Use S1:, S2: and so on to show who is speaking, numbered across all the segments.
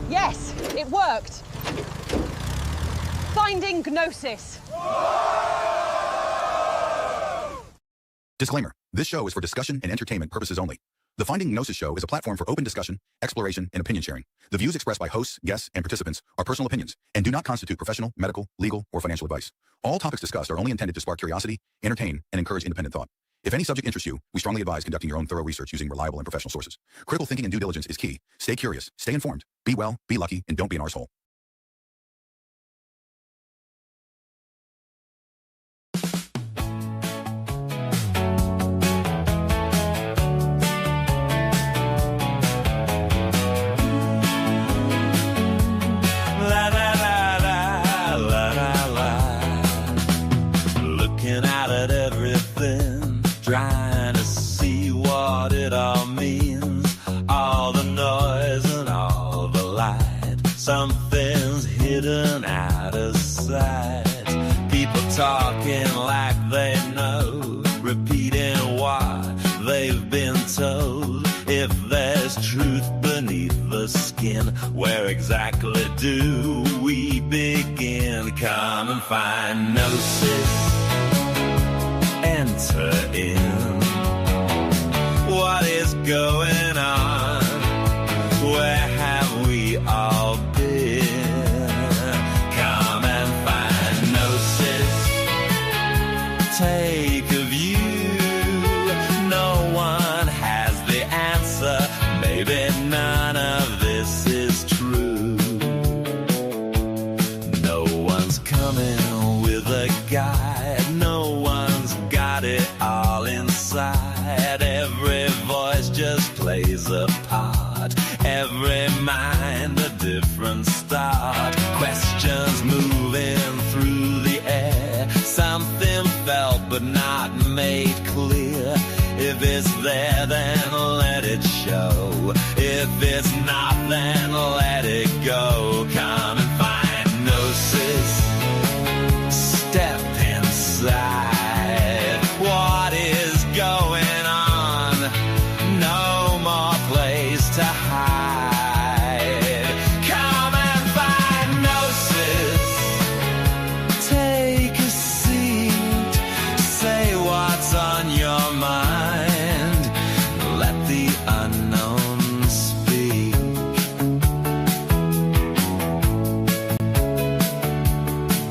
S1: Yes, it worked. Finding Gnosis.
S2: Disclaimer. This show is for discussion and entertainment purposes only. The Finding Gnosis Show is a platform for open discussion, exploration, and opinion sharing. The views expressed by hosts, guests, and participants are personal opinions and do not constitute professional, medical, legal, or financial advice. All topics discussed are only intended to spark curiosity, entertain, and encourage independent thought. If any subject interests you, we strongly advise conducting your own thorough research using reliable and professional sources. Critical thinking and due diligence is key. Stay curious, stay informed, be well, be lucky, and don't be an arsehole.
S3: Trying to see what it all means. All the noise and all the light. Something's hidden out of sight. People talking like they know, repeating what they've been told. If there's truth beneath the skin, where exactly do we begin? Come and find Gnosis. Enter in. What is going on? Where have we all been? Come and find Gnosis. Take a view. No one has the answer. Maybe none of this is true. No one's coming with a guide. No one's got it all inside. Every voice just plays a part. Every mind a different start. Questions moving through the air. Something felt but not made clear. If it's there, then let it show. If it's not, then let it go. Come and find Gnosis. Step inside. What is going on? No more place to hide. Come and find Gnosis. Take a seat. Say what's on your mind. Let the unknown speak.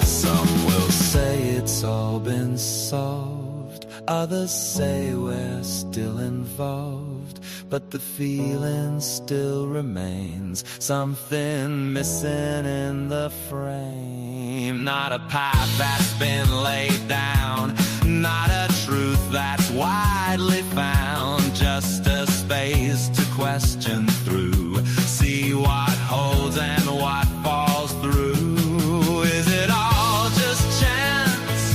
S3: Some will say it's all been solved. Others say we're still involved, but the feeling still remains. Something missing in the frame. Not a path that's been laid down. Not a truth that's widely found. Just a space to question through. See what holds and what falls through. Is it all just chance?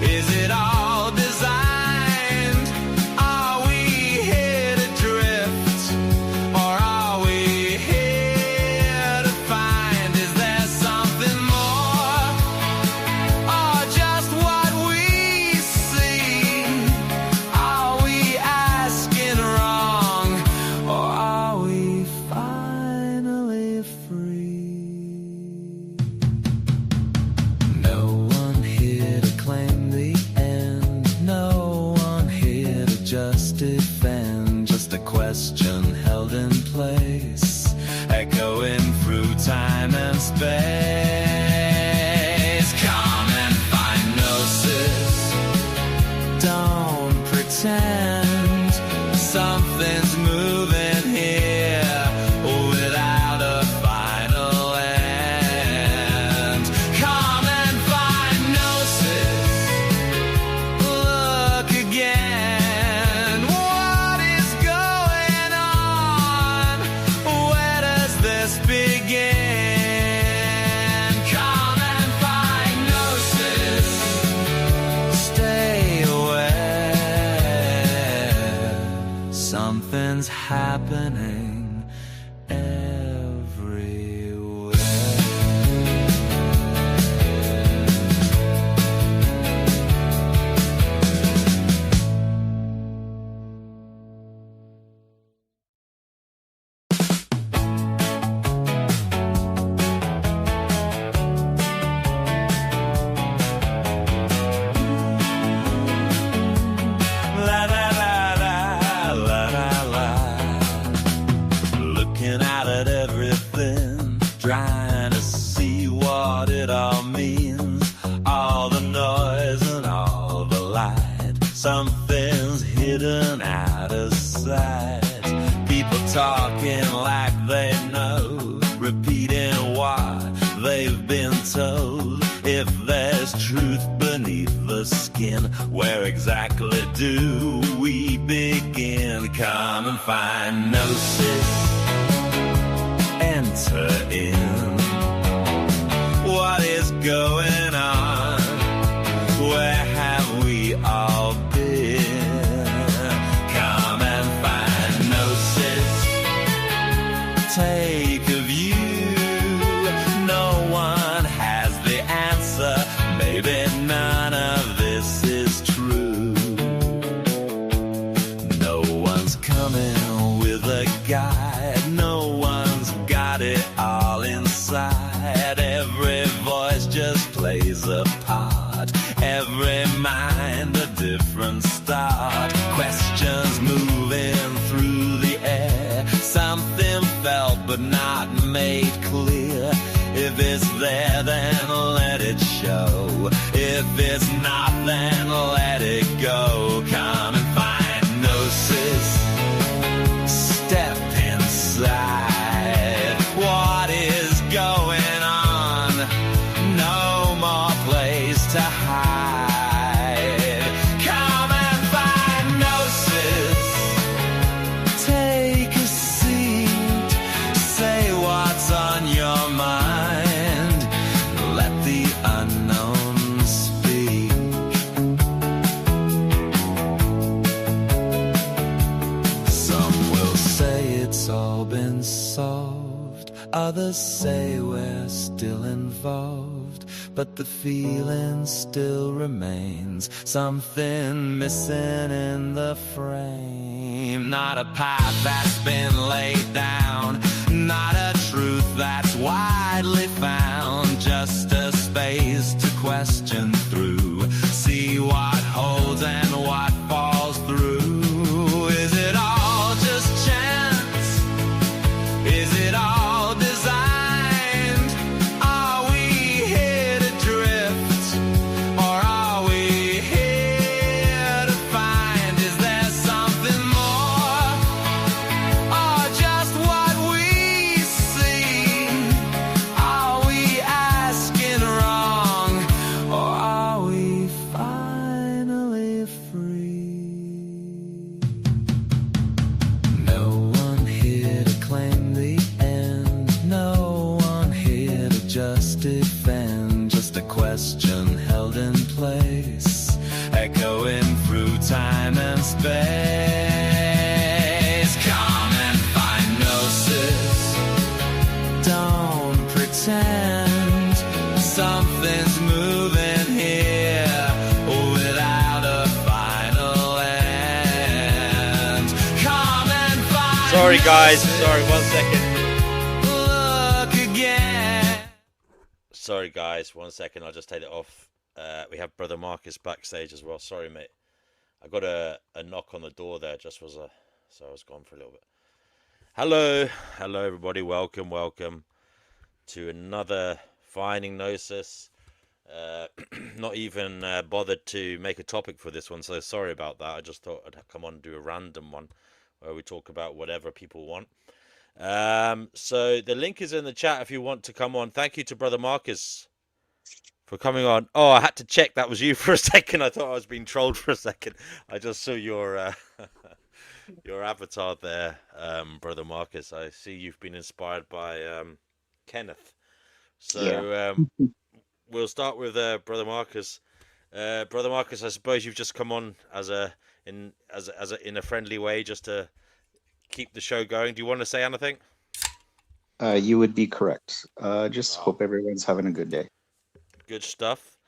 S3: Is it all designed? Are we here to drift? Or are we here to find? Is there something more? Or just what we see? Are we asking wrong? Or are we finally free? No one here to claim the end. No one here to just defend. Just a question held in place, echoing through time and space. Come and find Gnosis. Don't pretend something's moving here without a final end. Come and find Gnosis. Look again. What is going on? Where does this begin? Come and find Gnosis. Stay aware. Something's happening everywhere. looking out at everything, trying to see what it all means. All the noise and all the light, something's hidden out of sight. People talking like they know, repeating what they've been told. If there's truth beneath the skin, where exactly do we begin? Come and find Gnosis, enter in. What is going on? Where have we all been? Come and find Gnosis, take a view. No one has the answer, maybe none of this is true. No one's coming with a guide, no one's got it all inside. Every voice just plays a part, every mind a different start. Questions moving through the air, something felt but not made clear. If it's there, then let it show. If it's not, then let it go. Come and find Gnosis, step inside. What is going on? No more place to hide. Come and find Gnosis, take a seat, say what's on your mind. Unknown speak. Some will say it's all been solved, others say we're still involved, but the feeling still remains. Something missing in the frame. Not a path that's been laid down, not a truth that's widely found. Just a space to question through, see what holds and what falls through. Is it all just chance? Is it all designed? Are we here to drift, or are we here to find? Is there something more, or just what we see? Are we asking wrong, or are we finally free? No one here to claim the end, no one here to just defend. Just a question held in place, echoing through time and space. Come and find Gnosis, don't pretend something's moving here without a final end. Come and find
S4: Sorry guys,
S3: Gnosis,
S4: sorry, 1 second.
S3: look again.
S4: Sorry guys, 1 second, I'll just take it off. We have Brother Marcus backstage as well. Sorry mate. I got a knock on the door there, just was a, so I was gone for a little bit. Hello everybody, welcome to another Finding Gnosis. Not even bothered to make a topic for this one, so sorry about that. I just thought I'd come on and do a random one where we talk about whatever people want. So the link is in the chat if you want to come on. Thank you to Brother Marcus for coming on. Oh, I had to check that was you for a second. I thought I was being trolled for a second. I just saw your your avatar there, Brother Marcus. I see you've been inspired by Kenneth. So
S5: Yeah.
S4: We'll start with Brother Marcus. Brother Marcus, I suppose you've just come on in a friendly way, just to keep the show going. Do you want to say anything?
S5: You would be correct. Just
S4: Oh.
S5: hope everyone's having a good day.
S4: Good stuff.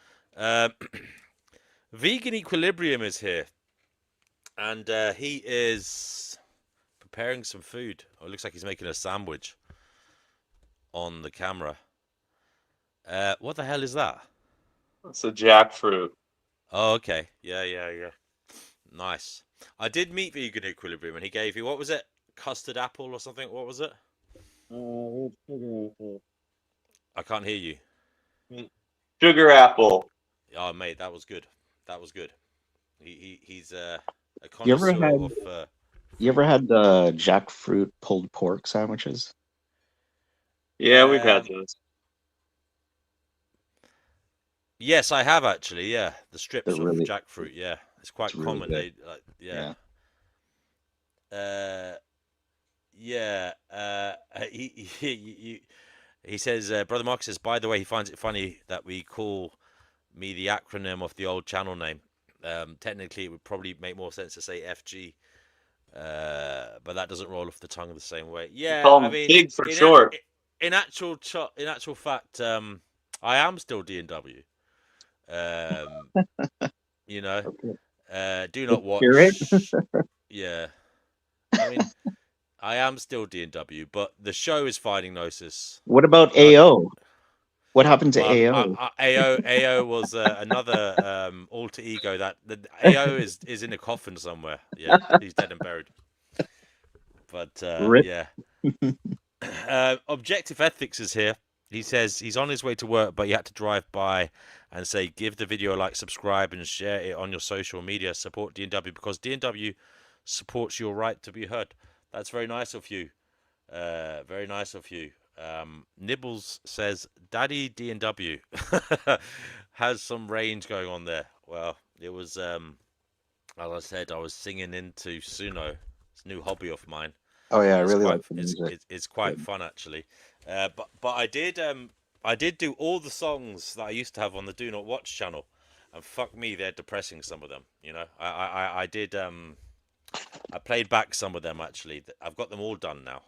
S4: Vegan Equilibrium is here, and he is preparing some food. Oh, it looks like he's making a sandwich on the camera. What the hell is that?
S6: It's a jackfruit.
S4: Oh, okay. Yeah. Nice. I did meet Vegan Equilibrium, and he gave you, what was it? Custard apple or something? What was it? I can't hear you.
S6: Sugar apple.
S4: Oh, mate, that was good. That was good. He's a
S5: You ever
S4: connoisseur
S5: had
S4: of
S5: you ever
S4: fruit.
S5: had jackfruit pulled pork sandwiches?
S6: Yeah, we've had
S4: Um,
S6: those.
S4: yes, I have actually. Yeah, the
S5: They're
S4: strips of
S5: really
S4: jackfruit. Yeah, it's
S5: it's
S4: quite
S5: really
S4: common.
S5: good.
S4: They yeah.
S5: Yeah.
S4: Uh, yeah. He says, Brother Mark says, by the way, he finds it funny that we call me the acronym of the old channel name. Technically, it would probably make more sense to say FG, but that doesn't roll off the tongue the same way.
S6: We
S4: Yeah,
S6: call
S4: I
S6: them
S4: mean,
S6: pig for short.
S4: in actual fact, I am still D&W. Um, you know,
S5: Okay.
S4: do
S5: The
S4: not
S5: spirit.
S4: watch. Yeah, I mean, I am still D&W, but the show is fighting Gnosis.
S5: What about
S4: But
S5: AO? What happened to
S4: well,
S5: AO?
S4: AO was another alter ego that the AO is in a coffin somewhere. Yeah, he's dead and buried. But
S5: Rip.
S4: yeah, Objective Ethics is here. He says he's on his way to work, but he had to drive by and say, give the video a like, subscribe, and share it on your social media. Support D&W because D&W supports your right to be heard. That's very nice of you. Very nice of you. Nibbles says, Daddy D&W has some range going on there. Well, it was, as I said, I was singing into Suno. It's a new hobby of mine.
S5: Oh yeah, I
S4: And
S5: really like the music.
S4: it's quite fun actually. But I did do all the songs that I used to have on the Do Not Watch channel, and fuck me, they're depressing, some of them. You know, I did I played back some of them actually. I've got them all done now.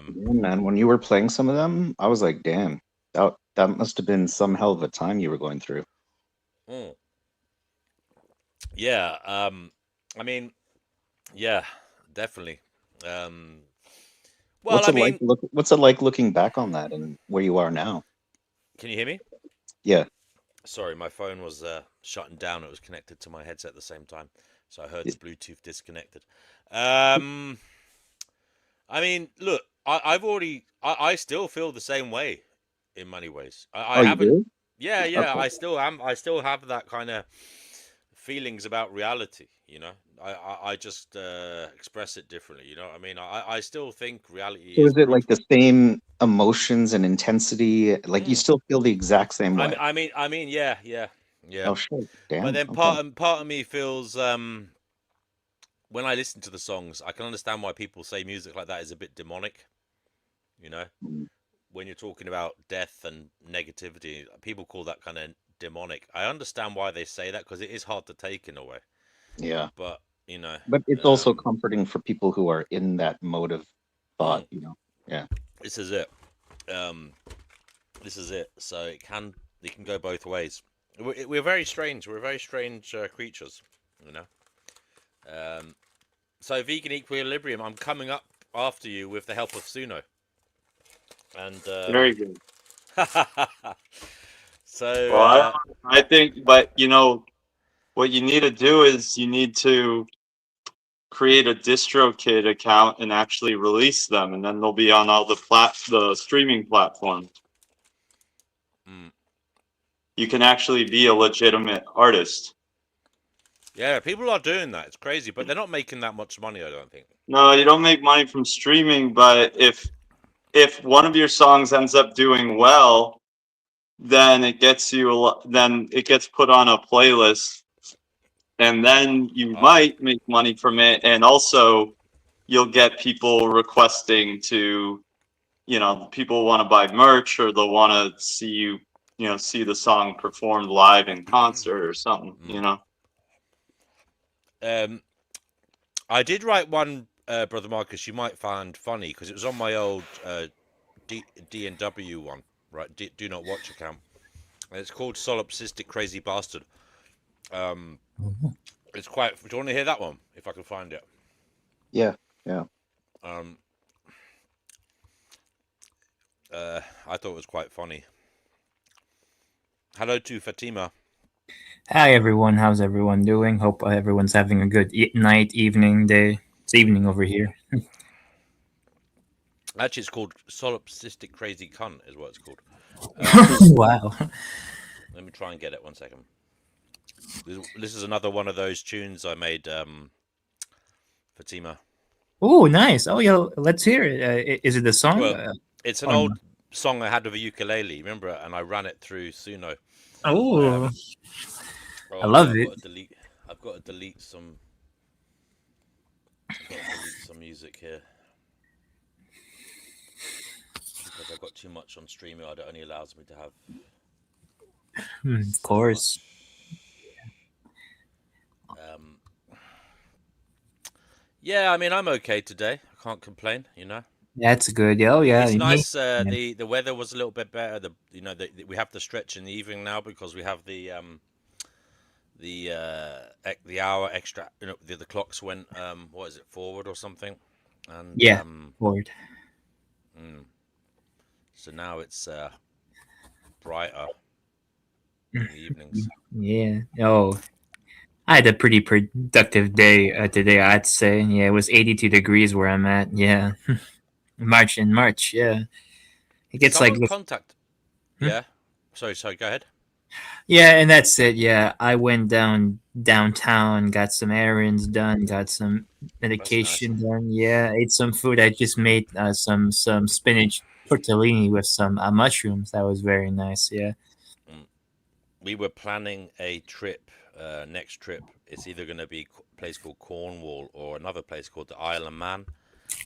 S5: Yeah, man, when you were playing some of them, I was like, damn, that must have been some hell of a time you were going through.
S4: Mm, yeah. I mean, yeah, definitely. Um, well, I mean,
S5: What's it like looking back on that and where you are now?
S4: can you hear me?
S5: Yeah.
S4: Sorry, my phone was shutting down. It was connected to my headset at the same time, so I heard the Bluetooth disconnected. I mean, look, I still feel the same way in many ways. I
S5: Oh, you
S4: haven't,
S5: do?
S4: yeah,
S5: Okay.
S4: I still have that kind of feelings about reality, you know. I just express it differently, you know. I mean, I still think reality
S5: So
S4: is
S5: is it like
S4: brutal.
S5: the same emotions and intensity? Like you
S4: Mm.
S5: still feel the exact same way?
S4: I mean, yeah, yeah, yeah.
S5: Oh shit.
S4: But
S5: Damn.
S4: then
S5: Okay.
S4: part of me feels when I listen to the songs, I can understand why people say music like that is a bit demonic, you know.
S5: Mm.
S4: When you're talking about death and negativity, people call that kind of demonic. I understand why they say that because it is hard to take in a way.
S5: Yeah.
S4: But you know,
S5: But it's also
S4: um,
S5: comforting for people who are in that mode of thought,
S4: mm,
S5: you know. Yeah.
S4: this is it. Um, this is it. So it can go both ways. We're very strange. We're very strange creatures, you know. Um, so vegan equilibrium. I'm coming up after you with the help of Suno. And
S6: Very good.
S4: so
S6: Well, I think, but what you need to do is you need to create a DistroKid account and actually release them, and then they'll be on all the streaming platforms.
S4: mm,
S6: You can actually be a legitimate artist.
S4: yeah, people are doing that. It's crazy, but they're not making that much money. I don't think.
S6: No, you don't make money from streaming, but if one of your songs ends up doing well, then it gets put on a playlist, and then you
S4: Ah,
S6: might make money from it, and also you'll get people requesting to, people want to buy merch, or they'll want to see see the song performed live in concert or something,
S4: mm. I did write one, brother Marcus. You might find funny because it was on my old D and W one, right? Do not watch account. And it's called Solipsistic Crazy Bastard. It's quite. Do you want to hear that one? If I can find it.
S5: Yeah. Yeah.
S4: Um, I thought it was quite funny. Hello to Fatima.
S7: Hi everyone, how's everyone doing? Hope everyone's having a good night, evening, day. It's evening over here.
S4: Actually, it's called Solipsistic Crazy Cunt, is what it's called.
S7: Wow.
S4: Let me try and get it 1 second. This is another one of those tunes I made for Tima.
S7: Oh, nice. Oh, yeah. Let's hear it. Is it the song?
S4: Well, it's an
S7: or
S4: old
S7: no?
S4: song I had with a ukulele, remember? And I ran it through Suno.
S7: Oh, I
S4: Oh
S7: love
S4: no,
S7: it.
S4: I've got to delete some. I've got to delete some music here because I've got too much on StreamYard. It only allows me to have
S7: Of
S4: so
S7: course.
S4: much. Yeah, I mean, I'm okay today. I can't complain, you know.
S7: That's good. Oh, yeah.
S4: It's
S7: Me.
S4: nice.
S7: Yeah.
S4: The weather was a little bit better. We have to stretch in the evening now because we have the hour extra. You know, the clocks went what is it, forward or something, and
S7: Yeah. Word.
S4: so now it's brighter in the evenings.
S7: Yeah. Oh, I had a pretty productive day today, I'd say. Yeah, it was 82 degrees where I'm at. Yeah. March. Yeah. It gets like
S4: Someone
S7: this.
S4: contact.
S7: Hmm?
S4: Yeah. Sorry. Go ahead.
S7: Yeah, and that's it. Yeah, I went downtown, got some errands done, got some
S4: That's nice.
S7: medication done. Yeah, ate some food. I just made some spinach tortellini with some mushrooms. That was very nice. Yeah.
S4: We were planning a trip. Next trip, it's either going to be a place called Cornwall or another place called the Isle of Man,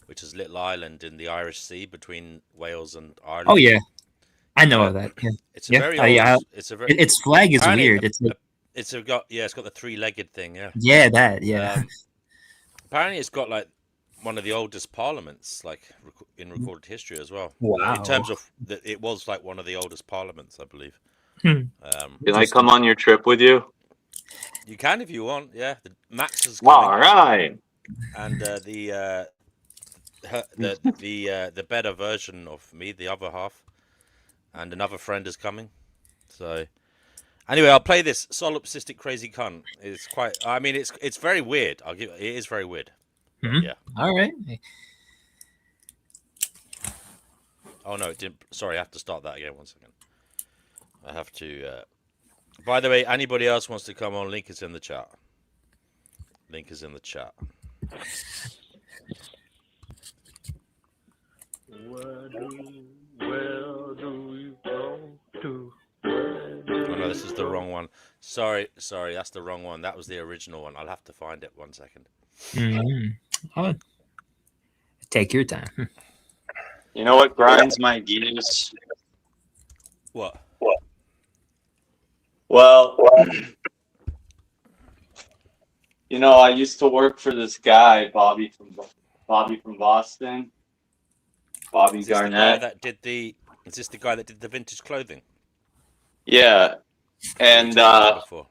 S4: which is a little island in the Irish Sea between Wales and
S7: Oh
S4: Ireland.
S7: yeah, I know of
S4: But
S7: that. Yeah,
S4: it's a
S7: yeah.
S4: very
S7: Yeah.
S4: old. It's a very
S7: Its flag is
S4: apparently
S7: weird. It's like
S4: it's got the three-legged thing. Yeah.
S7: yeah, that yeah.
S4: Apparently it's got like one of the oldest parliaments, like in recorded history as well. In
S7: Wow.
S4: terms of that, it was like one of the oldest parliaments, I believe.
S7: Hmm.
S6: Can I
S7: Interesting.
S6: come on your trip with you?
S4: You can if you want. Yeah, Max is
S6: All
S4: coming,
S6: right.
S4: and the better version of me, the other half, and another friend is coming. So anyway, I'll play this Solipsistic Crazy Cunt. It's quite. I mean, it's very weird. It is very weird. But
S7: Mhm.
S4: yeah.
S7: All right.
S4: Oh no, it didn't. Sorry, I have to start that again. 1 second. I have to. By the way, anybody else wants to come on? Link is in the chat. Link is in the chat.
S8: Where do we go to?
S4: Oh no, this is the wrong one. Sorry, that's the wrong one. That was the original one. I'll have to find it. 1 second.
S7: Mhm. Oh, take your time.
S6: You know what grinds my gears?
S4: What?
S6: Well, you know, I used to work for this guy, Bobby from Boston, Bobby
S4: Is this the guy
S6: Garnett.
S4: that did the? Is this the guy that did the vintage clothing?
S6: Yeah,
S4: Yeah, you
S6: and
S4: told me that before.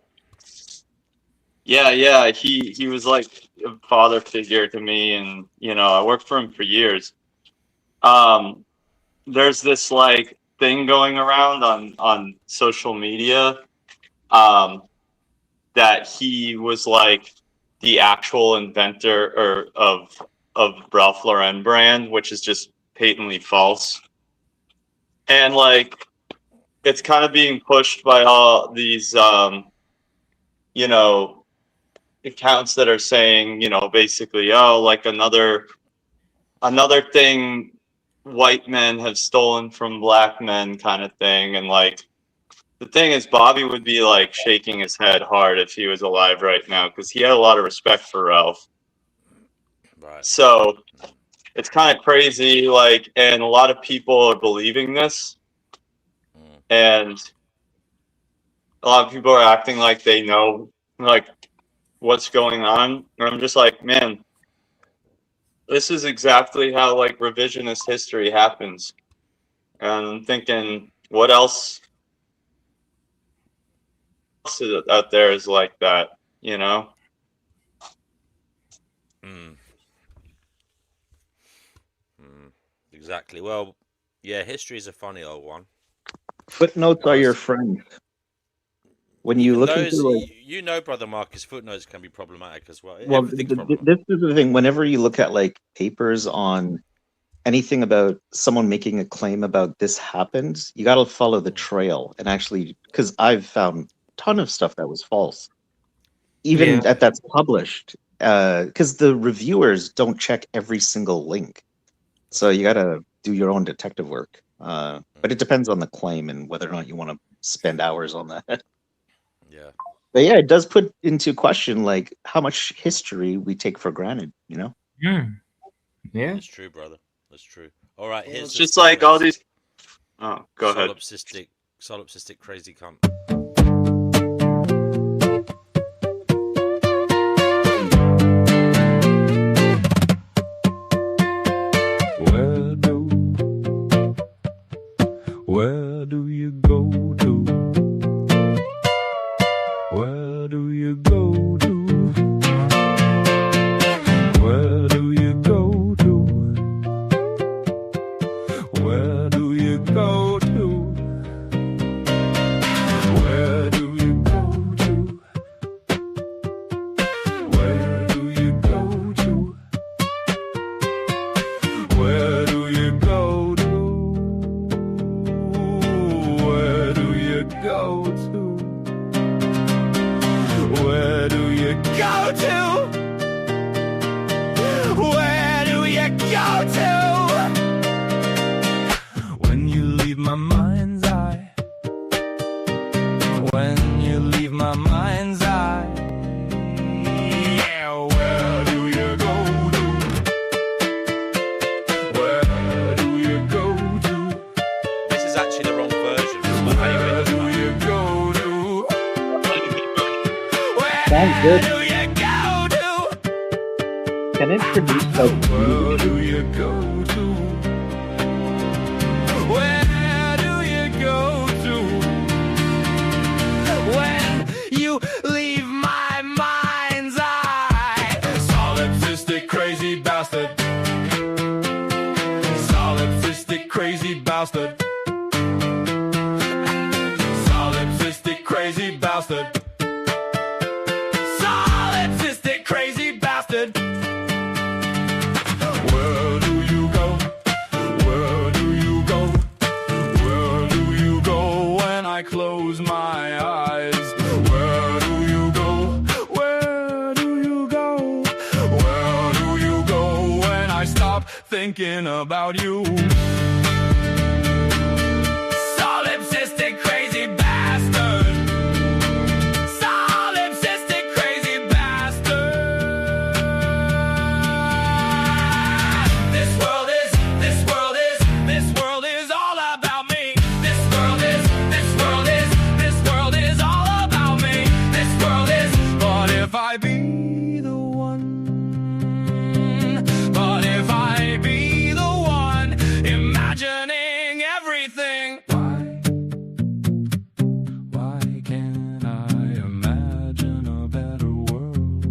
S6: yeah, he was like a father figure to me, and you know, I worked for him for years. There's this like thing going around on social media, that he was like the actual inventor of Ralph Lauren brand, which is just patently false. And like it's kind of being pushed by all these you know, accounts that are saying, you know, basically, oh, like another thing white men have stolen from black men kind of thing. And like the thing is, Bobby would be like shaking his head hard if he was alive right now because he had a lot of respect for Ralph.
S4: Right.
S6: So it's kind of crazy, like, and a lot of people are believing this, and a lot of people are acting like they know, like, what's going on. And I'm just like, man, this is exactly how like revisionist history happens. And I'm thinking, what else is out there is like that, you know?
S4: Exactly. Well, yeah, history is a funny old one.
S5: Footnotes are your
S4: Because
S5: friend. When you
S4: even
S5: look into
S4: those,
S5: like,
S4: you know, Brother Marcus, footnotes can be problematic as well.
S5: well,
S4: Everything's problematic.
S5: this is the thing. Whenever you look at like papers on anything about someone making a claim about this happened, you got to follow the trail and actually, because I've found a ton of stuff that was false, even that's published, because the reviewers don't check every single link. So you got to do your own detective work. But it depends on the claim and whether or not you want to spend hours on that.
S4: Yeah.
S5: But yeah, it does put into question like how much history we take for granted, you know?
S7: Yeah.
S4: It's true, brother. It's true. All right, here's
S6: It's just like all these. Oh, go ahead.
S4: Solipsistic crazy cunt.
S3: Where do you go to? Where do you go to? Where do you go to? Where do you go to? Where do you go to? Where do you go to? Where do you go to? Where do you go to? Where do you go to? Where do you go to? When you leave my mind's eye. When you leave my mind's eye. Yeah, where do you go to? Where do you go to?
S4: This is actually the wrong version.
S3: Where do you go to?
S5: Sounds good.
S3: Where do you go to?
S5: Can it produce like
S3: Where do you go to? Where do you go to? When you leave my mind's eye. Solipsistic crazy bastard. Solipsistic crazy bastard. Solipsistic crazy bastard. Solipsistic crazy bastard. Where do you go? Where do you go? Where do you go when I close my eyes? Where do you go? Where do you go? Where do you go when I stop thinking about you? Solipsistic crazy bastard. Solipsistic crazy bastard. This world is all about me. This world is all about me. This world is, but if I be the one, but if I be the one imagining everything. Why can't I imagine a better world?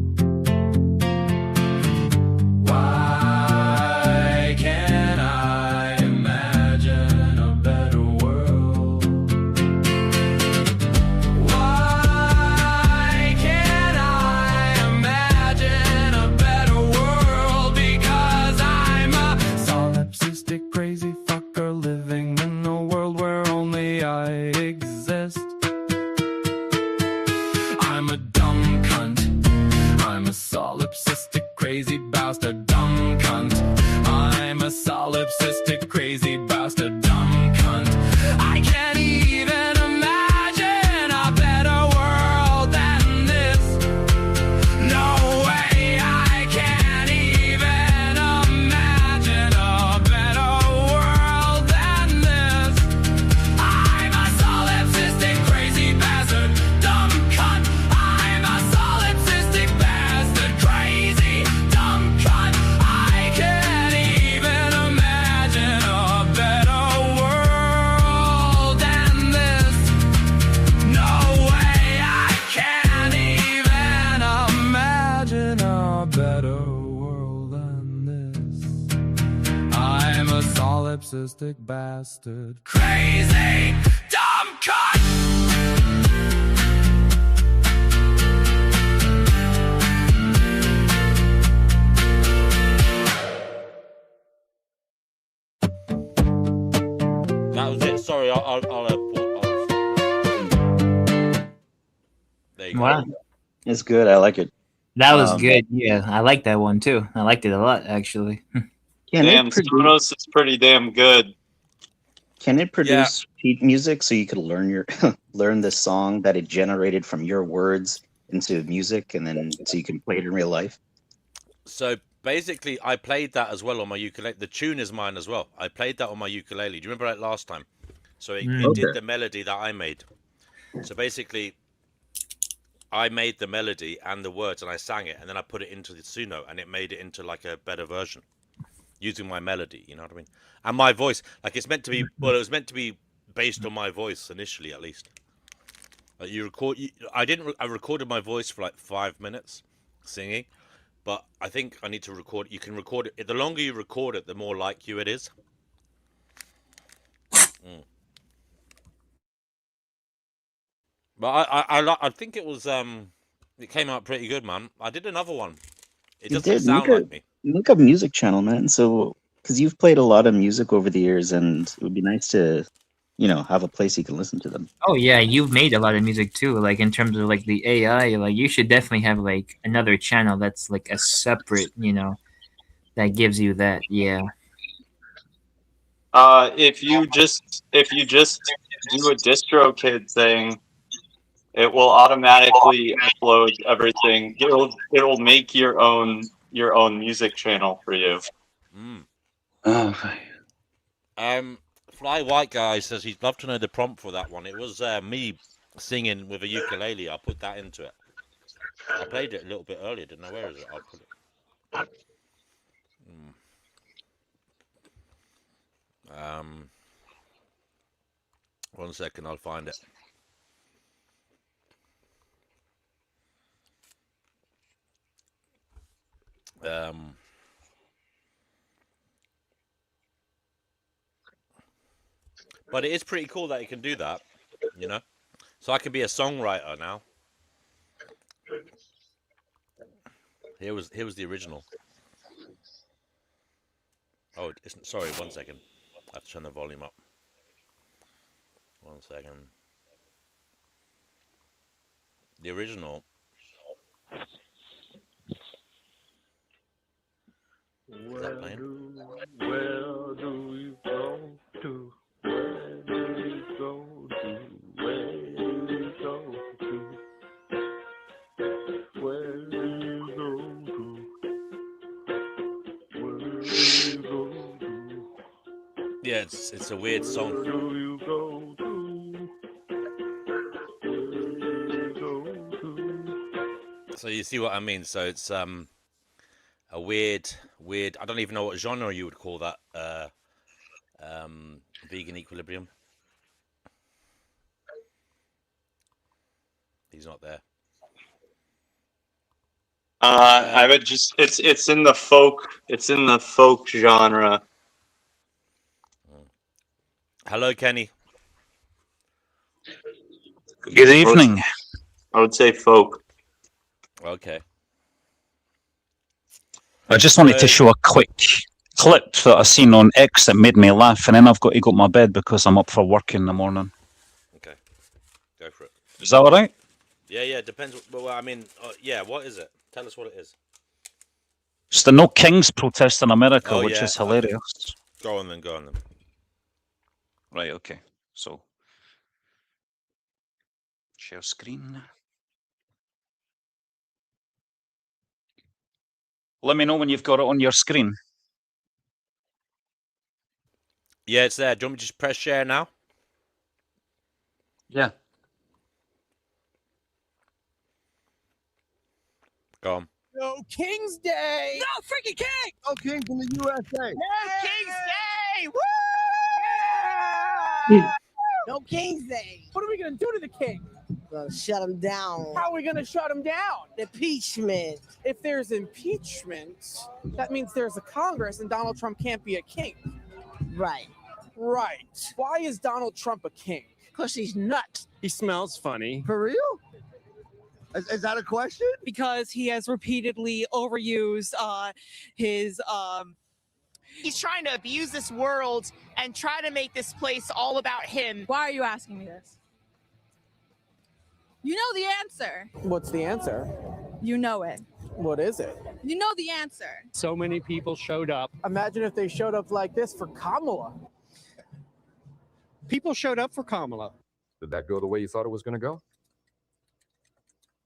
S3: Why can't I imagine a better world? Why can't I imagine a better world? Because I'm a solipsistic crazy fucker living in a world where only I exist. I'm a dumb cunt. I'm a solipsistic crazy bastard, dumb cunt. I'm a solipsistic crazy bastard, dumb cunt. I can't even imagine a better world than this. No way, I can't even imagine a better world than this. I'm a solipsistic crazy bastard, dumb cunt. I'm a solipsistic bastard, crazy dumb cunt. I can't even imagine a better world than this. No way, I can't even imagine a better world than this. I'm a solipsistic bastard, crazy dumb cunt.
S4: That was it. Sorry, I'll there you go.
S7: Wow,
S5: It's good. I like it.
S7: that was good. Yeah, I like that one too. I liked it a lot, actually.
S5: Can
S6: Damn,
S5: it produce?
S6: Sonos is pretty damn good.
S5: Can it produce sheet music so you could learn your learn the song that it generated from your words into music, and then so you can play it in real life?
S4: So basically, I played that as well on my ukulele. The tune is mine as well. I played that on my ukulele. Do you remember that last time? So it did the melody that I made. So basically, I made the melody and the words, and I sang it, and then I put it into the Suno, and it made it into like a better version using my melody. You know what I mean? And my voice, like it's meant to be. Well, it was meant to be based on my voice initially, at least. Like I recorded my voice for like 5 minutes singing, but I think I need to record. You can record it. The longer you record it, the more like you it is. But I think it was it came out pretty good, man. I did another one. It doesn't sound like me.
S5: Make a music channel, man. So because you've played a lot of music over the years, and it would be nice to, have a place you can listen to them.
S7: Oh yeah, you've made a lot of music too. Like in terms of like the AI, like you should definitely have like another channel that's like a separate, that gives you that. Yeah.
S6: If you just do a DistroKid thing, it will automatically upload everything. It'll make your own music channel for you.
S4: Fly White Guy says he'd love to know the prompt for that one. It was me singing with a ukulele. I'll put that into it. I played it a little bit earlier. Didn't know where is it. I'll put it. 1 second, I'll find it. But it is pretty cool that you can do that, So I can be a songwriter now. Here was the original. Oh, sorry, 1 second. I have to turn the volume up. 1 second. The original.
S8: Where do we go to? Where do we go to? Where do we go to? Where do you go to? Where do you go to?
S4: Yeah, it's a weird song.
S8: Where do you go to? Where do you go to?
S4: So you see what I mean? So it's a weird. I don't even know what genre you would call that. Vegan equilibrium. He's not there.
S6: I would just it's in the folk genre.
S4: Hello, Kenny.
S9: Good evening.
S6: I would say folk.
S4: Okay.
S9: I just wanted to show a quick clip that I seen on X that made me laugh, and then I've got to go to my bed because I'm up for work in the morning.
S4: Okay. Go for it.
S9: Is that all right?
S4: Yeah. Depends. Well, I mean, yeah. What is it? Tell us what it is.
S9: It's the No Kings protest in America, which is hilarious.
S4: Okay. Go on then.
S9: Right, okay. So, share screen. Let me know when you've got it on your screen.
S4: Yeah, it's there. Do you want me to just press share now?
S9: Yeah.
S4: Go on.
S10: No King's Day!
S11: No freaking king!
S10: No King from the USA!
S11: No King's Day! Woo!
S10: Yeah.
S11: No King's Day!
S10: What are we gonna do to the king?
S11: We're gonna shut him down.
S10: How are we gonna shut him down?
S11: Impeachment.
S10: If there's impeachment, that means there's a Congress and Donald Trump can't be a king.
S11: Right.
S10: Right. Why is Donald Trump a king?
S11: Because he's nuts.
S10: He smells funny.
S12: For real? Is that a question?
S13: Because he has repeatedly overused his
S10: He's trying to abuse this world and try to make this place all about him.
S1: Why are you asking me this? You know the answer.
S10: What's the answer?
S1: You know it.
S10: What is it?
S1: You know the answer.
S13: So many people showed up.
S10: Imagine if they showed up like this for Kamala.
S13: People showed up for Kamala.
S14: Did that go the way you thought it was going to go?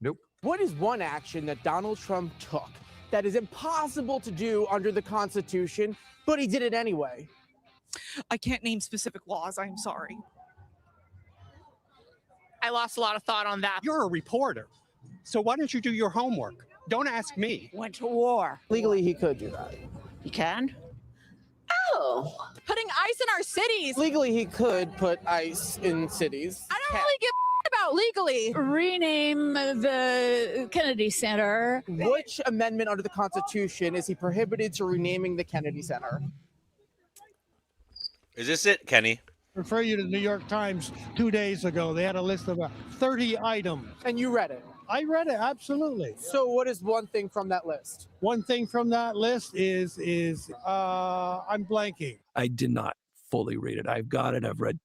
S14: Nope.
S10: What is one action that Donald Trump took that is impossible to do under the Constitution, but he did it anyway?
S15: I can't name specific laws. I'm sorry.
S10: I lost a lot of thought on that.
S13: You're a reporter, so why don't you do your homework? Don't ask me.
S11: Went to war.
S10: Legally, he could do that.
S11: You can? Oh.
S1: Putting ice in our cities.
S10: Legally, he could put ice in cities.
S1: I don't really give about legally.
S16: Rename the Kennedy Center.
S10: Which amendment under the Constitution is he prohibited to renaming the Kennedy Center?
S4: Is this it, Kenny?
S17: Refer you to the New York Times 2 days ago. They had a list of 30 items.
S10: And you read it?
S17: I read it, absolutely.
S10: So what is one thing from that list?
S17: One thing from that list is I'm blanking.
S18: I did not fully read it. I've got it. I've read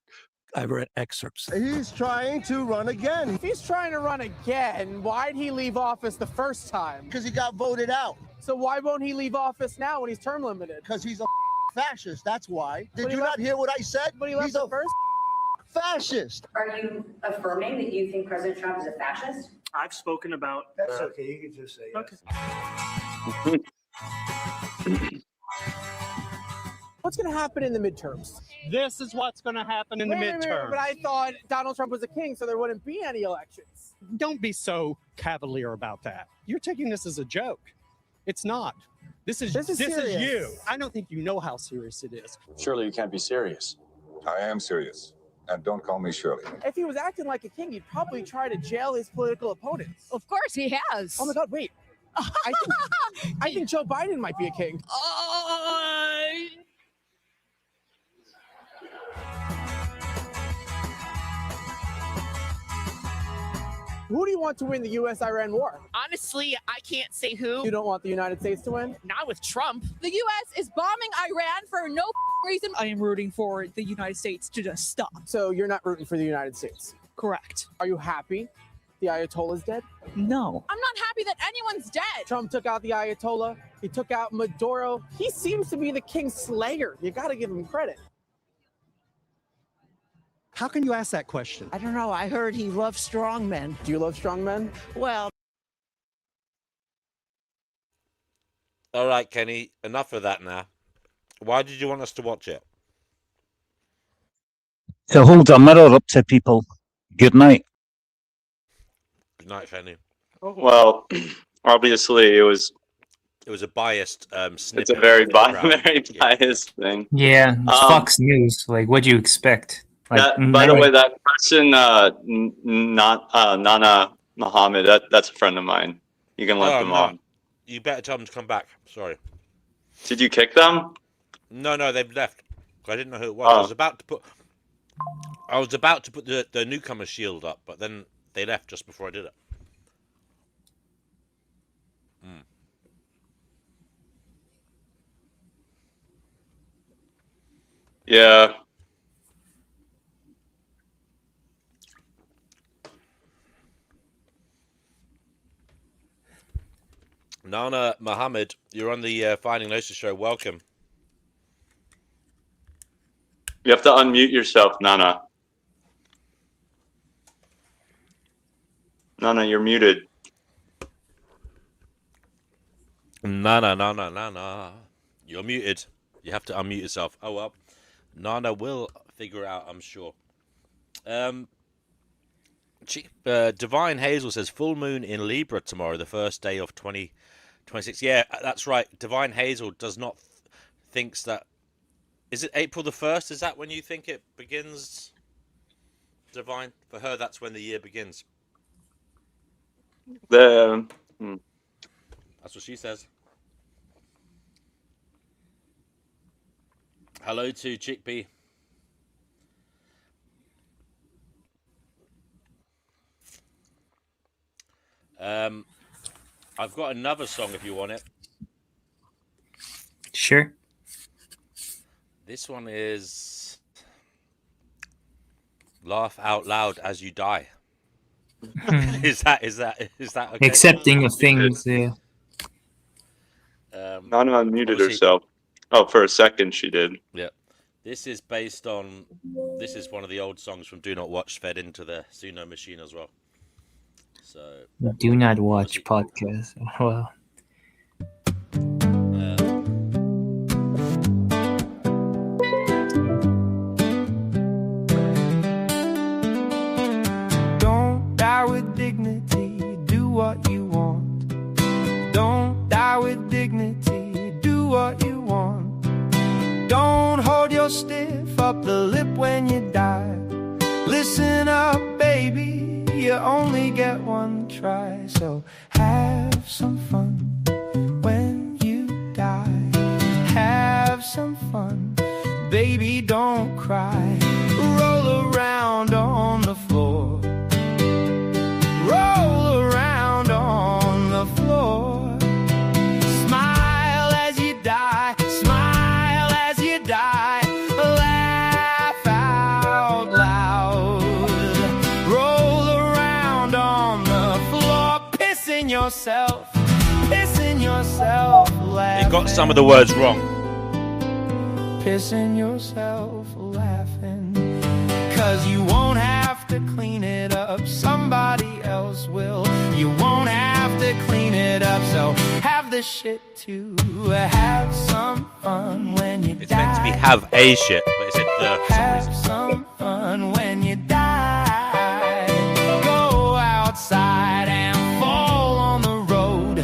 S18: excerpts.
S12: He's trying to run again.
S10: If he's trying to run again, why'd he leave office the first time?
S12: Because he got voted out.
S10: So why won't he leave office now when he's term limited?
S12: Because he's a fascist, that's why. Did
S10: But he
S12: you
S10: left-
S12: not hear what I said?
S10: But he left
S12: He's a
S10: the first.
S12: fascist.
S19: Are you affirming that you think President Trump is a fascist?
S13: I've spoken about.
S12: That's okay, you can just say
S13: Okay.
S10: What's going to happen in the midterms?
S13: This is what's going to happen in the
S10: Wait,
S13: midterm.
S10: but I thought Donald Trump was a king, so there wouldn't be any elections.
S13: Don't be so cavalier about that. You're taking this as a joke. It's not. This is
S10: serious.
S13: you. I don't think you know how serious it is.
S14: Surely you can't be serious. I am serious. And don't call me Shirley.
S10: If he was acting like a king, he'd probably try to jail his political opponents.
S16: Of course he has.
S10: Oh my God, wait. I think Joe Biden might be a king. Who do you want to win the U.S.-Iran war?
S15: Honestly, I can't say who.
S10: You don't want the United States to win?
S15: Not with Trump.
S1: The U.S. is bombing Iran for no reason.
S15: I am rooting for the United States to just stop.
S10: So you're not rooting for the United States?
S15: Correct.
S10: Are you happy the Ayatollah's dead?
S15: No.
S1: I'm not happy that anyone's dead.
S10: Trump took out the Ayatollah. He took out Maduro. He seems to be the king slayer. You got to give him credit.
S13: How can you ask that question?
S11: I don't know. I heard he loves strong men.
S10: Do you love strong men?
S11: Well,
S4: All right, Kenny, enough of that now. Why did you want us to watch it?
S9: To hold a mirror up to people. Good night.
S4: Good night, Kenny.
S6: Well, obviously it was
S4: a biased snippet.
S6: it's a very
S4: of
S6: very biased thing.
S7: Yeah, it's Fox News. Like, what'd you expect? Like,
S6: By the way, that person, Nana Muhammad, that's a friend of mine. You can let them on.
S4: You better tell them to come back. Sorry.
S6: Did you kick them?
S4: No, they've left. I didn't know who it was.
S6: Oh.
S4: I was about to put the newcomer shield up, but then they left just before I did it.
S6: Yeah.
S4: Nana Muhammad, you're on the Finding Gnosis show. Welcome.
S6: You have to unmute yourself, Nana. Nana, you're muted.
S4: Nana. You're muted. You have to unmute yourself. Oh, well. Nana will figure it out, I'm sure. Divine Hazel says, full moon in Libra tomorrow, the first day of 2026. Yeah, that's right. Divine Hazel does not thinks that... Is it April the 1st? Is that when you think it begins, Divine? For her, that's when the year begins.
S6: That's
S4: what she says. Hello to Chickpea. I've got another song if you want it.
S7: Sure.
S4: This one is laugh out loud as you die. Is that okay?
S7: Accepting of things. Yeah.
S6: Nana unmuted
S4: obviously-
S6: herself. Oh, for a second she did.
S4: Yeah. This is based on. This is one of the old songs from Do Not Watch, fed into the Suno machine as well. So.
S7: Do not watch podcasts. Well.
S20: Don't die with dignity, do what you want. Don't die with dignity, do what you want. Don't hold your stiff up the lip when you die. Listen up, baby, you only get one try. So have some fun when you die. Have some fun, baby, don't cry. Roll around on the floor. Roll around on the floor. Smile as you die. Smile as you die. Laugh out loud. Roll around on the floor. Pissing yourself. Pissing yourself. Laughing.
S4: It got some of the words wrong.
S20: Pissing yourself laughing. 'Cause you won't have to clean it up, somebody else will. You won't have to clean it up, so have the shit to have some fun when you
S4: It's
S20: die.
S4: meant to be have a shit, but it said the for some
S20: Have
S4: reason.
S20: some fun when you die. Go outside and fall on the road.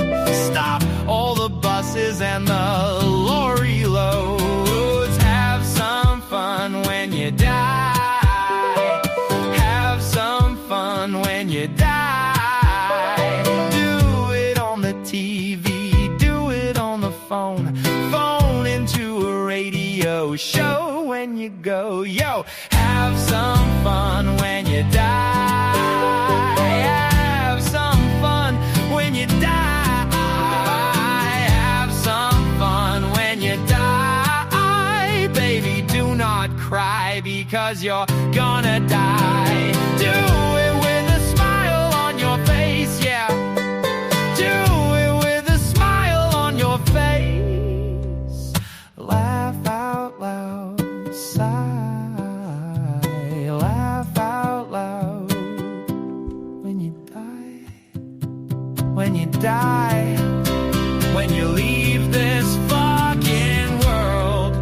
S20: Stop all the buses and the lorry loads. Have some fun when you die. Have some fun when you die. Do it on the TV, do it on the phone. Phone into a radio show when you go. Yo, have some fun when you die. Have some fun when you die. Have some fun when you die. Baby, do not cry because you're gonna die. Do it with a smile on your face, yeah. Do it with a smile on your face. Laugh out loud, sigh. Laugh out loud when you die. When you die. When you leave this fucking world.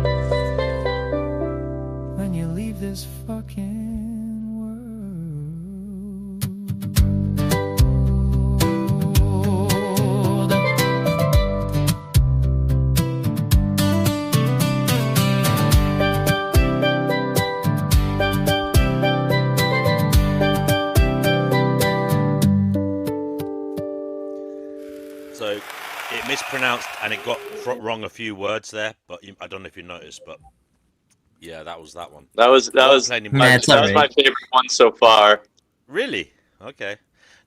S20: When you leave this fucking world.
S4: So it mispronounced and it got wrong a few words there, but I don't know if you noticed, but yeah, that was that one.
S6: That was
S4: Nah, it's
S6: my favorite one so far.
S4: Really? Okay.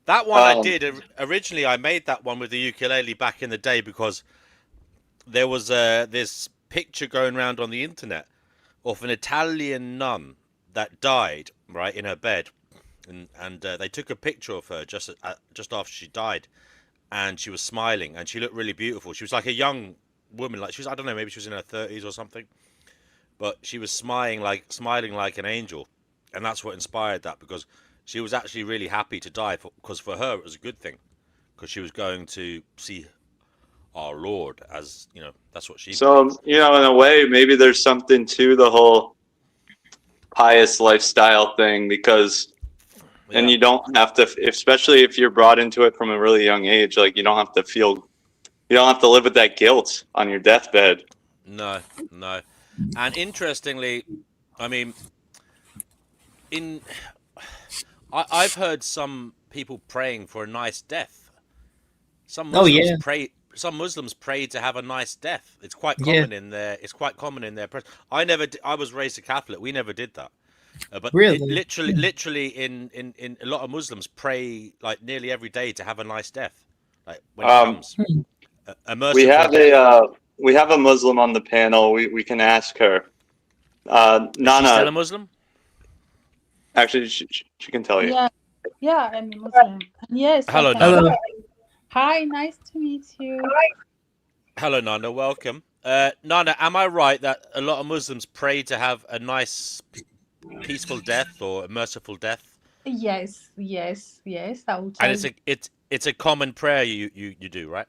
S4: That one I
S6: Um,
S4: did originally. I made that one with the ukulele back in the day because there was this picture going around on the internet of an Italian nun that died right in her bed, and they took a picture of her just after she died, and she was smiling and she looked really beautiful. She was like a young woman, like she was, I don't know, maybe she was in her 30s or something, but she was smiling like an angel, and that's what inspired that, because she was actually really happy to die, because for her it was a good thing, because she was going to see our Lord, as you know, that's what she.
S6: So, you know, in a way, maybe there's something to the whole pious lifestyle thing, because then you don't have to, especially if you're brought into it from a really young age, like you don't have to live with that guilt on your deathbed.
S4: No. And interestingly, I mean, I've heard some people praying for a nice death. Some Muslims pray to have a nice death. It's quite common in there. It's quite common in their. I was raised a Catholic. We never did that. But
S7: Really?
S4: literally, in a lot of Muslims pray like nearly every day to have a nice death. Like when it comes. A merciful
S6: We have
S4: death.
S6: we have a Muslim on the panel. We can ask her.
S4: Is she
S6: Nana,
S4: still a Muslim?
S6: actually, she can tell you.
S21: Yeah, I'm a Muslim. Yes,
S4: Hello,
S21: I can.
S4: Nana.
S21: Hi, nice to meet you.
S4: Hello, Nana. Welcome. Nana, am I right that a lot of Muslims pray to have a nice, peaceful death or a merciful death?
S21: Yes, I will
S4: And
S21: tell
S4: it's
S21: you.
S4: a common prayer you do, right?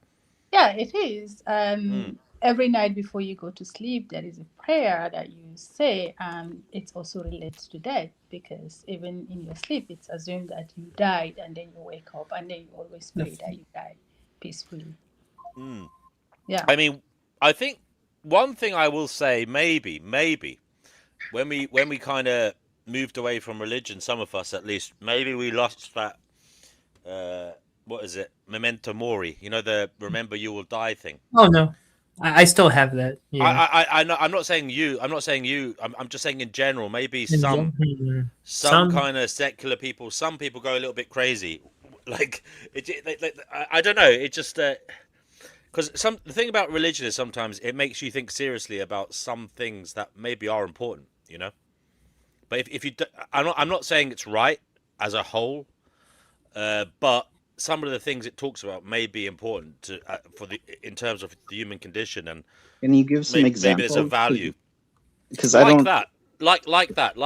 S21: Yeah, it is.
S4: Mm.
S21: Every night before you go to sleep, there is a prayer that you say, and it also relates to death because even in your sleep, it's assumed that you died, and then you wake up, and then you always pray that you die peacefully.
S4: Mm.
S21: Yeah.
S4: I mean, I think one thing I will say, maybe, when we kind of moved away from religion, some of us at least, maybe we lost that. What is it? Memento mori. You know, the remember you will die thing.
S7: Oh no, I still have that. Yeah.
S4: I'm not saying you. I'm not saying you. I'm just saying in general. Maybe
S7: And
S4: some
S7: some
S4: kind of secular people. Some people go a little bit crazy. Like I don't know. It just because the thing about religion is sometimes it makes you think seriously about some things that maybe are important. You know. But if you, I'm not saying it's right as a whole, but some of the things it talks about may be important to for the in terms of the human condition, and
S5: Can you give some
S4: maybe there's a
S5: examples?
S4: value
S5: Because I
S4: like
S5: don't.
S4: that, like that,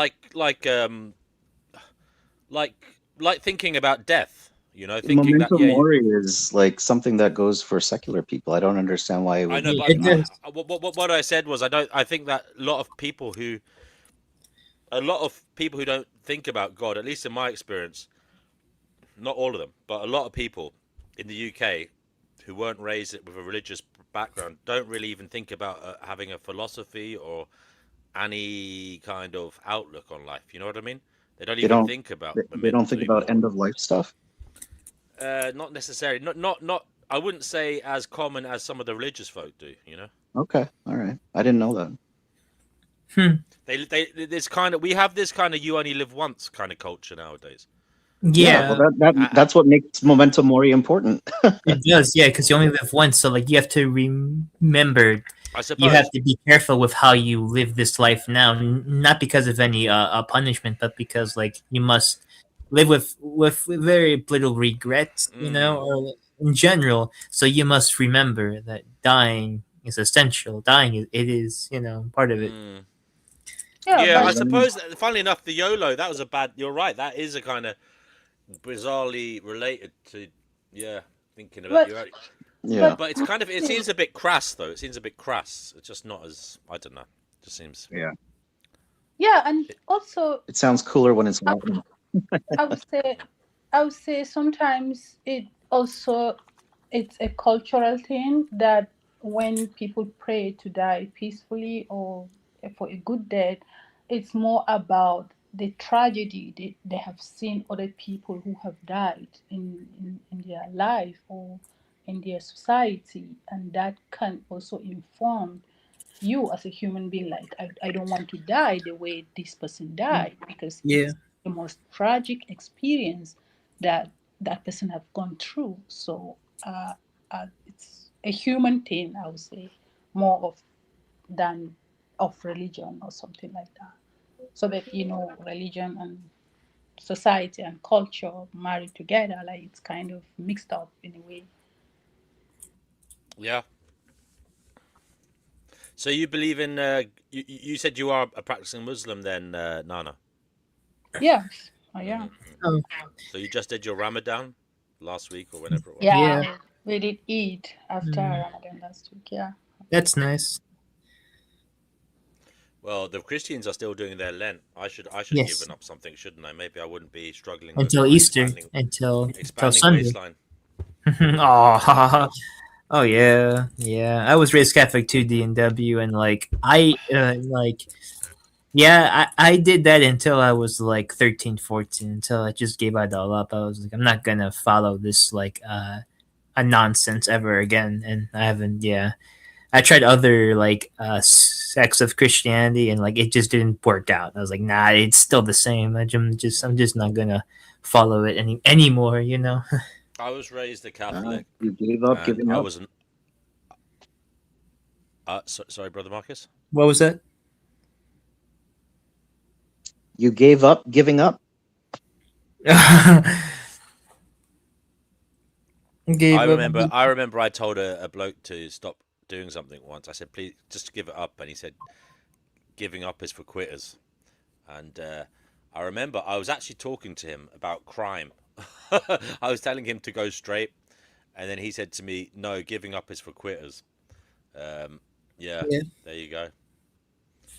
S4: like thinking about death. You know, thinking that
S5: Memento mori is like something that goes for secular people. I don't understand why it
S4: I
S5: would
S4: know,
S5: be
S4: but
S5: not.
S4: what I said was I think that a lot of people who don't think about God, at least in my experience, not all of them, but a lot of people in the UK who weren't raised with a religious background don't really even think about having a philosophy or any kind of outlook on life. You know what I mean? They don't
S5: They
S4: even
S5: don't.
S4: think about
S5: They don't think about end of life stuff.
S4: not necessarily. Not. I wouldn't say as common as some of the religious folk do. You know.
S5: Okay, all right. I didn't know that.
S4: This kind of we have this kind of you only live once kind of culture nowadays.
S5: Yeah, well, that's what makes memento mori important.
S7: It does, yeah, because you only live once, so like you have to remember.
S4: I suppose
S7: you have to be careful with how you live this life now, not because of any punishment, but because like you must live with very little regrets, you know, or in general. So you must remember that dying is essential. Dying it is, you know, part of it.
S4: Yeah, I suppose. Funnily enough, the YOLO that was a bad. You're right. That is a kind of bizarrely related to. Yeah, thinking about you're right.
S5: Yeah,
S4: but it's kind of. It seems a bit crass, though. It seems a bit crass. It's just not as. I don't know. It just seems.
S5: Yeah.
S21: Yeah, and also
S5: It sounds cooler when it's happening.
S21: I would say sometimes it's a cultural thing that when people pray to die peacefully or for a good death, it's more about the tragedy they have seen other people who have died in their life or in their society, and that can also inform you as a human being, like I don't want to die the way this person died because it's the most tragic experience that that person have gone through. So it's a human thing, I would say, more of than of religion or something like that. So that religion and society and culture married together, like it's kind of mixed up in a way.
S4: Yeah. So you believe in? You said you are a practicing Muslim, then, Nana.
S21: Yes, I am.
S4: So you just did your Ramadan last week or whenever it was.
S21: Yeah, we did eat after Ramadan last week. Yeah,
S7: that's nice.
S4: Well, the Christians are still doing their Lent. I should have given up something, shouldn't I? Maybe I wouldn't be struggling
S7: until
S4: with
S7: Easter,
S4: until
S7: Sunday.
S4: waistline.
S7: Oh yeah. I was raised Catholic too, D&W, and like I I did that until I was like 13, 14, until I just gave it all up. I was like, I'm not gonna follow this like a nonsense ever again, and I haven't. Yeah, I tried other like sects of Christianity, and like it just didn't work out. I was like, nah, it's still the same. I'm just not gonna follow it anymore. You know.
S4: I was raised a Catholic.
S5: You gave up, giving
S4: I
S5: up.
S4: wasn't. Sorry, brother Marcus.
S7: What was that?
S5: You gave up giving up?
S4: I remember I told a bloke to stop doing something once. I said, please just give it up, and he said, giving up is for quitters. And I remember I was actually talking to him about crime. I was telling him to go straight, and then he said to me, no, giving up is for quitters. Yeah, there you go.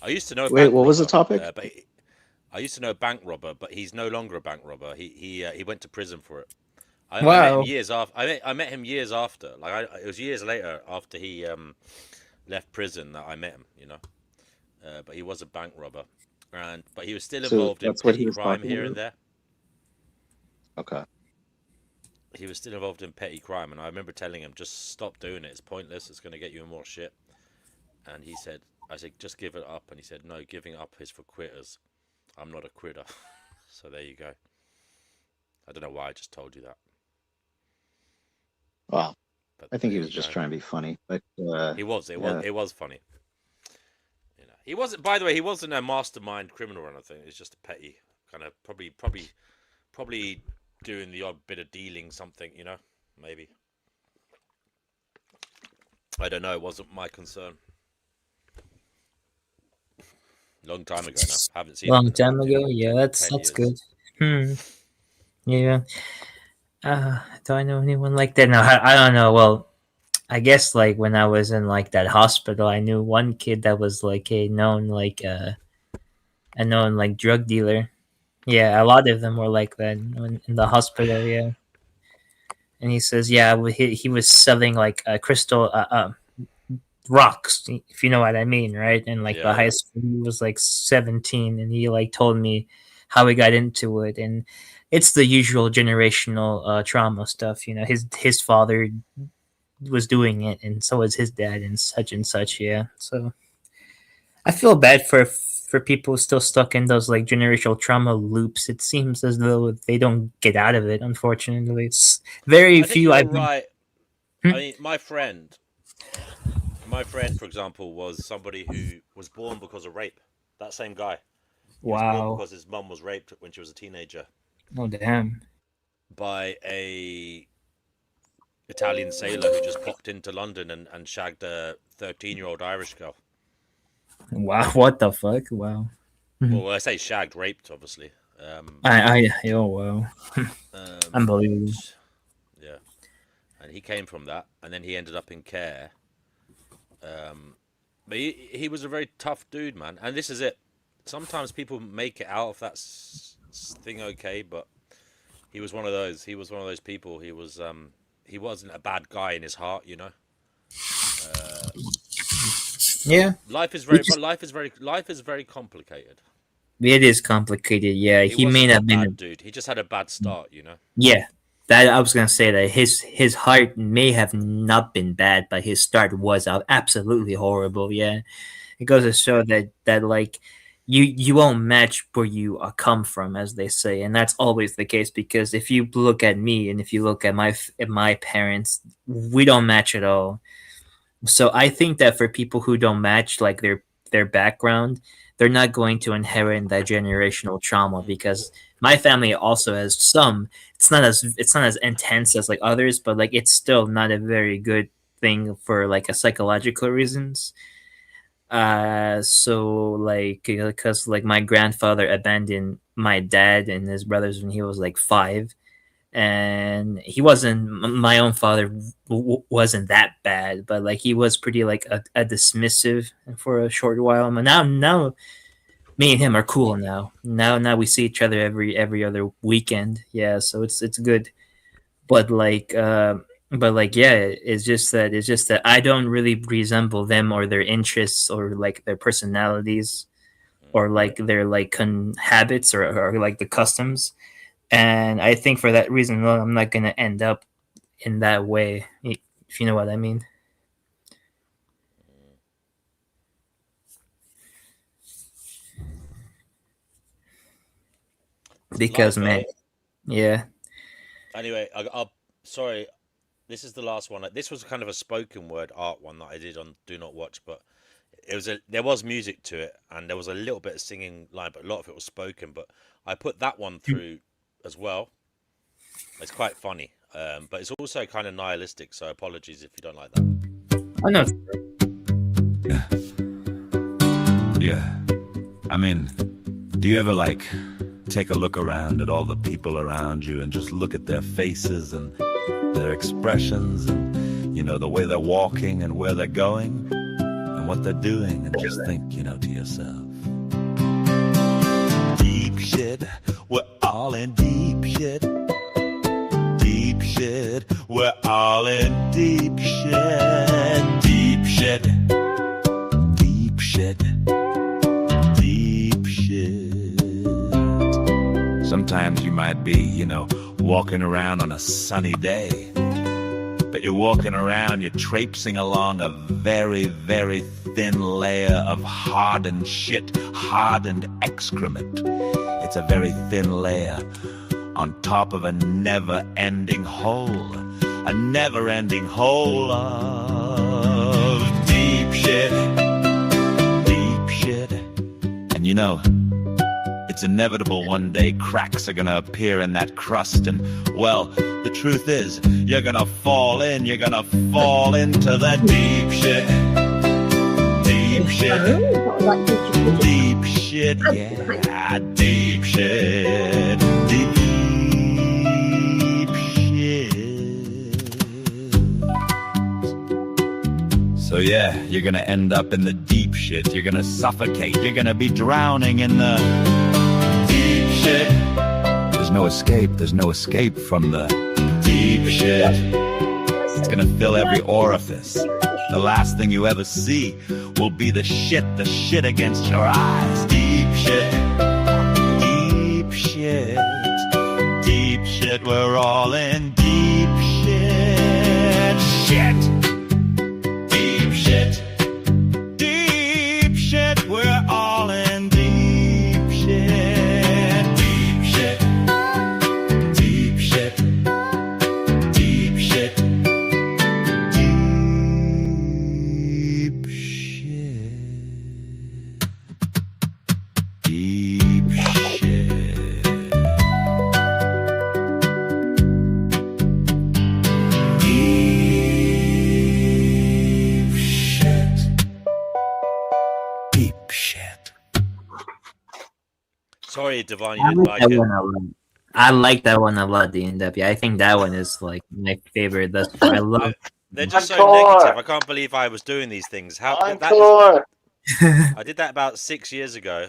S4: I used to know a
S5: Wait,
S4: bank
S5: what was the
S4: robber,
S5: topic?
S4: I used to know a bank robber, but he's no longer a bank robber. He went to prison for it. I met him
S7: Wow.
S4: years after. I met him years after. Like it was years later after he left prison that I met him. You know, but he was a bank robber, but he was still
S5: So
S4: involved in
S5: that's what he
S4: petty
S5: was
S4: crime
S5: talking
S4: here and
S5: about?
S4: there.
S5: Okay.
S4: He was still involved in petty crime, and I remember telling him, just stop doing it. It's pointless. It's going to get you in more shit. And he said, I said, just give it up. And he said, no, giving up is for quitters. I'm not a quitter. So there you go. I don't know why I just told you that.
S5: Wow.
S4: But
S5: I think he
S4: there
S5: was
S4: you
S5: just
S4: go.
S5: trying to be funny, but
S4: He was.
S5: yeah.
S4: It was funny. You know, he wasn't. By the way, he wasn't a mastermind criminal or anything. He's just a petty kind of probably doing the odd bit of dealing, something. You know, maybe. I don't know. It wasn't my concern. Long time ago now. Haven't seen him
S7: Long
S4: in
S7: time
S4: about,
S7: ago. Yeah,
S4: 10
S7: that's
S4: years.
S7: good. Yeah. Do I know anyone like that? No, I don't know. Well, I guess like when I was in like that hospital, I knew one kid that was like a known like drug dealer. Yeah, a lot of them were like that in the hospital. Yeah, and he says, yeah, he was selling like crystal rocks, if you know what I mean, right? And like
S4: Yeah,
S7: the high
S4: yeah.
S7: school, he was like 17, and he like told me how he got into it, and it's the usual generational trauma stuff. You know, his father was doing it, and so was his dad, and such and such. Yeah, so I feel bad for people still stuck in those like generational trauma loops. It seems as though they don't get out of it. Unfortunately, it's very
S4: I think
S7: few.
S4: you're
S7: I've been.
S4: right. I mean, my friend, for example, was somebody who was born because of rape. That same guy. He was born
S7: Wow.
S4: because his mum was raped when she was a teenager
S7: Oh damn.
S4: by a Italian sailor who just popped into London and shagged a 13-year-old Irish girl.
S7: Wow. What the fuck? Wow.
S4: Well, I say shagged, raped, obviously.
S7: Oh wow.
S4: Um,
S7: Unbelievable.
S4: yeah, and he came from that, and then he ended up in care. But he was a very tough dude, man. And this is it. Sometimes people make it out of that thing okay, but he was one of those. He was one of those people. He wasn't a bad guy in his heart, you know.
S7: Yeah.
S4: Life is very complicated.
S7: It is complicated. Yeah,
S4: He
S7: he may
S4: wasn't a
S7: not been.
S4: bad dude. He just had a bad start, you know.
S7: Yeah, that I was gonna say that his heart may have not been bad, but his start was absolutely horrible. Yeah, it goes to show that like you won't match where you come from, as they say, and that's always the case. Because if you look at me and if you look at my parents, we don't match at all. So I think that for people who don't match like their background, they're not going to inherit that generational trauma because my family also has some. It's not as intense as like others, but like it's still not a very good thing for like a psychological reasons. So like because like my grandfather abandoned my dad and his brothers when he was like 5, and he wasn't my own father wasn't that bad, but like he was pretty like a dismissive for a short while. But now me and him are cool now we see each other every other weekend. Yeah, so it's good. But like yeah, it's just that I don't really resemble them or their interests or like their personalities or like their like habits or like the customs. And I think for that reason alone, I'm not gonna end up in that way, if you know what I mean. Because
S4: Life, eh?
S7: man, yeah.
S4: Anyway, I'll sorry. This is the last one. This was kind of a spoken word art one that I did on Do Not Watch, but there was music to it, and there was a little bit of singing line, but a lot of it was spoken. But I put that one through as well. It's quite funny, but it's also kind of nihilistic. So apologies if you don't like that.
S7: Oh no.
S3: Yeah. I mean, do you ever like take a look around at all the people around you and just look at their faces and their expressions and, you know, the way they're walking and where they're going and what they're doing, and just think, you know, to yourself, deep shit, we're all in deep shit. Deep shit, we're all in deep shit. Deep shit. Deep shit. Deep shit. Sometimes you might be, you know, walking around on a sunny day, but you're walking around, you're traipsing along a very, very thin layer of hardened shit, hardened excrement. It's a very thin layer on top of a never-ending hole. A never-ending hole of deep shit. Deep shit. And you know, it's inevitable one day cracks are gonna appear in that crust, and, well, the truth is, you're gonna fall into the deep shit. Deep shit. Deep shit, yeah. Deep shit. Deep shit. So yeah, you're gonna end up in the deep shit. You're gonna suffocate. You're gonna be drowning in the deep shit. There's no escape. There's no escape from the deep shit. It's gonna fill every orifice. The last thing you ever see will be the shit against your eyes. Deep shit. Deep shit. Deep shit. We're all in deep shit. Shit. Deep shit. Deep shit. We're all in deep shit. Deep shit. Deep shit. Deep shit. Deep shit. Deep shit. Deep shit. Deep shit.
S4: Sorry, Divine,
S7: I
S4: you didn't
S7: like
S4: like
S7: that
S4: it.
S7: one a lot. I like that one a lot, the NW. I think that one is like my favorite thus far. I love.
S4: They're just so
S6: Encore.
S4: negative. I can't believe I was doing these things. How that is,
S6: Encore.
S4: I did that about 6 years ago.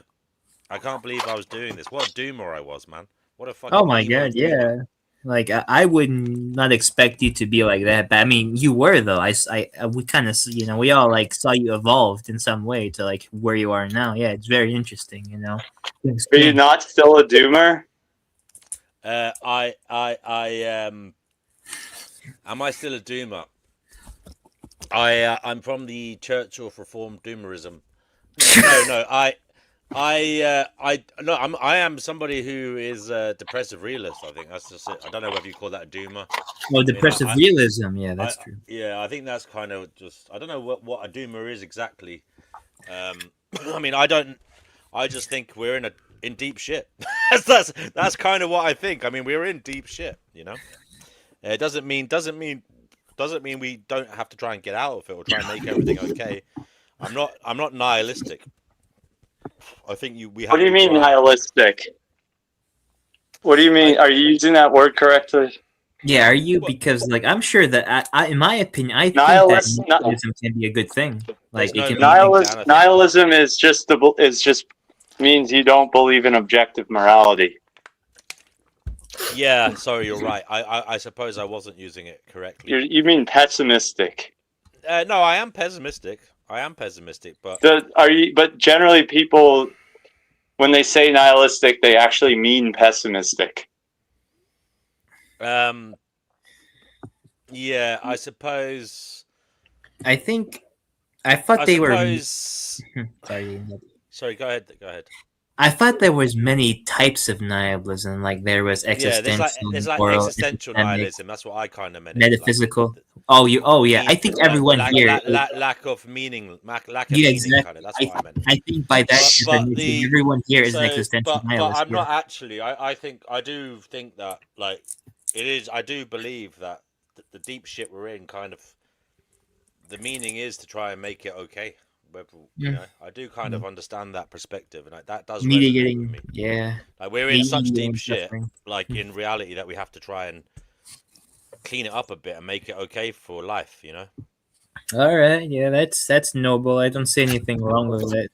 S4: I can't believe I was doing this. What a doomer I was, man. What a fucking
S7: Oh my
S4: emo
S7: god,
S4: doomer.
S7: yeah. Like I would not expect you to be like that, but I mean, you were though. We kind of, you know, we all like saw you evolved in some way to like where you are now. Yeah, it's very interesting, you know.
S6: Are you not still a doomer?
S4: Am I still a doomer? I'm from the Church of Reformed Doomerism. No, I am somebody who is a depressive realist. I think that's just it. I don't know whether you call that a doomer.
S7: Oh, depressive realism. Yeah, that's true.
S4: Yeah, I think that's kind of just. I don't know what a doomer is exactly. I mean, I just think we're in deep shit. that's kind of what I think. I mean, we're in deep shit. You know, it doesn't mean we don't have to try and get out of it or try and make everything okay. I'm not nihilistic. I think we have.
S6: What do you mean nihilistic? What do you mean? Are you using that word correctly?
S7: Yeah, are you? Because like I'm sure that I in my opinion, I think that nihilism can be a good thing. Like it can
S6: nihilism is just means you don't believe in objective morality.
S4: Yeah, sorry, you're right. I suppose I wasn't using it correctly.
S6: You mean pessimistic?
S4: No, I am pessimistic. But
S6: But generally, people, when they say nihilistic, they actually mean pessimistic.
S4: Yeah, I suppose.
S7: I thought they were.
S4: Sorry, go ahead.
S7: I thought there was many types of nihilism. Like there was existential,
S4: there's like
S7: moral,
S4: existential nihilism. That's what I kind of meant.
S7: Metaphysical. Oh, yeah. I think everyone here.
S4: Lack of meaning, lack of
S7: Yeah,
S4: meaning,
S7: exactly.
S4: kind of. That's what I meant.
S7: I think by that definition, everyone here is an existential
S4: but
S7: nihilist.
S4: I'm not actually. I do think that like it is. I do believe that the deep shit we're in, kind of, the meaning is to try and make it okay. You know, I do kind of understand that perspective, and that does resonate with me.
S7: Yeah,
S4: like we're in such deep
S7: and
S4: shit,
S7: suffering.
S4: like in reality, that we have to try and clean it up a bit and make it okay for life. You know.
S7: All right, yeah, that's noble. I don't see anything wrong with it.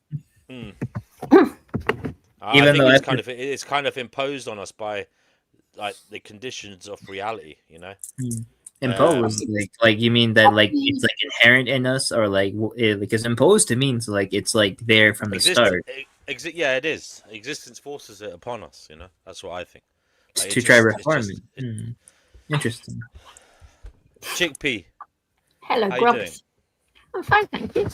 S4: I think it's kind of imposed on us by like the conditions of reality, you know.
S7: Imposed, like you mean that like it's like inherent in us, or like because imposed means like it's like there from the start.
S4: Yeah, it is. Existence forces it upon us, you know. That's what I think. Like,
S7: To try reform it. Interesting.
S4: Chickpea.
S2: Hello,
S4: how you doing?
S2: I'm fine, thank you.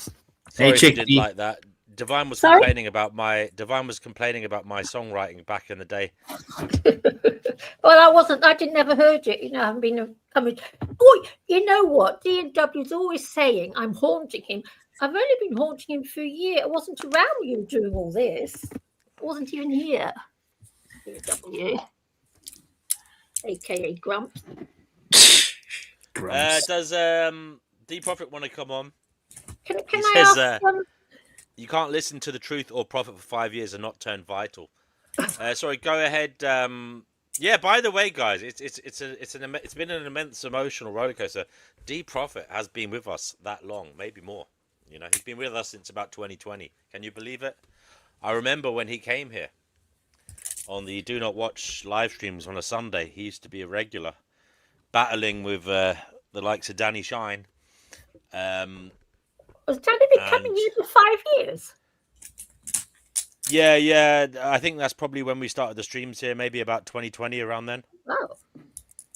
S4: Sorry if you didn't like that. Divine was complaining about my songwriting back in the day.
S2: Well, I didn't ever heard it. You know, I haven't been coming. Oh, you know what? D&W's always saying I'm haunting him. I've only been haunting him for a year. I wasn't around when you were doing all this. I wasn't even here. D&W. AKA Grumps.
S4: Does D Prophet want to come on?
S2: Can I ask?
S4: You can't listen to the truth or prophet for 5 years and not turn vital. Sorry, go ahead. Yeah. By the way, guys, it's been an immense emotional rollercoaster. D Prophet has been with us that long, maybe more. You know, he's been with us since about 2020. Can you believe it? I remember when he came here on the Do Not Watch live streams on a Sunday. He used to be a regular, battling with the likes of Danny Shine.
S2: Was Danny been coming here for 5 years?
S4: Yeah. I think that's probably when we started the streams here, maybe about 2020, around then.
S2: Oh.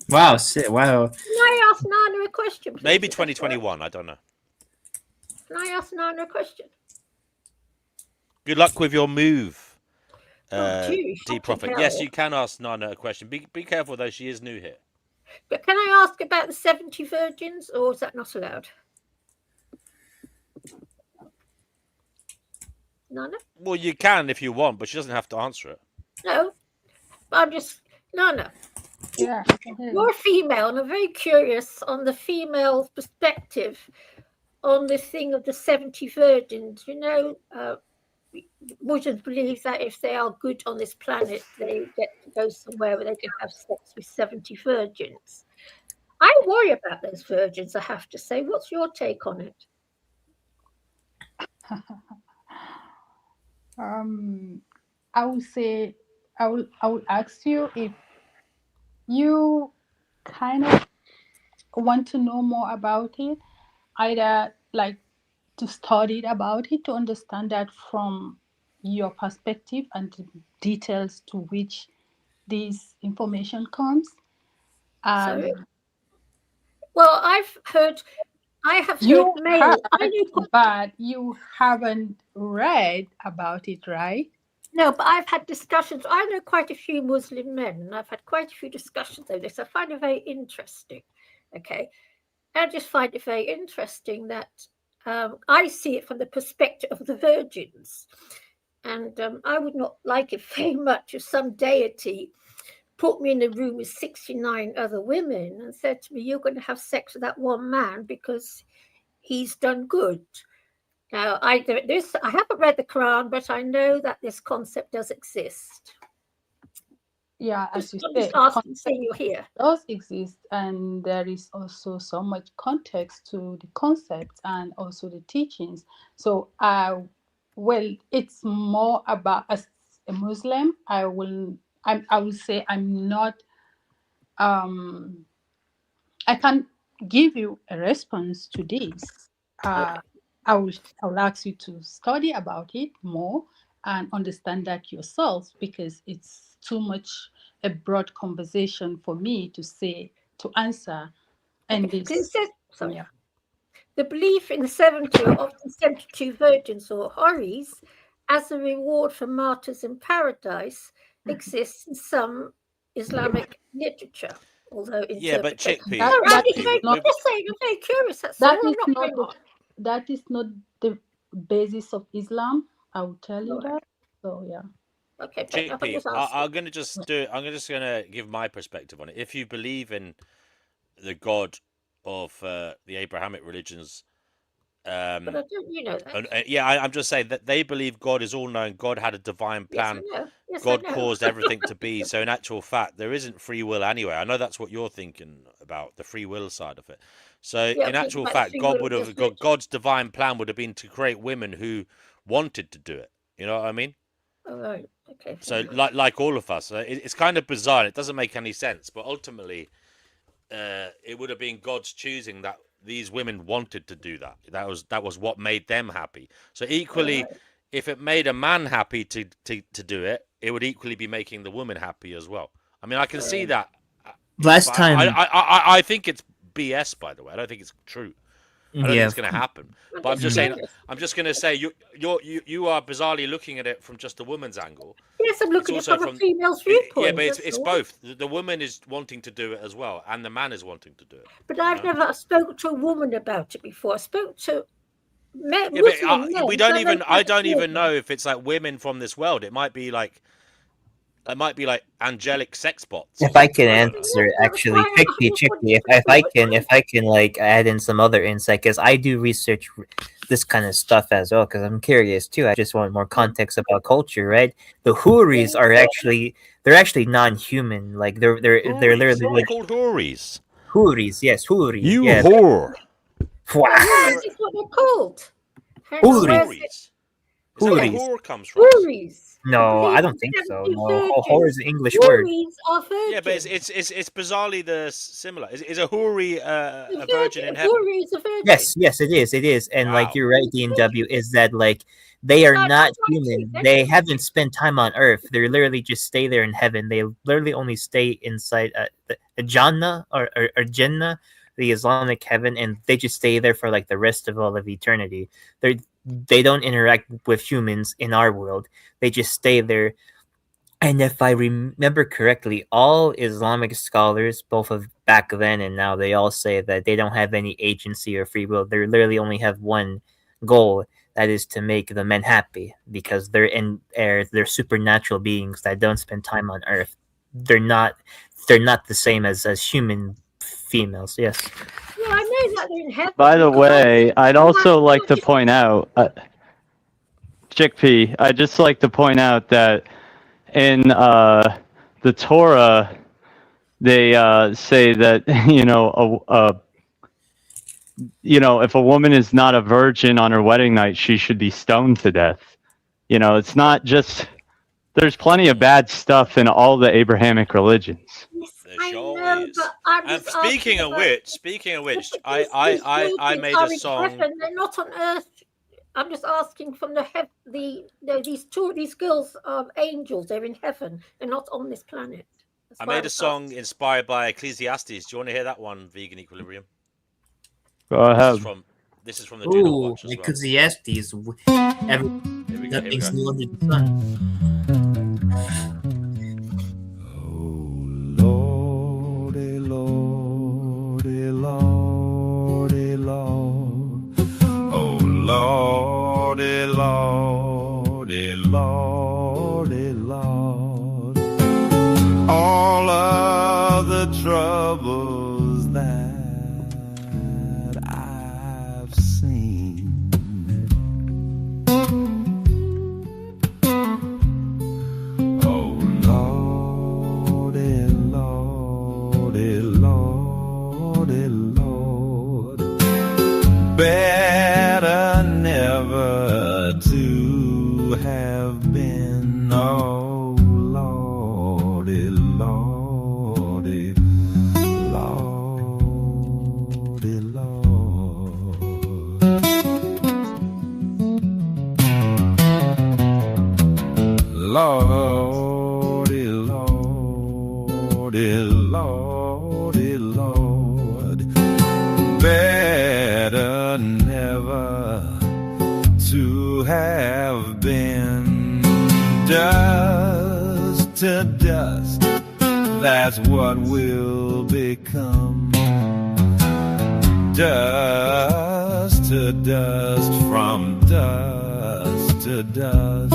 S7: Wow, wow.
S2: Can I ask Nana a question, please?
S4: Maybe 2021, I don't know.
S2: Can I ask Nana a question?
S4: Good luck with your move,
S2: D
S4: Prophet. Yes, you can ask Nana a question. Be careful, though, she is new here.
S2: But can I ask about the 70 virgins, or is that not allowed? Nana?
S4: Well, you can if you want, but she doesn't have to answer it.
S2: No, I'm just Nana.
S21: Yeah.
S2: You're a female, and I'm very curious on the female perspective on this thing of the 70 virgins. You know, Muslims believe that if they are good on this planet, they get to go somewhere where they can have sex with 70 virgins. I worry about those virgins, I have to say. What's your take on it?
S21: I would say I will ask you if you kind of want to know more about it, either like to study about it, to understand that from your perspective and the details to which this information comes.
S2: Sorry? Well, I have
S21: you
S2: heard male.
S21: but you haven't read about it, right?
S2: No, but I've had discussions. I know quite a few Muslim men, and I've had quite a few discussions over this. I find it very interesting. Okay. I just find it very interesting that I see it from the perspective of the virgins. And I would not like it very much if some deity put me in a room with 69 other women and said to me, you're going to have sex with that one man because he's done good. Now, I haven't read the Quran, but I know that this concept does exist.
S21: Yeah, as you
S2: said, you're here.
S21: Does exist, and there is also so much context to the concepts and also the teachings. So, well, it's more about, as a Muslim, I will say I'm not. I can't give you a response to this. I will ask you to study about it more and understand that yourself, because it's too much a broad conversation for me to answer. And this,
S2: sorry. Yeah. The belief in the 70 or often 72 virgins or houris as a reward for martyrs in paradise exists in some Islamic literature. Although
S4: Yeah, but
S2: interpretation.
S4: Chickpea,
S2: No, I'm just
S4: Chickpea,
S2: very, I'm just saying, I'm very curious. That's
S21: That
S2: all. I'm
S21: is
S2: not
S21: not
S2: very
S21: the,
S2: much.
S21: that is not the basis of Islam. I will tell you
S2: Right.
S21: that. So yeah.
S2: Okay, fair enough. I'm
S4: Chickpea,
S2: just asking.
S4: I'm gonna just do. I'm just gonna give my perspective on it. If you believe in the God of the Abrahamic religions,
S2: But I don't, you know that.
S4: yeah, I'm just saying that they believe God is all knowing. God had a divine
S2: Yes, I
S4: plan.
S2: know. Yes, I
S4: God
S2: know.
S4: caused everything to be. So in actual fact, there isn't free will anyway. I know that's what you're thinking about, the free will side of it. So
S2: Yeah,
S4: in
S2: I'm thinking
S4: actual
S2: about the
S4: fact,
S2: free
S4: God
S2: will
S4: would
S2: of
S4: have
S2: this religion.
S4: God's divine plan would have been to create women who wanted to do it. You know what I mean?
S2: All right. Okay.
S4: So
S2: Fair enough.
S4: like all of us, it's kind of bizarre. It doesn't make any sense, but ultimately, it would have been God's choosing that these women wanted to do that. That was what made them happy. So equally, if it made a man happy to do it, it would equally be making the woman happy as well. I mean, I can see that.
S7: Last
S4: But
S7: time,
S4: I think it's BS. By the way, I don't think it's true. I don't think
S7: yeah,
S4: it's going to happen. But I'm just saying. I'm just going to say you are bizarrely looking at it from just a woman's angle.
S2: Yes, I'm looking at it from a female's viewpoint.
S4: Yeah, but it's
S2: that's all.
S4: both. The woman is wanting to do it as well, and the man is wanting to do it.
S2: But I've never spoken to a woman about it before. I spoke to men,
S4: Yeah,
S2: Muslim
S4: but
S2: men.
S4: we don't
S2: so
S4: even.
S2: they
S4: I
S2: can't
S4: don't
S2: hear
S4: even
S2: me.
S4: know if it's like women from this world. It might be like angelic sex bots.
S7: if I can answer, actually, Chickpea, if I can like add in some other insight, because I do research this kind of stuff as well, because I'm curious too. I just want more context about culture, right? The Houris are they're actually non-human. Like they're literally
S4: They're
S7: like
S4: called Houris.
S7: Houris, yes, Houri.
S4: You
S7: yes.
S4: whore.
S7: Wow.
S2: Houris is what they're called.
S7: Houris.
S4: Is that where
S7: Houris.
S4: whore comes from?
S2: Houris.
S7: No, I don't think so. No, whore is an English word.
S2: Houris are virgins.
S4: Yeah, but it's bizarrely similar. Is a Houri a virgin in heaven?
S2: Houris are virgins.
S7: Yes, it is, and like you're right, DNW, is that like they are not human. They haven't spent time on Earth. They literally just stay there in heaven. They literally only stay inside the Jannah or Jannah, the Islamic heaven, and they just stay there for like the rest of all of eternity. They don't interact with humans in our world. They just stay there. And if I remember correctly, all Islamic scholars, both of back then and now, they all say that they don't have any agency or free will. They literally only have one goal, that is to make the men happy, because they're supernatural beings that don't spend time on Earth. They're not the same as human females. Yes.
S2: Yeah, I know that they're in heaven.
S6: By the way, I'd also like to point out, Chickpea, I'd just like to point out that in the Torah, they say that if a woman is not a virgin on her wedding night, she should be stoned to death. It's not just. There's plenty of bad stuff in all the Abrahamic religions.
S2: I know, but I'm
S4: And
S2: just
S4: speaking of which, I made a song.
S2: Heaven. They're not on Earth. I'm just asking from these girls are angels. They're in heaven. They're not on this planet.
S4: I made a song inspired by Ecclesiastes. Do you want to hear that one, Vegan Equilibrium?
S6: Go ahead.
S4: This is from the Do Not Watch as well.
S7: Ecclesiastes. Nothing's new under the sun.
S3: Lordy, Lordy, Lordy, Lord. Oh, Lordy, Lordy, Lordy, Lord. All of the troubles that I've seen. Oh, Lordy, Lordy, Lordy, Lord. Better never to have been. Oh, Lordy, Lordy, Lordy, Lord. Lordy, Lordy, Lordy, Lord. Better never to have been dust to dust, that's what we'll become. Dust to dust, from dust to dust.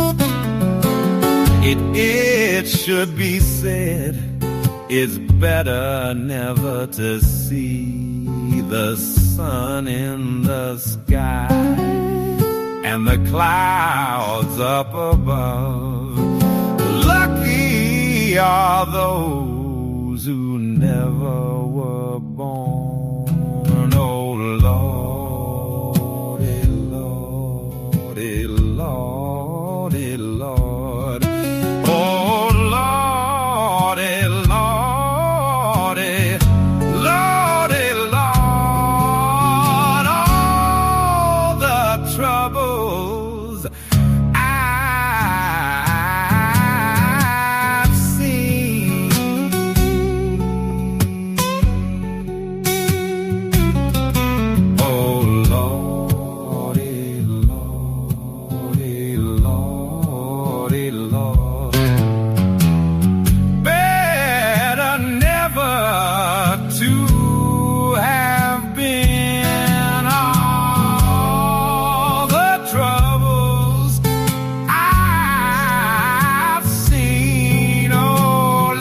S3: It should be said, it's better never to see the sun in the sky and the clouds up above. Lucky are those who never were born. Oh Lordy, Lordy, Lordy, Lord. Oh Lordy, Lordy, Lordy, Lord. All the troubles I've seen. Oh Lordy, Lordy, Lordy, Lord. Better never to have been. All the troubles I've seen. Oh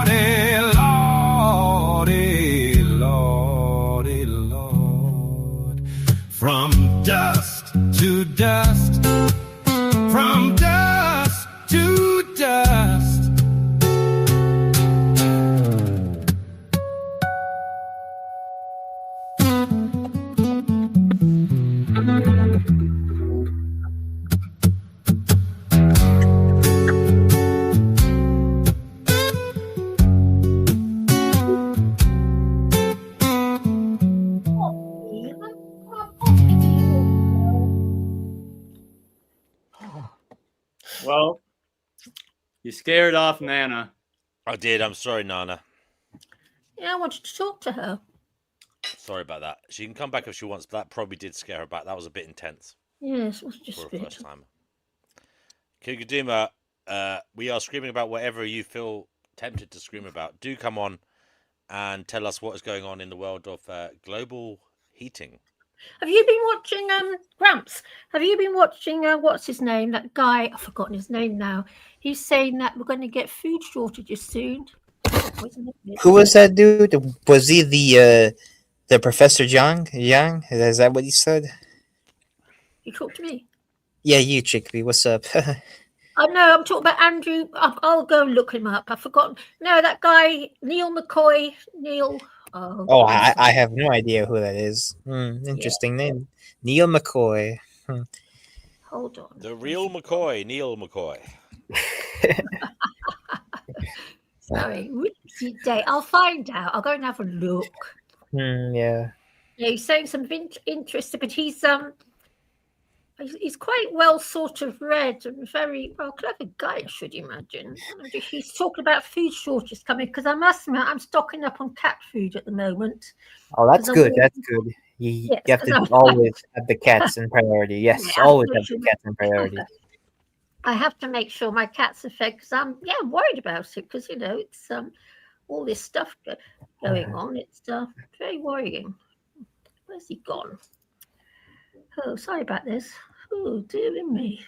S3: Lordy, Lordy, Lordy, Lord. From dust to dust, from dust to dust.
S6: Well, you scared off Nana.
S4: I did. I'm sorry, Nana.
S2: Yeah, I wanted to talk to her.
S4: Sorry about that. She can come back if she wants, but that probably did scare her back. That was a bit intense
S2: Yes, it was just
S4: for
S2: a
S4: a
S2: bit.
S4: first time. Kigaduma, we are screaming about whatever you feel tempted to scream about. Do come on and tell us what is going on in the world of global heating.
S2: Have you been watching Gramps? Have you been watching what's his name? That guy, I've forgotten his name now. He's saying that we're going to get food shortages soon.
S7: Who was that dude? Was he the Professor Yang? Yang? Is that what he said?
S2: You talk to me.
S7: Yeah, you, Chickpea. What's up?
S2: Oh no, I'm talking about Andrew. I'll go and look him up. I've forgotten. No, that guy, Neil McCoy. Neil.
S7: Oh, I have no idea who that is. Interesting name. Neil McCoy.
S2: Hold on.
S4: The real McCoy, Neil McCoy.
S2: Sorry, Whoopsie day. I'll find out. I'll go and have a look.
S7: Yeah.
S2: Yeah, he's saying some interesting, but he's quite well sort of read and very well clever guy, I should imagine. And he's talking about food shortages coming because I must admit I'm stocking up on cat food at the moment.
S7: Oh, that's good. That's good. You have to always have the cats in priority. Yes,
S2: Yeah,
S7: always have the
S2: absolutely.
S7: cats in priority.
S2: I have to make sure my cats are fed because I'm worried about it because it's all this stuff going on. It's very worrying. Where's he gone? Oh, sorry about this. Oh, dear me.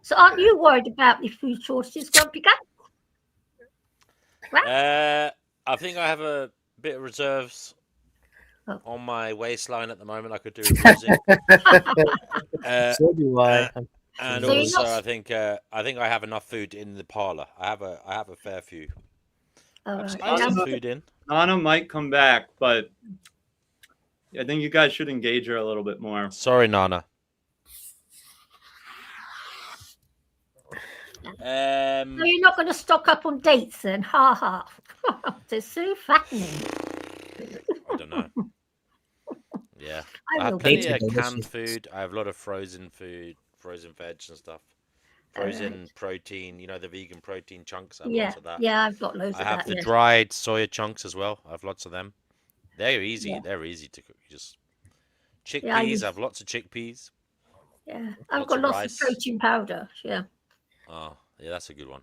S2: So, aren't you worried about the food shortages, Grumpy Cat?
S4: I think I have a bit of reserves on my waistline at the moment. I could do with losing.
S7: So do I.
S4: And
S2: So
S4: also, I think I have enough food in the parlor. I have a fair few.
S2: All
S4: I've
S2: right.
S4: some food in.
S6: Nana might come back, but I think you guys should engage her a little bit more.
S4: Sorry, Nana.
S2: So you're not going to stock up on dates then? Ha ha. They're so fattening.
S4: I don't know. Yeah.
S2: I
S4: I have
S2: will
S4: plenty
S2: be.
S4: of canned food. I have a lot of frozen food, frozen veg and stuff. Frozen protein, the vegan protein chunks. I have lots of that.
S2: Yeah, I've got loads
S4: I
S2: of
S4: have
S2: that.
S4: the
S2: Yes.
S4: dried soya chunks as well. I have lots of them. They're easy.
S2: Yeah.
S4: They're easy to cook. Just chickpeas.
S2: Yeah, I
S4: I
S2: use-
S4: have lots of chickpeas.
S2: Yeah, I've
S4: Lots
S2: got
S4: of
S2: lots
S4: rice.
S2: of protein powder. Yeah,
S4: Oh, yeah, that's a good one.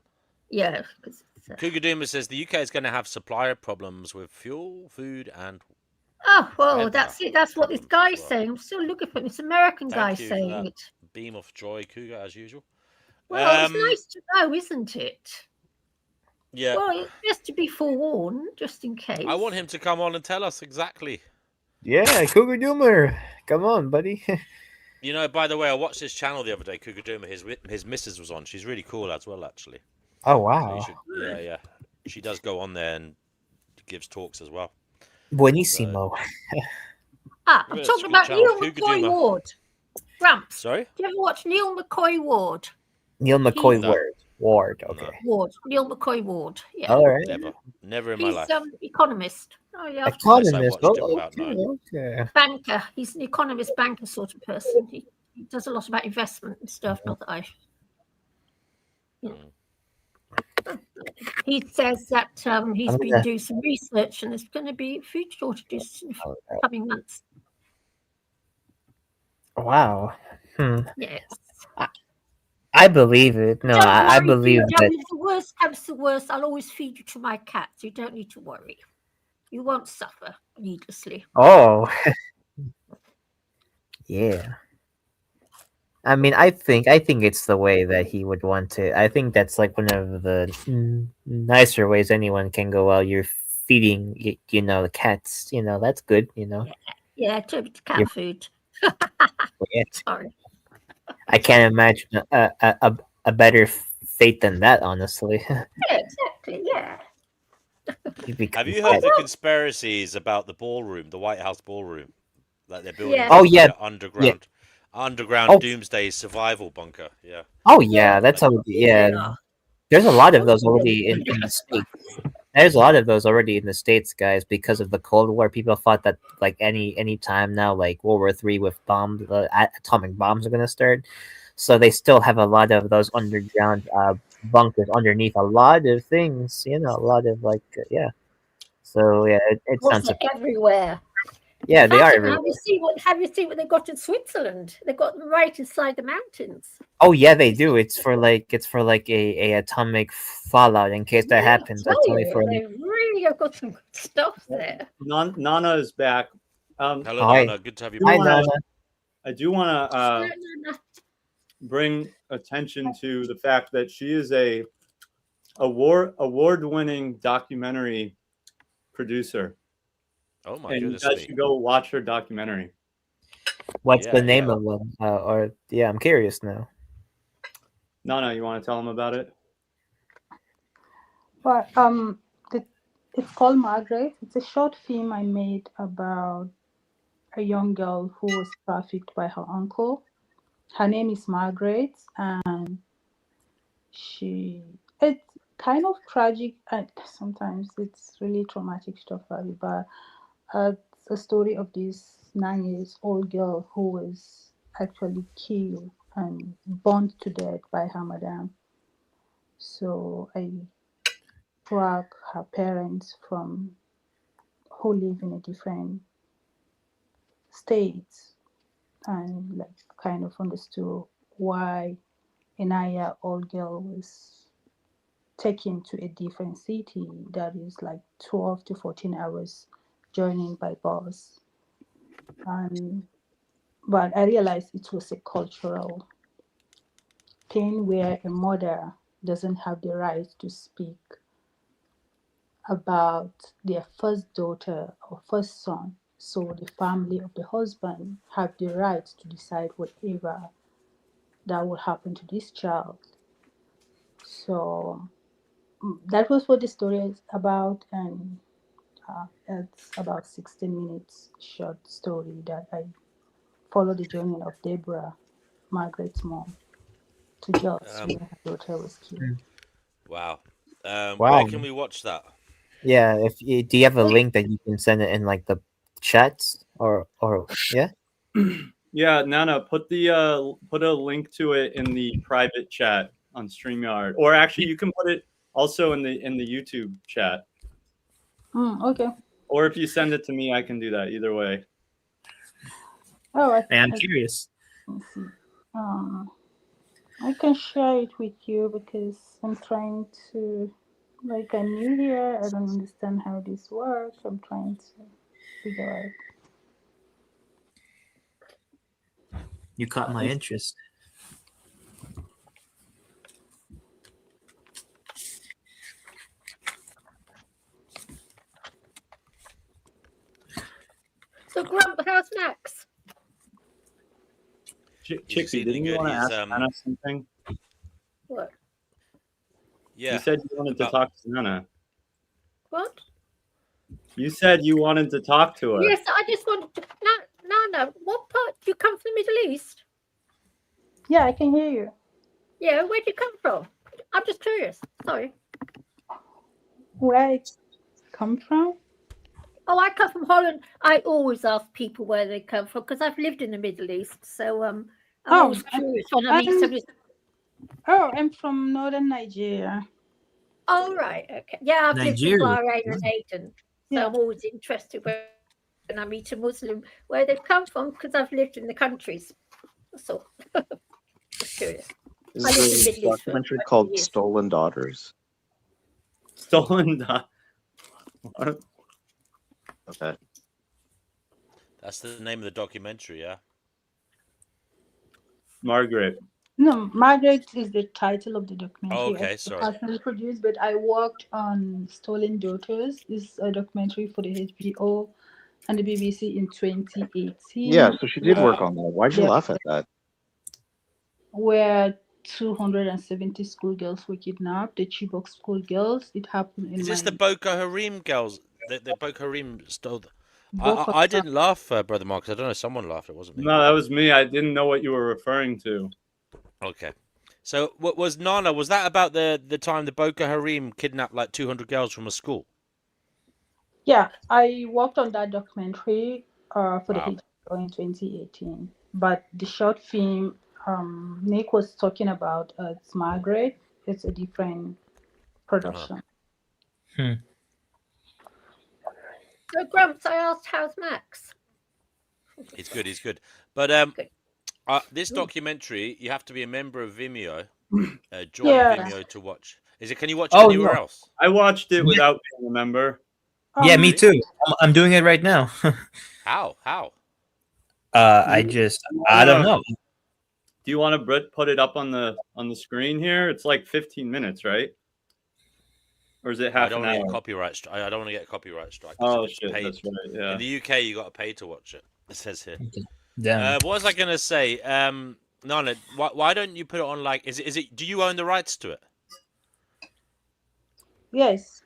S2: yeah. 'Cause
S4: Cougar Doomer says the UK is going to have supplier problems with fuel, food, and
S2: Oh, well,
S4: weather
S2: that's it. That's what this
S4: problems
S2: guy's
S4: as well.
S2: saying. I'm still looking for this American guy
S4: Thank you for
S2: saying
S4: that
S2: it.
S4: beam of joy, Cougar, as usual.
S2: Well, it's nice to know, isn't it?
S4: Yeah.
S2: Well, just to be forewarned, just in case.
S4: I want him to come on and tell us exactly.
S7: Yeah, Cougar Doomer. Come on, buddy.
S4: You know, by the way, I watched his channel the other day, Cougar Doomer. His missus was on. She's really cool as well, actually.
S7: Oh,
S4: So
S7: wow.
S4: you should, yeah. She does go on there and gives talks as well.
S7: Buenissimo.
S2: I'm
S4: Yeah,
S2: talking
S4: sweet
S2: about
S4: channel.
S2: Neil
S4: Cougar
S2: McCoy
S4: Doomer.
S2: Ward. Gramps.
S4: Sorry?
S2: Do you ever watch Neil McCoy Ward?
S7: Neil McCoy
S4: No.
S7: Ward. Okay.
S2: Ward. Neil McCoy Ward. Yeah.
S7: All right.
S4: Never in my
S2: He's
S4: life.
S2: economist. Oh yeah.
S4: Unless I
S7: Economist.
S4: watched
S7: Oh,
S4: him about
S7: okay.
S4: 9.
S7: Okay.
S2: Banker. He's an economist banker sort of person. He does a lot about investment and stuff. Not that I. Yeah. He says that he's been doing some research and there's going to be food shortages in the coming months.
S7: Wow.
S2: Yes.
S7: I believe it. No,
S2: Don't
S7: I
S2: worry,
S7: believe
S2: Peter,
S7: that.
S2: if the worst comes to worst, I'll always feed you to my cats. You don't need to worry. You won't suffer needlessly.
S7: Oh. Yeah. I mean, I think it's the way that he would want to. I think that's like one of the nicer ways anyone can go. Well, you're feeding, the cats. That's good.
S2: Yeah, cat
S7: You're-
S2: food.
S7: Yeah.
S2: Sorry.
S7: I can't imagine a better fate than that. Honestly.
S2: Yeah, exactly. Yeah.
S4: Have you heard the conspiracies about the ballroom, the White House ballroom? Like they're building
S2: Yeah.
S7: Oh, yeah.
S4: underground doomsday survival bunker. Yeah.
S7: Oh yeah, that's already There's a lot of those already in the States. There's a lot of those already in the States, guys, because of the Cold War. People thought that like any time now, like World War III with atomic bombs are gonna start. So they still have a lot of those underground bunkers underneath a lot of things. A lot of So yeah, it sounds.
S2: They're everywhere.
S7: Yeah, they are
S2: Fatima,
S7: everywhere.
S2: Have you seen what they got in Switzerland? They got them right inside the mountains.
S7: Oh yeah, they do. It's for like a atomic fallout in case that happens. That's only for.
S2: They really have got some good stuff there.
S6: Nana is back.
S4: Hello,
S7: Hi.
S4: Nana. Good to have you
S7: Hi,
S4: back.
S7: Nana.
S6: I do want to bring attention to the fact that she is a award-winning documentary producer.
S4: Oh my
S6: and
S4: goodness
S6: you guys
S4: me.
S6: should go watch her documentary.
S7: What's the name of them? I'm curious now.
S6: Nana, you want to tell them about it?
S21: But it's called Margaret. It's a short film I made about a young girl who was trafficked by her uncle. Her name is Margaret, and it's kind of tragic, and sometimes it's really traumatic stuff, but it's a story of this 9-year-old girl who was actually killed and burned to death by her madam. So I track her parents who live in a different states, and like kind of understood why a 9-year-old girl was taken to a different city that is like 12 to 14 hours journeying by bus. But I realized it was a cultural thing where a mother doesn't have the right to speak about their first daughter or first son. So the family of the husband have the right to decide whatever that will happen to this child. So that was what the story is about, and it's about 16 minutes short story that I follow the journey of Deborah, Margaret's mom, to Jos, where her daughter was killed.
S4: Wow.
S7: Wow.
S4: Where can we watch that?
S7: Yeah, do you have a link that you can send it in like the chats or yeah?
S6: Yeah, Nana, put a link to it in the private chat on StreamYard, or actually you can put it also in the YouTube chat.
S21: Okay.
S6: Or if you send it to me, I can do that. Either way.
S21: Oh,
S7: I'm curious.
S21: Let's see. I can share it with you because I'm trying to Like I'm new here, I don't understand how this works. I'm trying to figure out.
S7: You caught my interest.
S2: So, Grump, how's Max?
S6: Chicksy, didn't you want to ask Anna something?
S2: What?
S4: Yeah.
S6: You said you wanted to talk to Anna.
S2: What?
S6: You said you wanted to talk to her.
S2: Yes, I just wanted to. No. What part do you come from the Middle East?
S21: Yeah, I can hear you.
S2: Yeah, where'd you come from? I'm just curious. Sorry.
S21: Where I come from?
S2: Oh, I come from Holland. I always ask people where they come from because I've lived in the Middle East. So I'm always curious when I meet somebody.
S21: I'm from northern Nigeria.
S2: Oh, right. Okay. Yeah, I've lived in Bahrain and Aden. So I'm always interested when I meet a Muslim where they've come from because I've lived in the countries. So just curious.
S5: This
S2: I lived in
S5: is
S2: the
S5: a
S2: Middle East for
S5: documentary
S2: 20
S5: called
S2: years.
S5: Stolen Daughters.
S6: Stolen Daughters.
S5: Okay.
S4: That's the name of the documentary, yeah?
S6: Margaret.
S21: No, Margaret is the title of the documentary.
S4: Oh, okay,
S21: I
S4: sorry.
S21: personally produced, but I worked on Stolen Daughters. This is a documentary for the HBO and the BBC in 2018.
S5: Yeah, so she did work on that. Why'd you laugh at that?
S21: Where 270 schoolgirls were kidnapped, the Chibok schoolgirls. It happened in
S4: Is this the Boko Haram girls? The Boko Haram stole. I didn't laugh, Brother Marcus. I don't know. Someone laughed. It wasn't me.
S6: No, that was me. I didn't know what you were referring to.
S4: Okay. So, what was Nana? Was that about the time the Boko Haram kidnapped like 200 girls from a school?
S21: Yeah, I worked on that documentary for the
S4: Wow.
S21: HBO in 2018. But the short film Nick was talking about, it's Margaret. It's a different production.
S2: So, Grumps, I asked, how's Max?
S4: He's good. He's good. But this documentary, you have to be a member of Vimeo. Join Vimeo to watch. Is it? Can you watch it anywhere else?
S6: I watched it without being a member.
S7: Yeah, me too. I'm doing it right now.
S4: How?
S7: I don't know.
S6: Do you want to put it up on the screen here? It's like 15 minutes, right? Or is it half an hour?
S4: I don't want to get copyright strike.
S6: Oh
S4: It's
S6: shit,
S4: paid.
S6: that's right. Yeah.
S4: In the UK, you got to pay to watch it. It says here.
S7: Damn.
S4: What was I gonna say? Nana, why don't you put it on like? Is it? Do you own the rights to it?
S21: Yes.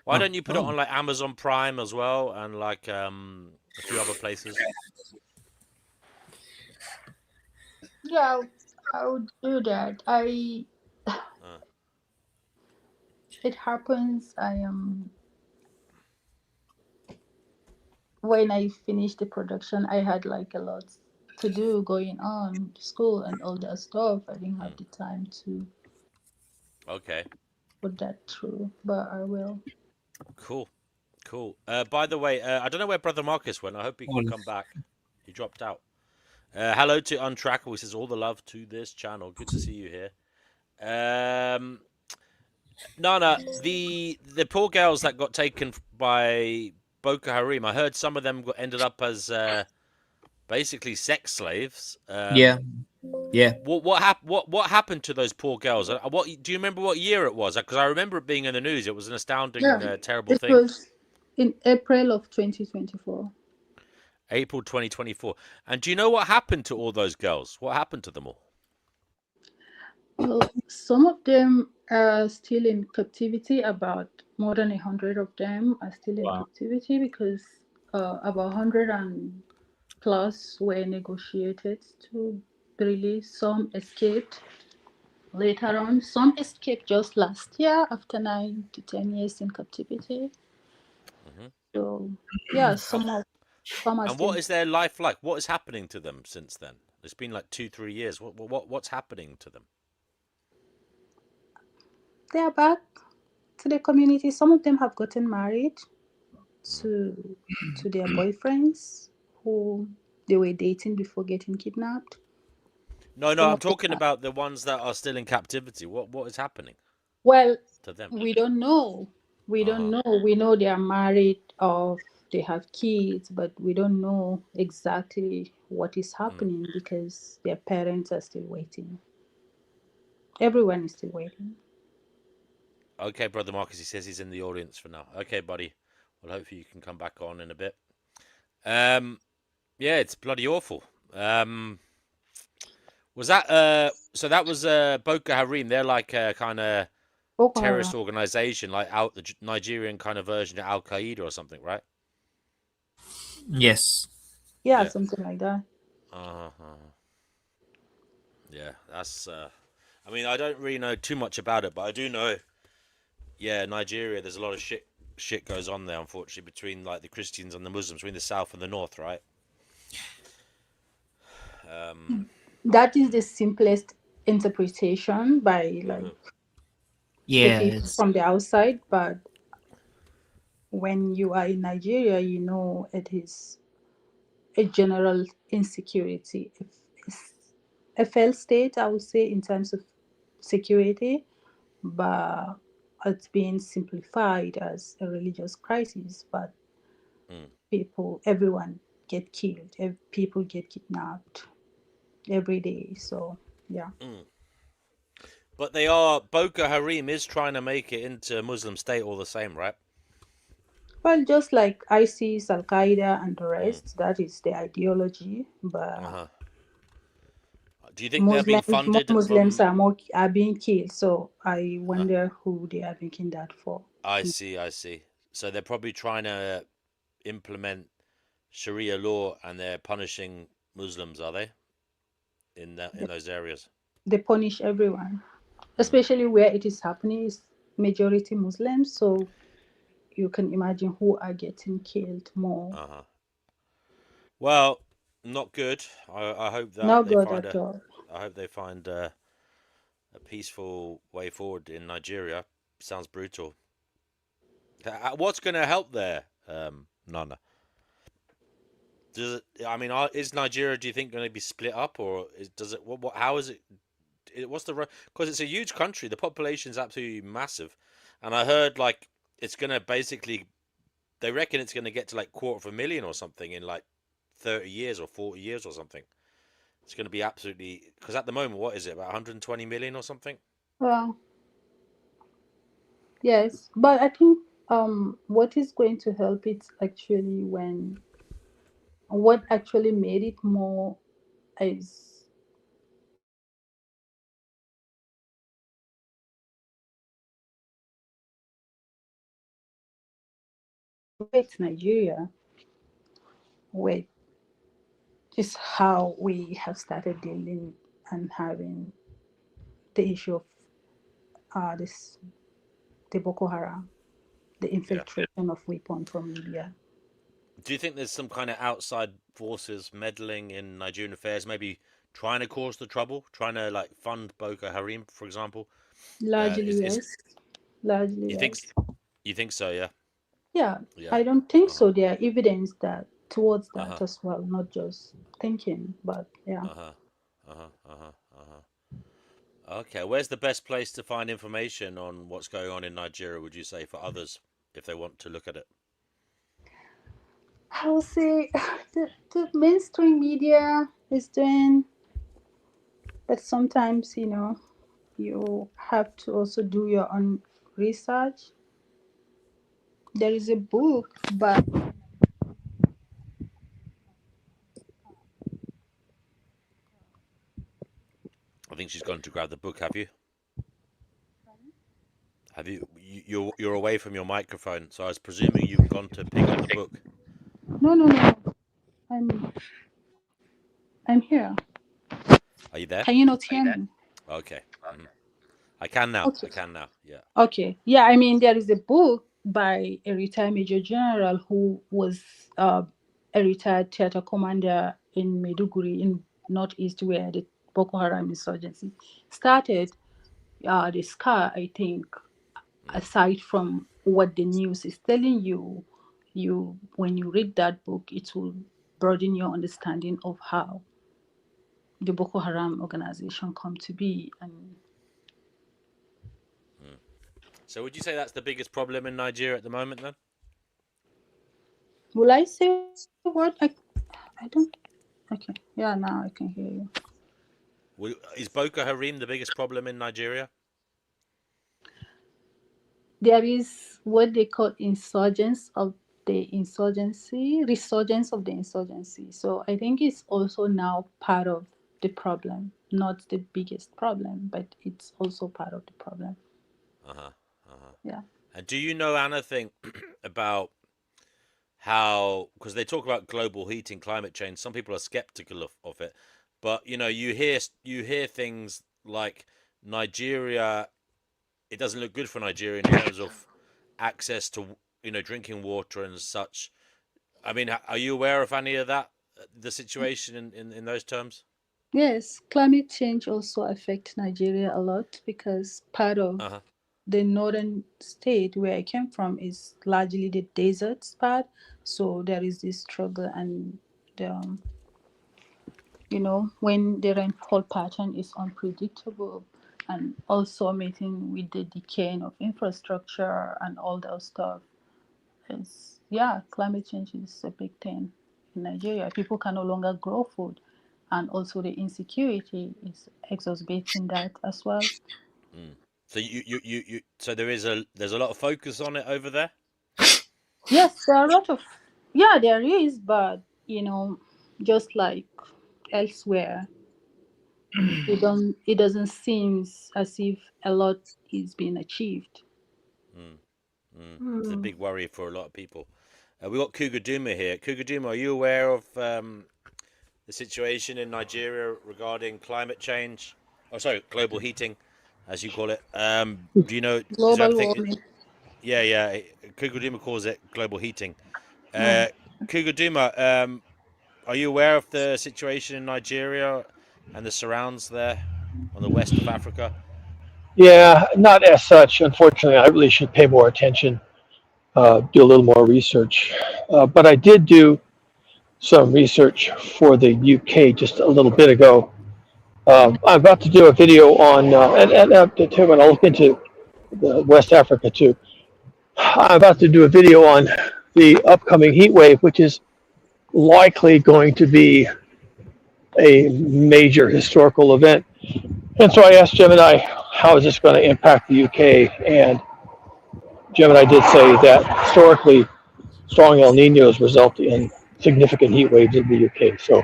S4: Why don't you put it on like Amazon Prime as well, and like a few other places?
S21: Yeah, I would do that. It happens. When I finished the production, I had like a lot to do going on, school and all that stuff. I didn't have the time to put that through, but I will.
S4: Cool. By the way, I don't know where Brother Marcus went. I hope he can come back. He dropped out. Hello to Untrackable. He says all the love to this channel. Good to see you here. Nana, the poor girls that got taken by Boko Haram, I heard some of them ended up as basically sex slaves.
S7: Yeah.
S4: What happened to those poor girls? What do you remember? What year it was? Because I remember it being in the news. It was an astounding, terrible thing.
S21: It was in April of 2024.
S4: April 2024. And do you know what happened to all those girls? What happened to them all?
S21: Well, some of them are still in captivity. About more than 100 of them are still in captivity because about 100 and plus were negotiated to be released. Some escaped later on. Some escaped just last year after 9 to 10 years in captivity. So yeah, some are
S4: and
S21: still.
S4: what is their life like? What is happening to them since then? It's been like 2-3 years. What's happening to them?
S21: They are back to the community. Some of them have gotten married to their boyfriends who they were dating before getting kidnapped.
S4: No, I'm talking about the ones that are still in captivity. What is happening?
S21: Well,
S4: to them?
S21: we don't know. We don't know. We know they are married or they have kids, but we don't know exactly what is happening because their parents are still waiting. Everyone is still waiting.
S4: Okay, brother Marcus, he says he's in the audience for now. Okay, buddy. Well, hopefully you can come back on in a bit. Yeah, it's bloody awful. Was that so that was Boko Haram? They're like a kind of
S21: Boko
S4: terrorist
S21: Haram.
S4: organization, like out the Nigerian kind of version of Al Qaeda or something, right?
S7: Yes.
S21: Yeah,
S4: Yeah.
S21: something like that.
S4: Yeah, that's. I mean, I don't really know too much about it, but I do know. Yeah, Nigeria. There's a lot of shit goes on there, unfortunately, between like the Christians and the Muslims, between the south and the north, right?
S21: That is the simplest interpretation by like the
S7: Yeah,
S21: people
S7: it's
S21: from the outside, but when you are in Nigeria, you know it is a general insecurity. It's a failed state, I would say, in terms of security, but it's being simplified as a religious crisis. But everyone get killed, people get kidnapped every day. So yeah.
S4: But Boko Haram is trying to make it into a Muslim state all the same, right?
S21: Well, just like ISIS, Al Qaeda, and the rest, that is the ideology. But
S4: Do you think they're being
S21: More
S4: funded
S21: Muslims
S4: from?
S21: are being killed. So I wonder who they are making that for.
S4: I see. So they're probably trying to implement Sharia law, and they're punishing Muslims, are they? In those areas.
S21: They punish everyone, especially where it is happening is majority Muslims. So you can imagine who are getting killed more.
S4: Well, not good. I hope that
S21: Not
S4: they
S21: good
S4: find
S21: at all.
S4: I hope they find a peaceful way forward in Nigeria. Sounds brutal. What's going to help there, Nana? Does it? I mean, is Nigeria? Do you think going to be split up, or does it? What? How is it? What's the? Because it's a huge country. The population is absolutely massive, and I heard like it's going to basically. They reckon it's going to get to like 250,000 or something in like 30 years or 40 years or something. It's going to be absolutely because at the moment, what is it? About 120 million or something?
S21: Well, yes, but I think what is going to help it actually when what actually made it more is with Nigeria, with just how we have started dealing and having the issue of this the Boko Haram, the infiltration of weapons from Libya.
S4: Do you think there's some kind of outside forces meddling in Nigerian affairs, maybe trying to cause the trouble, trying to like fund Boko Haram, for example?
S21: Largely, yes. Largely,
S4: You think
S21: yes.
S4: you think so? Yeah.
S21: Yeah,
S4: Yeah.
S21: I don't think so. There are evidence that towards that as well, not just thinking, but yeah.
S4: Okay, where's the best place to find information on what's going on in Nigeria, would you say, for others if they want to look at it?
S21: I would say the mainstream media is doing, but sometimes, you have to also do your own research. There is a book, but
S4: I think she's gone to grab the book, have you? Have you? You're away from your microphone, so I was presuming you've gone to pick up the book.
S21: no. I'm here.
S4: Are you there?
S21: Can you not hear me?
S4: Okay. I can now.
S21: Okay.
S4: I can now. Yeah.
S21: Okay. Yeah, I mean, there is a book by a retired Major General who was a retired theater commander in Maiduguri in Northeast, where the Boko Haram insurgency started. The scar, I think, aside from what the news is telling you, when you read that book, it will broaden your understanding of how the Boko Haram organization come to be. And
S4: So would you say that's the biggest problem in Nigeria at the moment then?
S21: Will I say what? I don't. Okay. Yeah, now I can hear you.
S4: Is Boko Haram the biggest problem in Nigeria?
S21: There is what they call insurgence of the insurgency, resurgence of the insurgency. So I think it's also now part of the problem, not the biggest problem, but it's also part of the problem.
S4: Uh-huh. Uh-huh.
S21: Yeah.
S4: And do you know anything about how, because they talk about global heating, climate change, some people are skeptical of it, but you hear things like Nigeria, it doesn't look good for Nigeria in terms of access to drinking water and such. I mean, are you aware of any of that, the situation in those terms?
S21: Yes, climate change also affects Nigeria a lot because part of
S4: Uh-huh.
S21: the northern state where I came from is largely the desert part. So there is this struggle and the, when the rainfall pattern is unpredictable and also meeting with the decaying of infrastructure and all those stuff is, yeah, climate change is a big thing in Nigeria. People can no longer grow food and also the insecurity is exacerbating that as well.
S4: Mm. So so there's a lot of focus on it over there.
S21: Yes, there are a lot of, yeah, there is, but just like elsewhere, it doesn't seem as if a lot is being achieved.
S4: It's a big worry for a lot of people. We got Cougar Duma here. Cougar Duma, are you aware of the situation in Nigeria regarding climate change? Oh, sorry, global heating, as you call it. Do you know? Is there
S21: Global
S4: anything?
S21: warming.
S4: Yeah. Cougar Duma calls it global heating.
S21: Oh.
S4: Cougar Duma, are you aware of the situation in Nigeria and the surrounds there on the west of Africa?
S8: Yeah, not as such. Unfortunately, I really should pay more attention, do a little more research. But I did do some research for the UK just a little bit ago. I'm about to do a video on, and I'll look into West Africa too. I'm about to do a video on the upcoming heat wave, which is likely going to be a major historical event. And so I asked Gemini, how is this going to impact the UK? And Gemini did say that historically, strong El Ninos result in significant heat waves in the UK. So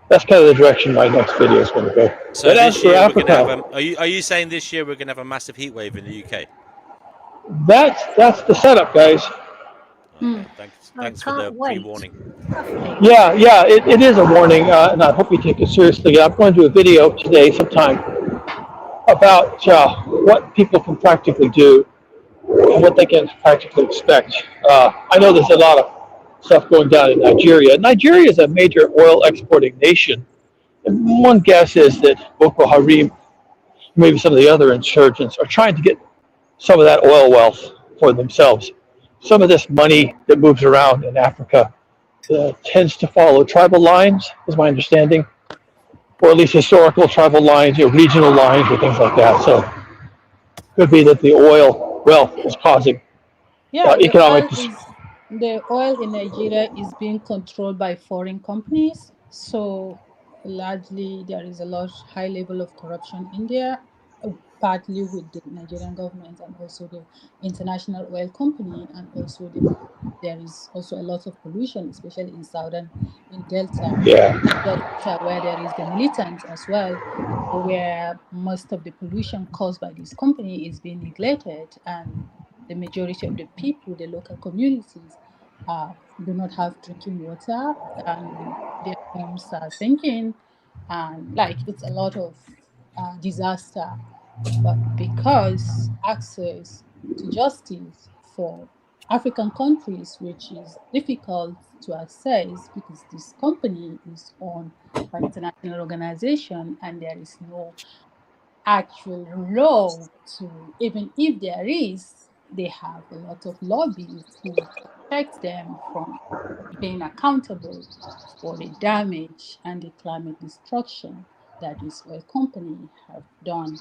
S8: that's kind of the direction my next video is going to go.
S4: So
S8: But as
S4: this
S8: for
S4: year we're going to have
S8: Africa,
S4: Are you saying this year we're going to have a massive heat wave in the UK?
S8: that's the setup, guys.
S4: Okay, thanks for the pre-warning.
S8: Yeah, it is a warning, and I hope you take it seriously. I'm going to do a video today sometime about what people can practically do and what they can practically expect. I know there's a lot of stuff going down in Nigeria. Nigeria is a major oil exporting nation. And one guess is that Boko Haram, maybe some of the other insurgents, are trying to get some of that oil wealth for themselves. Some of this money that moves around in Africa tends to follow tribal lines, is my understanding, or at least historical tribal lines, regional lines, or things like that. So it could be that the oil wealth is causing
S21: Yeah,
S8: economic.
S21: the oil in Nigeria is being controlled by foreign companies. So largely there is a high level of corruption in there, partly with the Nigerian government and also the international oil company, and also there is also a lot of pollution, especially in Delta.
S8: Yeah.
S21: Delta, where there is the militants as well, where most of the pollution caused by this company is being neglected, and the majority of the people, the local communities, do not have drinking water, and their homes are sinking, and it's a lot of disaster. But because access to justice for African countries, which is difficult to access because this company is owned by international organization and there is no actual law to, even if there is, they have a lot of lobbies who protect them from being accountable for the damage and the climate destruction that this oil company have done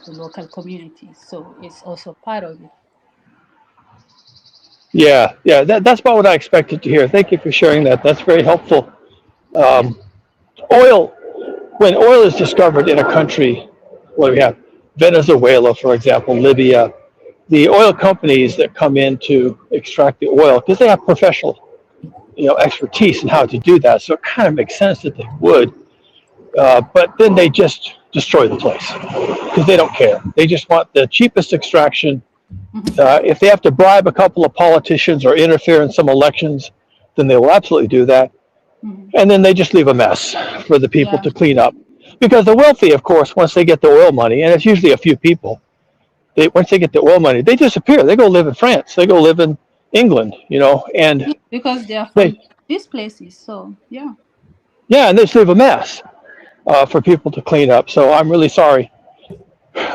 S21: to local communities. So it's also part of it.
S8: Yeah, yeah, that's about what I expected to hear. Thank you for sharing that. That's very helpful. Um, oil, when oil is discovered in a country, what do we have? Venezuela, for example, Libya, the oil companies that come in to extract the oil, because they have professional, expertise in how to do that. So it kind of makes sense that they would. But then they just destroy the place because they don't care. They just want the cheapest extraction. If they have to bribe a couple of politicians or interfere in some elections, then they will absolutely do that. And then they just leave a mess for the people
S21: Yeah.
S8: to clean up. Because the wealthy, of course, once they get the oil money, and it's usually a few people, once they get the oil money, they disappear. They go live in France. They go live in England, and
S21: Yeah, because they are
S8: they,
S21: from these places. So yeah.
S8: yeah, and they just leave a mess for people to clean up. So I'm really sorry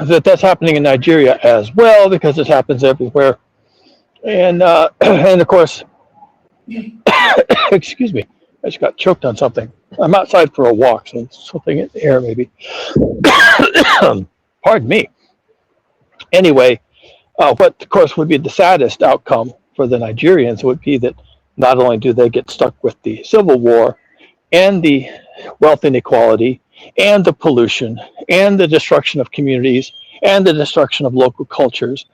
S8: that that's happening in Nigeria as well, because it happens everywhere. And and of course, excuse me, I just got choked on something. I'm outside for a walk, so something in the air maybe. Pardon me. Anyway, what of course would be the saddest outcome for the Nigerians would be that not only do they get stuck with the civil war and the wealth inequality and the pollution and the destruction of communities and the destruction of local cultures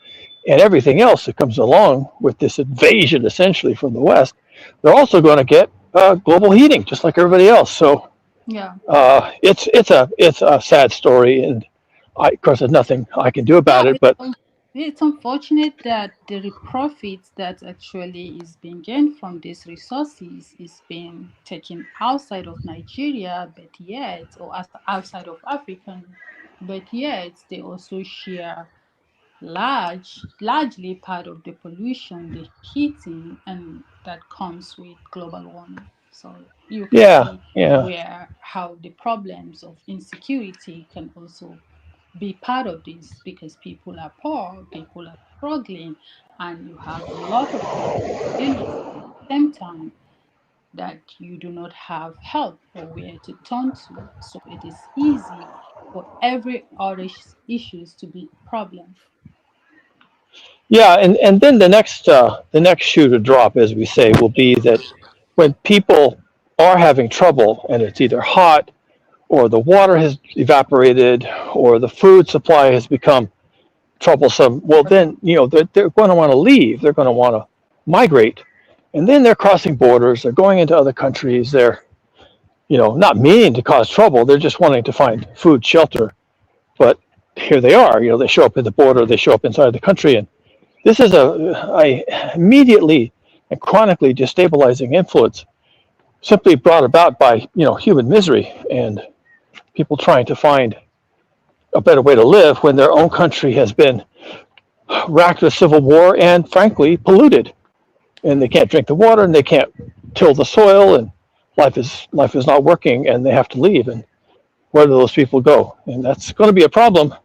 S8: and everything else that comes along with this invasion essentially from the West, they're also going to get global heating just like everybody else. So
S21: Yeah.
S8: it's a sad story, and of course there's nothing I can do about
S21: Yeah,
S8: it. But
S21: it's unfortunate that the profits that actually is being gained from these resources is being taken outside of Nigeria, but yet, or outside of Africa, but yet they also share largely part of the pollution, the heating, and that comes with global warming. So you can
S8: yeah,
S21: see
S8: yeah.
S21: where how the problems of insecurity can also be part of this because people are poor, people are struggling, and you have a lot of illness at the same time that you do not have help or where to turn to. So it is easy for every other issues to be a problem.
S8: Yeah, and then the next shoe to drop, as we say, will be that when people are having trouble and it's either hot or the water has evaporated or the food supply has become troublesome, well then they're going to want to leave. They're going to want to migrate, and then they're crossing borders. They're going into other countries. They're not meaning to cause trouble. They're just wanting to find food, shelter. But here they are. They show up at the border. They show up inside the country, and this is a immediately and chronically destabilizing influence, simply brought about by human misery and people trying to find a better way to live when their own country has been racked with civil war and frankly polluted, and they can't drink the water and they can't till the soil, and life is not working and they have to leave. And where do those people go? And that's going to be a problem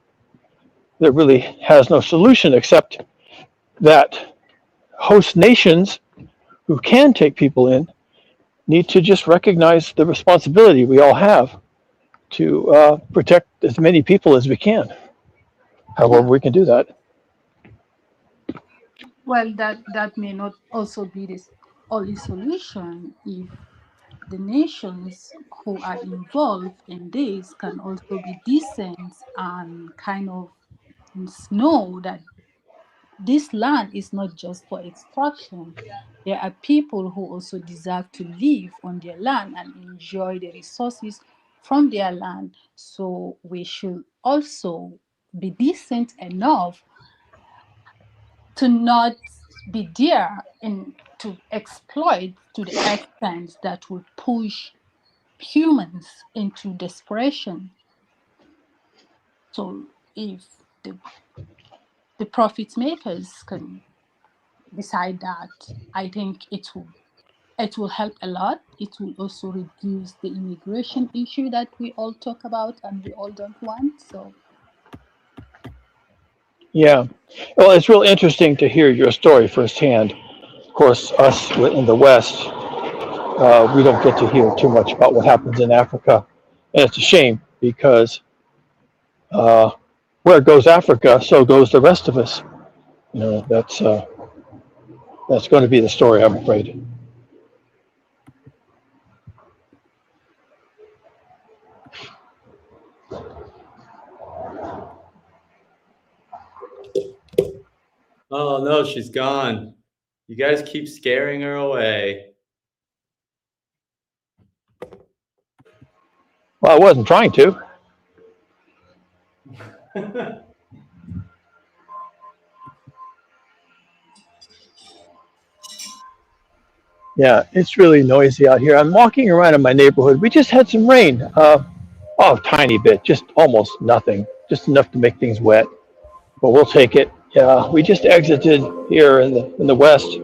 S8: that really has no solution except that host nations who can take people in need to just recognize the responsibility we all have to protect as many people as we can, however we can do that.
S21: Well, that may not also be the only solution if the nations who are involved in this can also be decent and kind of know that this land is not just for extraction. There are people who also deserve to live on their land and enjoy the resources from their land. So we should also be decent enough to not be there and to exploit to the extent that will push humans into desperation. So if the profit makers can decide that, I think it will help a lot. It will also reduce the immigration issue that we all talk about and we all don't want. So
S8: Yeah. Well, it's real interesting to hear your story firsthand. Of course, us in the West, we don't get to hear too much about what happens in Africa. And it's a shame because uh, where goes Africa, so goes the rest of us. That's That's going to be the story, I'm afraid.
S6: Oh no, she's gone. You guys keep scaring her away.
S8: Well, I wasn't trying to. Yeah, it's really noisy out here. I'm walking around in my neighborhood. We just had some rain. A tiny bit, just almost nothing, just enough to make things wet. But we'll take it. Yeah, we just exited here in the west,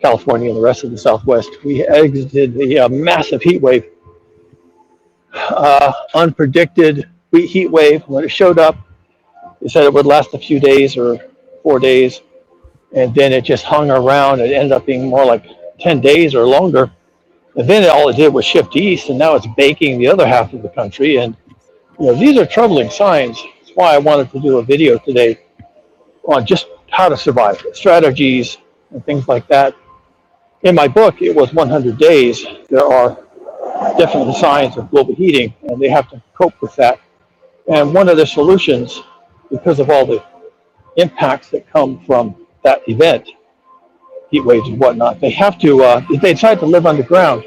S8: California and the rest of the Southwest. We exited the massive heat wave, unpredicted heat wave. When it showed up, they said it would last a few days or 4 days, and then it just hung around. It ended up being more like 10 days or longer. And then all it did was shift east, and now it's baking the other half of the country. And these are troubling signs. That's why I wanted to do a video today on just how to survive, strategies, and things like that. In my book, it was 100 days. There are definitely signs of global heating, and they have to cope with that. And one of the solutions, because of all the impacts that come from that event, heat waves and whatnot, they have to, they decide to live underground.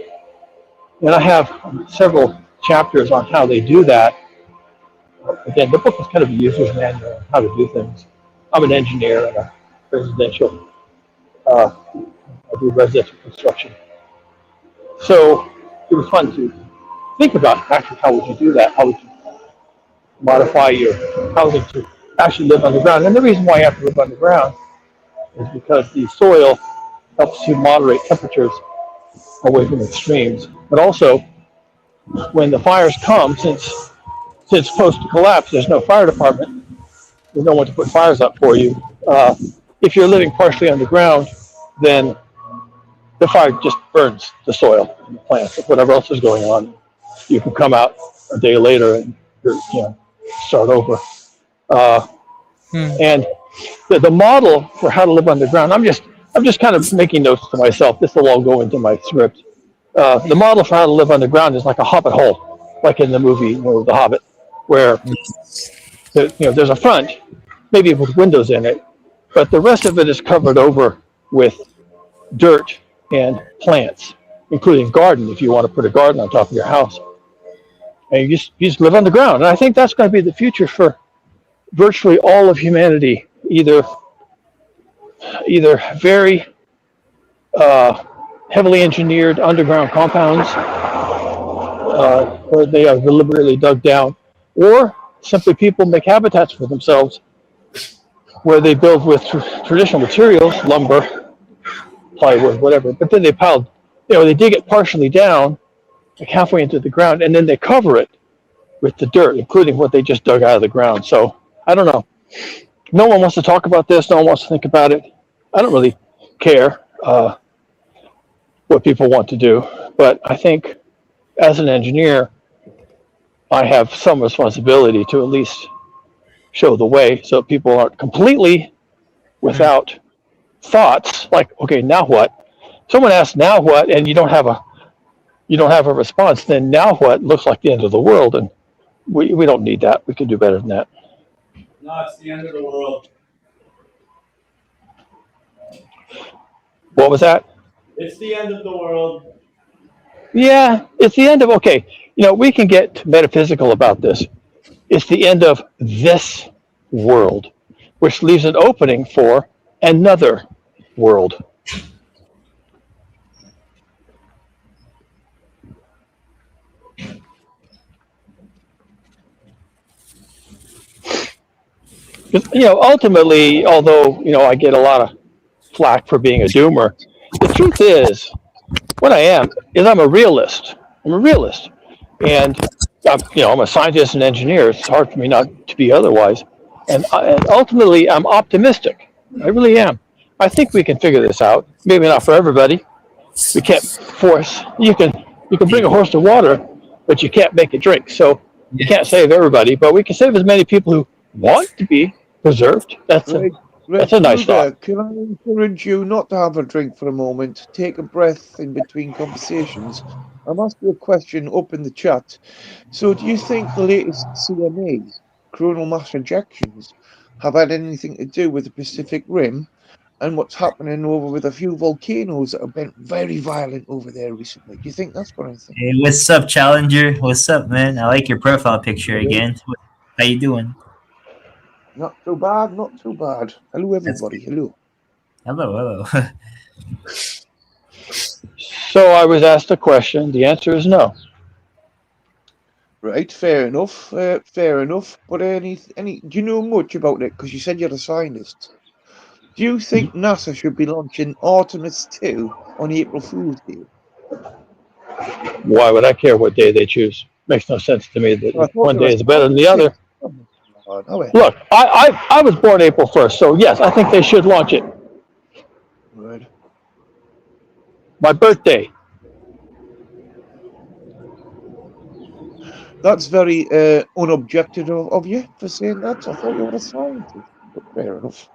S8: And I have several chapters on how they do that. Again, the book is kind of a user's manual on how to do things. I'm an engineer and a residential, I do residential construction. So it was fun to think about actually how would you do that? How would you modify your housing to actually live underground? And the reason why you have to live underground is because the soil helps to moderate temperatures away from extremes. But also, when the fires come, since post-collapse, there's no fire department. There's no one to put fires up for you. If you're living partially underground, then the fire just burns the soil and the plants, whatever else is going on. You can come out a day later and start over. And the model for how to live underground, I'm just kind of making notes to myself. This will all go into my script. The model for how to live underground is like a hobbit hole, like in the movie The Hobbit, where there's a front, maybe with windows in it, but the rest of it is covered over with dirt and plants, including garden if you want to put a garden on top of your house. And you just live underground. And I think that's going to be the future for virtually all of humanity, either very heavily engineered underground compounds where they are deliberately dug down, or simply people make habitats for themselves where they build with traditional materials, lumber, plywood, whatever, but then they dig it partially down, like halfway into the ground, and then they cover it with the dirt, including what they just dug out of the ground. So I don't know. No one wants to talk about this. No one wants to think about it. I don't really care what people want to do, but I think as an engineer, I have some responsibility to at least show the way so people aren't completely without thoughts like, okay, now what? Someone asks now what, and you don't have a response, then now what looks like the end of the world, and we don't need that. We can do better than that.
S6: No, it's the end of the world.
S8: What was that?
S6: It's the end of the world.
S8: Yeah, it's the end of, okay, we can get metaphysical about this. It's the end of this world, which leaves an opening for another world. Ultimately, although, I get a lot of flack for being a doomer, the truth is, what I am is I'm a realist. I'm a realist. And, I'm a scientist and engineer. It's hard for me not to be otherwise. And ultimately, I'm optimistic. I really am. I think we can figure this out. Maybe not for everybody. We can't force. You can bring a horse to water, but you can't make it drink. So you can't save everybody, but we can save as many people who want to be preserved. That's That's a nice thought.
S17: Cougar, can I encourage you not to have a drink for a moment? Take a breath in between conversations. I'm asking you a question up in the chat. So, do you think the latest CMAs, coronal mass ejections, have had anything to do with the Pacific Rim and what's happening over with a few volcanoes that have been very violent over there recently? Do you think that's got anything?
S7: Hey, what's up, Challenger? What's up, man? I like your profile picture again. How you doing?
S17: Not too bad, not too bad. Hello, everybody. Hello.
S7: Hello, hello.
S8: So I was asked a question. The answer is no.
S17: Right, fair enough. Fair enough. But do you know much about it? Because you said you're a scientist. Do you think NASA should be launching Artemis 2 on April Fool's Day?
S8: Why would I care what day they choose? Makes no sense to me that
S17: I thought
S8: one
S17: you were
S8: day
S17: a
S8: is better than the other.
S17: scientist. Oh, no way.
S8: Look, I was born April 1st, so yes, I think they should launch it.
S17: Right.
S8: My birthday.
S17: That's very unobjective of you for saying that. I thought you were a scientist. But fair enough.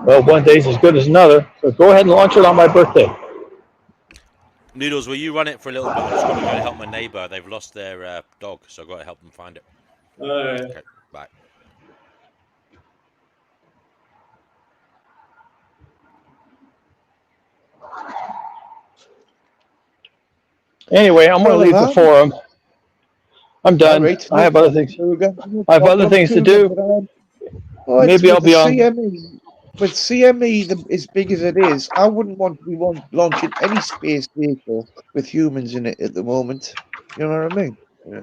S8: Well, one day's as good as another, so go ahead and launch it on my birthday.
S4: Noodles, will you run it for a little bit? I've just got to go and help my neighbour. They've lost their dog, so I've got to help them find it. Okay, bye.
S8: Anyway, I'm going to leave the forum. I'm done.
S17: Right,
S8: I have other things. I have other things to do. Maybe I'll be on.
S17: CME, with CME as big as it is, I wouldn't want to be launching any space vehicle with humans in it at the moment. You know what I mean? Yeah.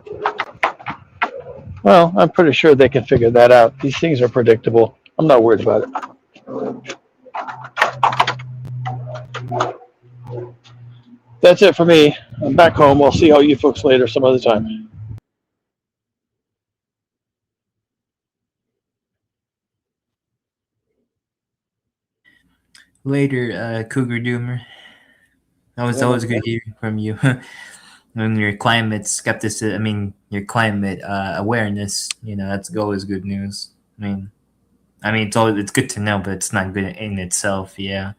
S8: Well, I'm pretty sure they can figure that out. These things are predictable. I'm not worried about it. That's it for me. I'm back home. I'll see all you folks later some other time.
S7: Later, Cougar Doomer. That was always good hearing from you. And your climate skepticism, your climate awareness, that's always good news. It's good to know, but it's not good in itself. Yeah.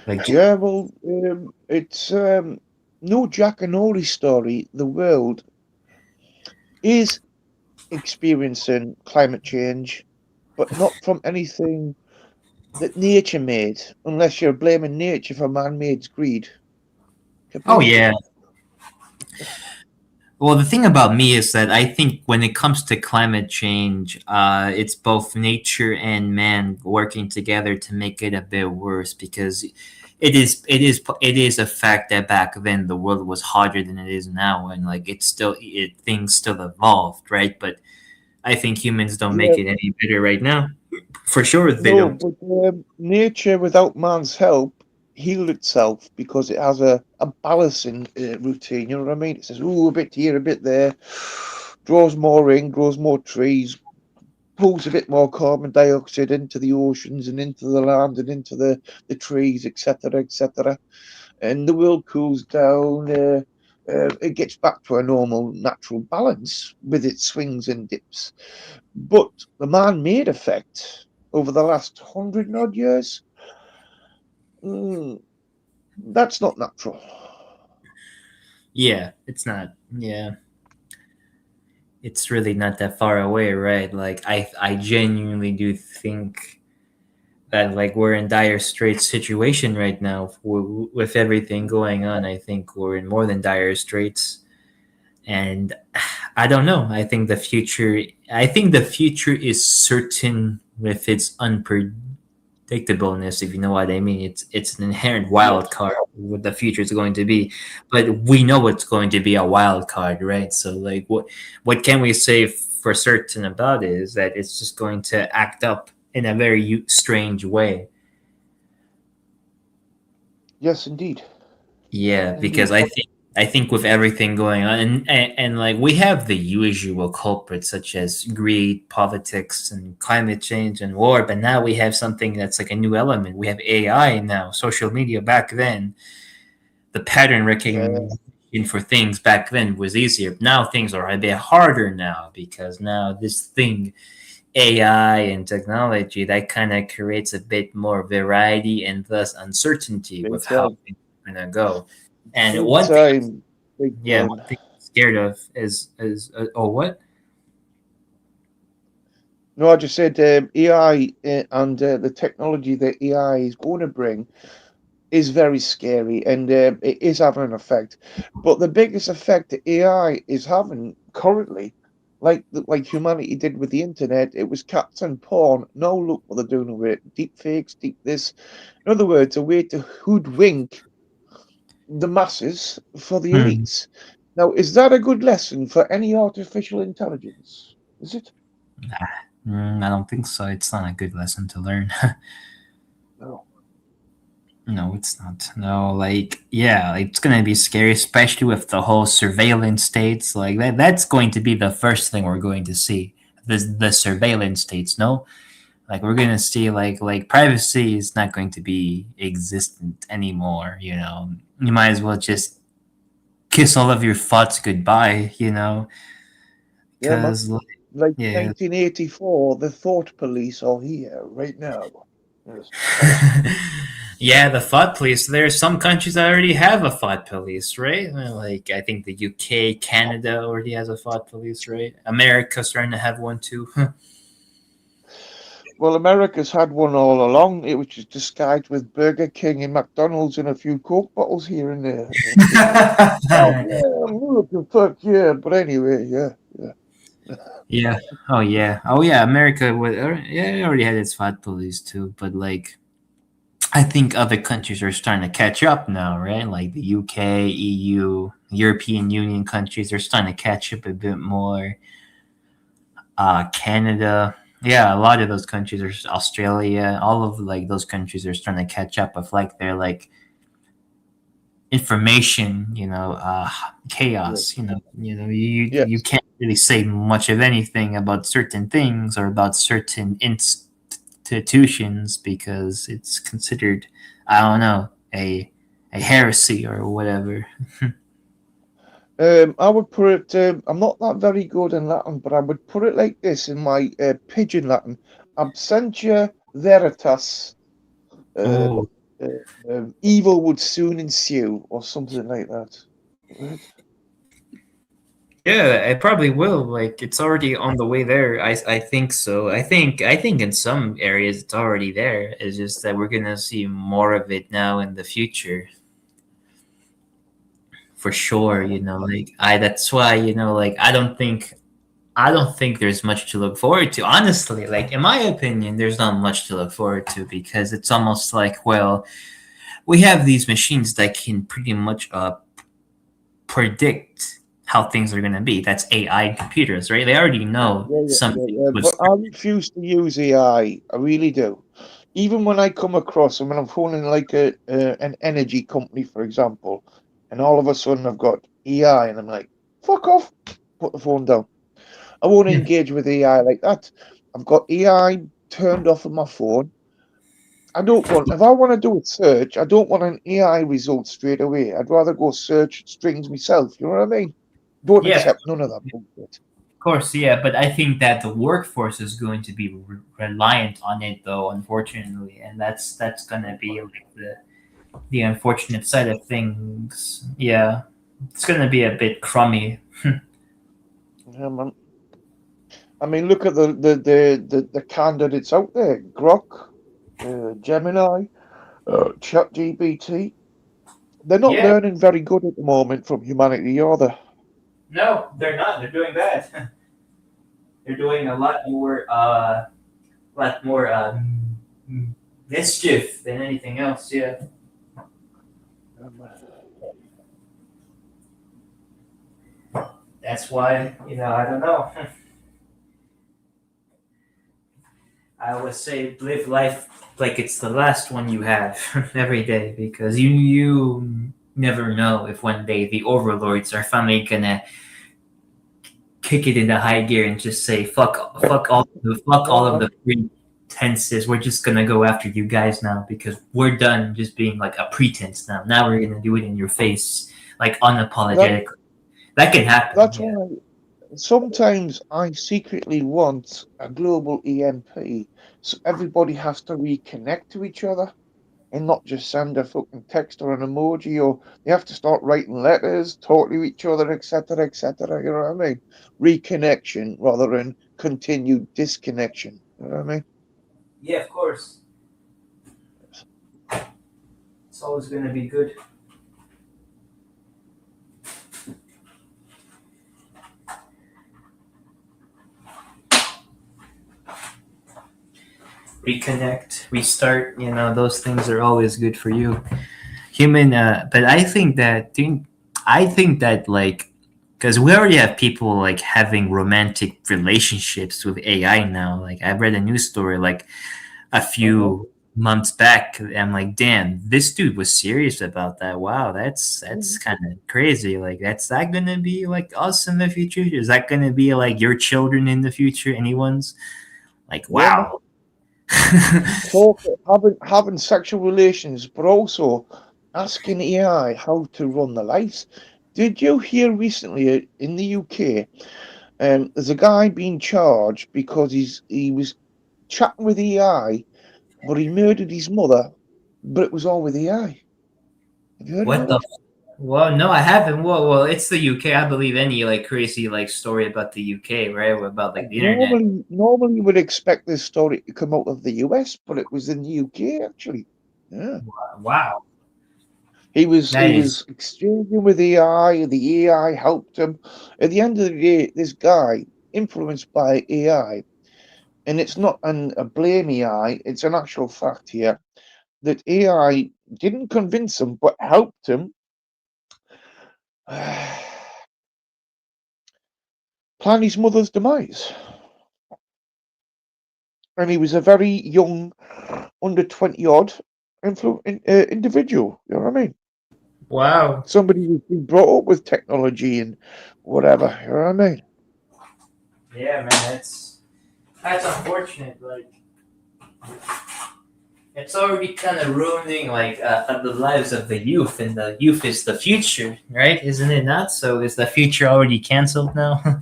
S17: Well, it's no Jack and Ori story. The world is experiencing climate change, but not from anything that nature made, unless you're blaming nature for man-made greed.
S7: Oh, yeah. Well, the thing about me is that I think when it comes to climate change, it's both nature and man working together to make it a bit worse, because it is a fact that back then the world was hotter than it is now, and things still evolved, right? But I think humans don't make it any better right now. For sure, they don't.
S17: But nature without man's help healed itself because it has a balancing routine. You know what I mean? It says, "Ooh, a bit here, a bit there," draws more in, grows more trees, pulls a bit more carbon dioxide into the oceans and into the land and into the trees, etc., etc. And the world cools down. It gets back to a normal, natural balance with its swings and dips. But the man-made effect over the last 100 odd years, that's not natural.
S7: Yeah, it's not. Yeah. It's really not that far away, right? I genuinely do think that we're in dire straits situation right now with everything going on. I think we're in more than dire straits, and I don't know. I think the future is certain with its unpredictableness, if you know what I mean. It's an inherent wild card what the future is going to be, but we know it's going to be a wild card, right? So what can we say for certain about it is that it's just going to act up in a very strange way.
S17: Yes, indeed.
S7: Yeah, because I think with everything going on, and we have the usual culprits such as greed, politics, and climate change and war, but now we have something that's like a new element. We have AI now, social media. Back then, the pattern recognition for things back then was easier. Now things are a bit harder now because now this thing, AI and technology, that kind of creates a bit more variety and thus uncertainty with how things are gonna go. And
S17: Big
S7: one thing,
S17: time. Big
S7: yeah,
S17: time.
S7: one thing I'm scared of is what?
S17: No, I just said AI and the technology that AI is going to bring is very scary, and it is having an effect. But the biggest effect that AI is having currently, like humanity did with the internet, it was cats and porn. No, look what they're doing with it. Deep fakes, deep this. In other words, a way to hoodwink the masses for the elites. Now, is that a good lesson for any artificial intelligence? Is it?
S7: I don't think so. It's not a good lesson to learn.
S17: No.
S7: No, it's not. No, like, yeah, it's gonna be scary, especially with the whole surveillance states. Like that's going to be the first thing we're going to see. The surveillance states, no? Like we're gonna see like privacy is not going to be existent anymore, you know. You might as well just kiss all of your thoughts goodbye, you know.
S17: Yeah, man.
S7: Because
S17: Like
S7: yeah.
S17: 1984, the thought police are here right now. Yes.
S7: Yeah, the thought police. There are some countries that already have a thought police, right? Like I think the UK, Canada already has a thought police, right? America's starting to have one too.
S17: Well, America's had one all along. It was just disguised with Burger King and McDonald's and a few Coke bottles here and there. Oh yeah, America, fuck yeah. But anyway, yeah.
S7: Yeah. Oh yeah. Oh yeah. America would. Yeah, it already had its thought police too, but like, I think other countries are starting to catch up now, right? Like the UK, EU, European Union countries are starting to catch up a bit more. Canada, yeah, a lot of those countries are Australia, all of like those countries are starting to catch up with like their like information, chaos. You can't really say much of anything about certain things or about certain institutions because it's considered, I don't know, a heresy or whatever.
S17: I would put it. I'm not that very good in Latin, but I would put it like this in my pidgin Latin: absentia veritas.
S7: Oh.
S17: Evil would soon ensue, or something like that. Right?
S7: Yeah, it probably will. Like it's already on the way there. I think so. I think in some areas it's already there. It's just that we're gonna see more of it now in the future. For sure, that's why, like I don't think there's much to look forward to. Honestly, like in my opinion, there's not much to look forward to because it's almost like, well, we have these machines that can pretty much predict how things are going to be. That's AI computers, right? They already know something.
S17: But I refuse to use AI. I really do. Even when I come across and when I'm phoning like an energy company, for example, and all of a sudden I've got AI, and I'm like, fuck off, put the phone down. I won't engage with AI like that. I've got AI turned off on my phone. If I want to do a search, I don't want an AI result straight away. I'd rather go search strings myself. You know what I mean? Don't accept none of that bullshit.
S7: Of course, yeah, but I think that the workforce is going to be reliant on it, though, unfortunately, and that's going to be like the unfortunate side of things. Yeah, it's going to be a bit crummy.
S17: Yeah, man. I mean, look at the candidates out there: Grok, Gemini, ChatGPT. They're not learning very good at the moment from humanity, are they?
S7: No, they're not. They're doing bad. They're doing a lot more mischief than anything else. Yeah. That's why, I don't know. I always say live life like it's the last one you have every day because you never know if one day the overlords are finally gonna kick it into high gear and just say fuck all of the pretenses. We're just gonna go after you guys now because we're done just being like a pretense now. Now we're gonna do it in your face like unapologetically. That can happen.
S17: That's
S7: Yeah.
S17: why sometimes I secretly want a global EMP, so everybody has to reconnect to each other and not just send a fucking text or an emoji, or they have to start writing letters, talk to each other, etc., etc. You know what I mean? Reconnection rather than continued disconnection. You know what I mean?
S7: Yeah, of course. It's always going to be good. Reconnect, restart. Those things are always good for you. But I think that like, because we already have people like having romantic relationships with AI now. Like I read a news story like a few months back. I'm like, damn, this dude was serious about that. Wow, that's kind of crazy. Like, that's that gonna be like us in the future? Is that gonna be like your children in the future? Anyone's? Like,
S17: Yeah, man.
S7: wow.
S17: Talk, having sexual relations, but also asking AI how to run their lives. Did you hear recently in the UK? There's a guy being charged because he was chatting with AI, but he murdered his mother, but it was all with AI. Have you heard
S7: What
S17: about
S7: the?
S17: it?
S7: Well, no, I haven't. Well, it's the UK. I believe any like crazy like story about the UK, right? About like the internet.
S17: Normally you would expect this story to come out of the US, but it was in the UK actually. Yeah.
S7: Wow.
S17: He was
S7: That
S17: he
S7: is
S17: was exchanging with AI. The AI helped him. At the end of the day, this guy influenced by AI, and it's not a blame AI. It's an actual fact here that AI didn't convince him, but helped him plan his mother's demise. And he was a very young, under 20 odd individual. You know what I mean?
S7: wow.
S17: Somebody who's been brought up with technology and whatever. You know what I mean?
S7: Yeah, man. That's unfortunate. Like, it's already kind of ruining like the lives of the youth, and the youth is the future, right? Isn't it not? So is the future already canceled now?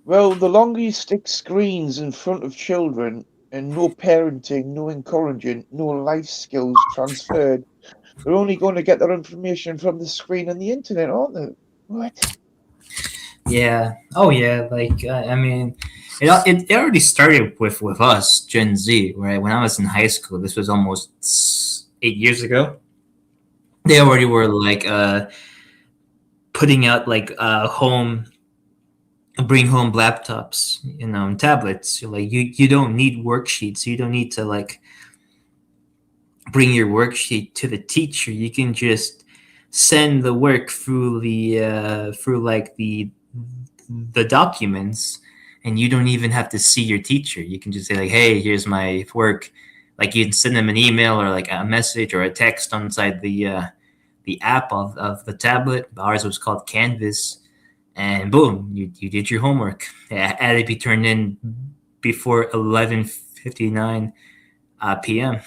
S17: Well, the longer you stick screens in front of children and no parenting, no encouraging, no life skills transferred, they're only going to get their information from the screen and the internet, aren't they? What?
S7: Yeah. Oh, yeah. Like, I mean, it already started with us, Gen Z, right? When I was in high school, this was almost 8 years ago. They already were like putting out like bring home laptops, and tablets. Like you don't need worksheets. You don't need to like bring your worksheet to the teacher. You can just send the work through the documents, and you don't even have to see your teacher. You can just say like, hey, here's my work. Like, you can send them an email or like a message or a text inside the app of the tablet. Ours was called Canvas, and boom, you did your homework. It had to be turned in before 11:59 p.m.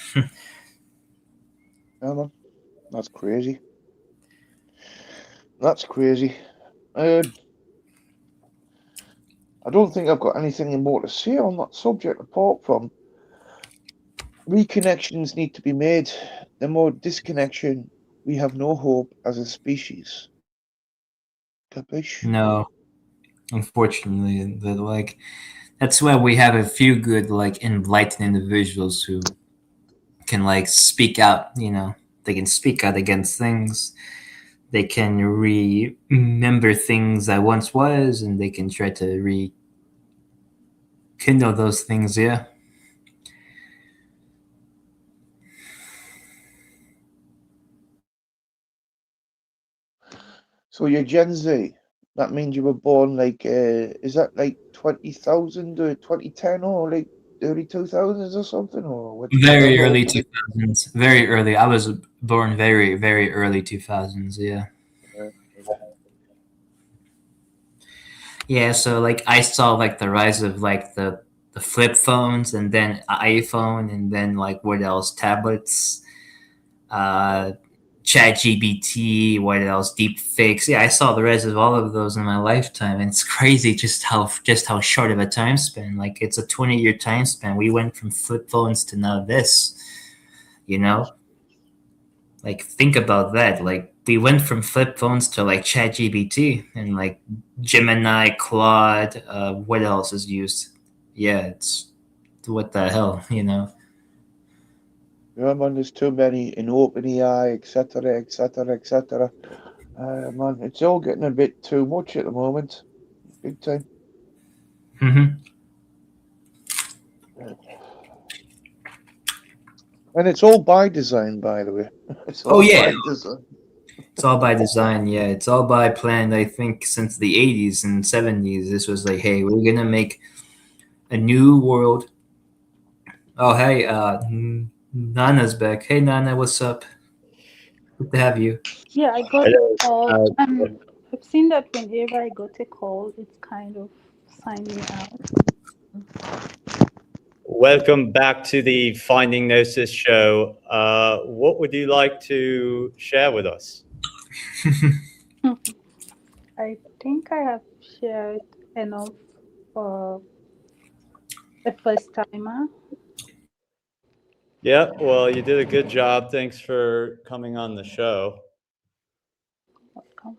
S17: Yeah, man. That's crazy. That's crazy. I don't think I've got anything more to say on that subject apart from reconnections need to be made. The more disconnection, we have no hope as a species. Capish?
S7: No, unfortunately, like that's why we have a few good like enlightened individuals who can like speak out. They can speak out against things. They can remember things that once was, and they can try to rekindle those things. Yeah.
S17: So you're Gen Z. That means you were born like, is that like 20,000 or 2010 or like early 2000s or something? Or what
S7: Very
S17: year?
S7: early 2000s. Very early. I was born very, very early 2000s. Yeah. Yeah. So like I saw like the rise of like the flip phones, and then iPhone, and then like what else? Tablets, uh, ChatGPT, what else, deep fakes. Yeah, I saw the rise of all of those in my lifetime, and it's crazy just how short of a time span. Like, it's a 20-year time span. We went from flip phones to now this, you know? Like, think about that. Like, we went from flip phones to like ChatGPT and like Gemini, Claude, what else is used? Yeah, it's what the hell, you know?
S17: Yeah, man, there's too many in OpenAI, etc., etc., etc. Man, it's all getting a bit too much at the moment. Big time.
S7: Mm-hmm.
S17: And it's all by design, by the way. It's all by design.
S7: It's all by design, yeah. It's all by plan. I think since the 80s and 70s, this was like, hey, we're gonna make a new world. Oh, hey, Nana's back. Hey, Nana, what's up? Good to have you.
S21: Yeah, I got a call. I've seen that whenever I got a call, it's kind of sign me out.
S6: Welcome back to the Finding Gnosis show. What would you like to share with us?
S21: I think I have shared enough for a first timer.
S6: Yeah, well, you did a good job. Thanks for coming on the show.
S21: Welcome.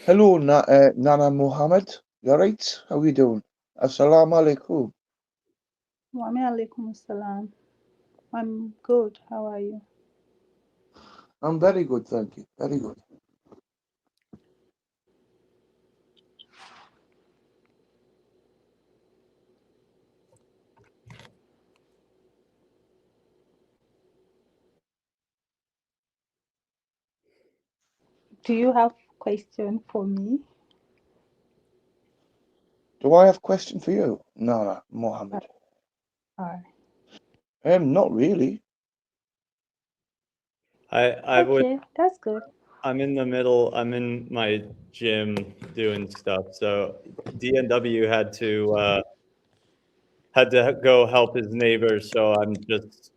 S17: Hello, Nana Mohammed. You alright? How you doing? Assalamu alaikum.
S21: Wa alaikum salam. I'm good. How are you?
S17: I'm very good, thank you. Very good.
S21: Do you have question for me?
S17: Do I have a question for you, Nana Mohammed? Not really.
S6: I would.
S21: Okay, that's good.
S6: I'm in the middle. I'm in my gym doing stuff. So DNW had to go help his neighbors. So I'm just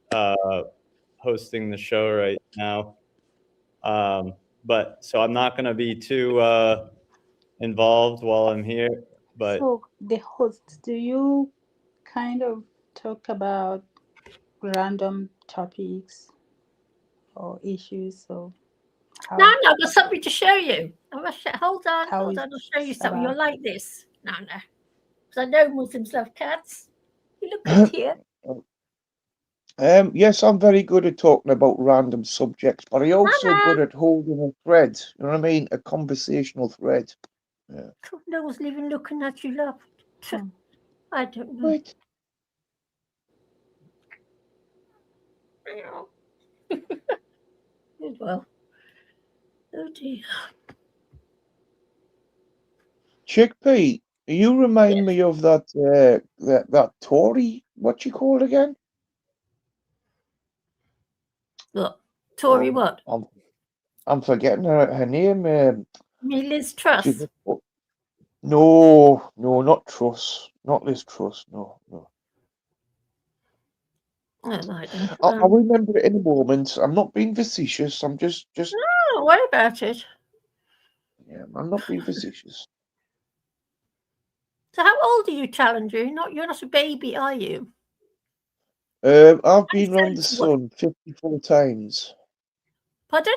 S6: hosting the show right now. But so I'm not going to be too involved while I'm here. But
S21: So the host, do you kind of talk about random topics or issues? So how,
S2: No, I've got something to show you. Hold on,
S21: How
S2: hold
S21: is
S2: on. I'll show you something. You'll
S21: about-
S2: like this, Nana. Because I know Muslims love cats. You look good here.
S17: Yes, I'm very good at talking about random subjects, but I'm also good at holding a thread. You know what I mean? A conversational thread. Yeah.
S2: No one's even looking at you, love. I don't know.
S17: Right.
S2: Well, oh dear.
S17: Chickpea, you remind me of that that Tory. What you call again?
S2: What? Tory what?
S17: I'm forgetting her name.
S2: Me, Liz Truss.
S17: No, not Truss. Not Liz Truss. No.
S2: Oh, right then.
S17: I'll remember it in a moment. I'm not being facetious. I'm just.
S2: No, don't worry about it.
S17: Yeah, I'm not being facetious.
S2: So how old are you, Challenger? You're not a baby, are you?
S17: I've been round the sun 54 times.
S2: Pardon?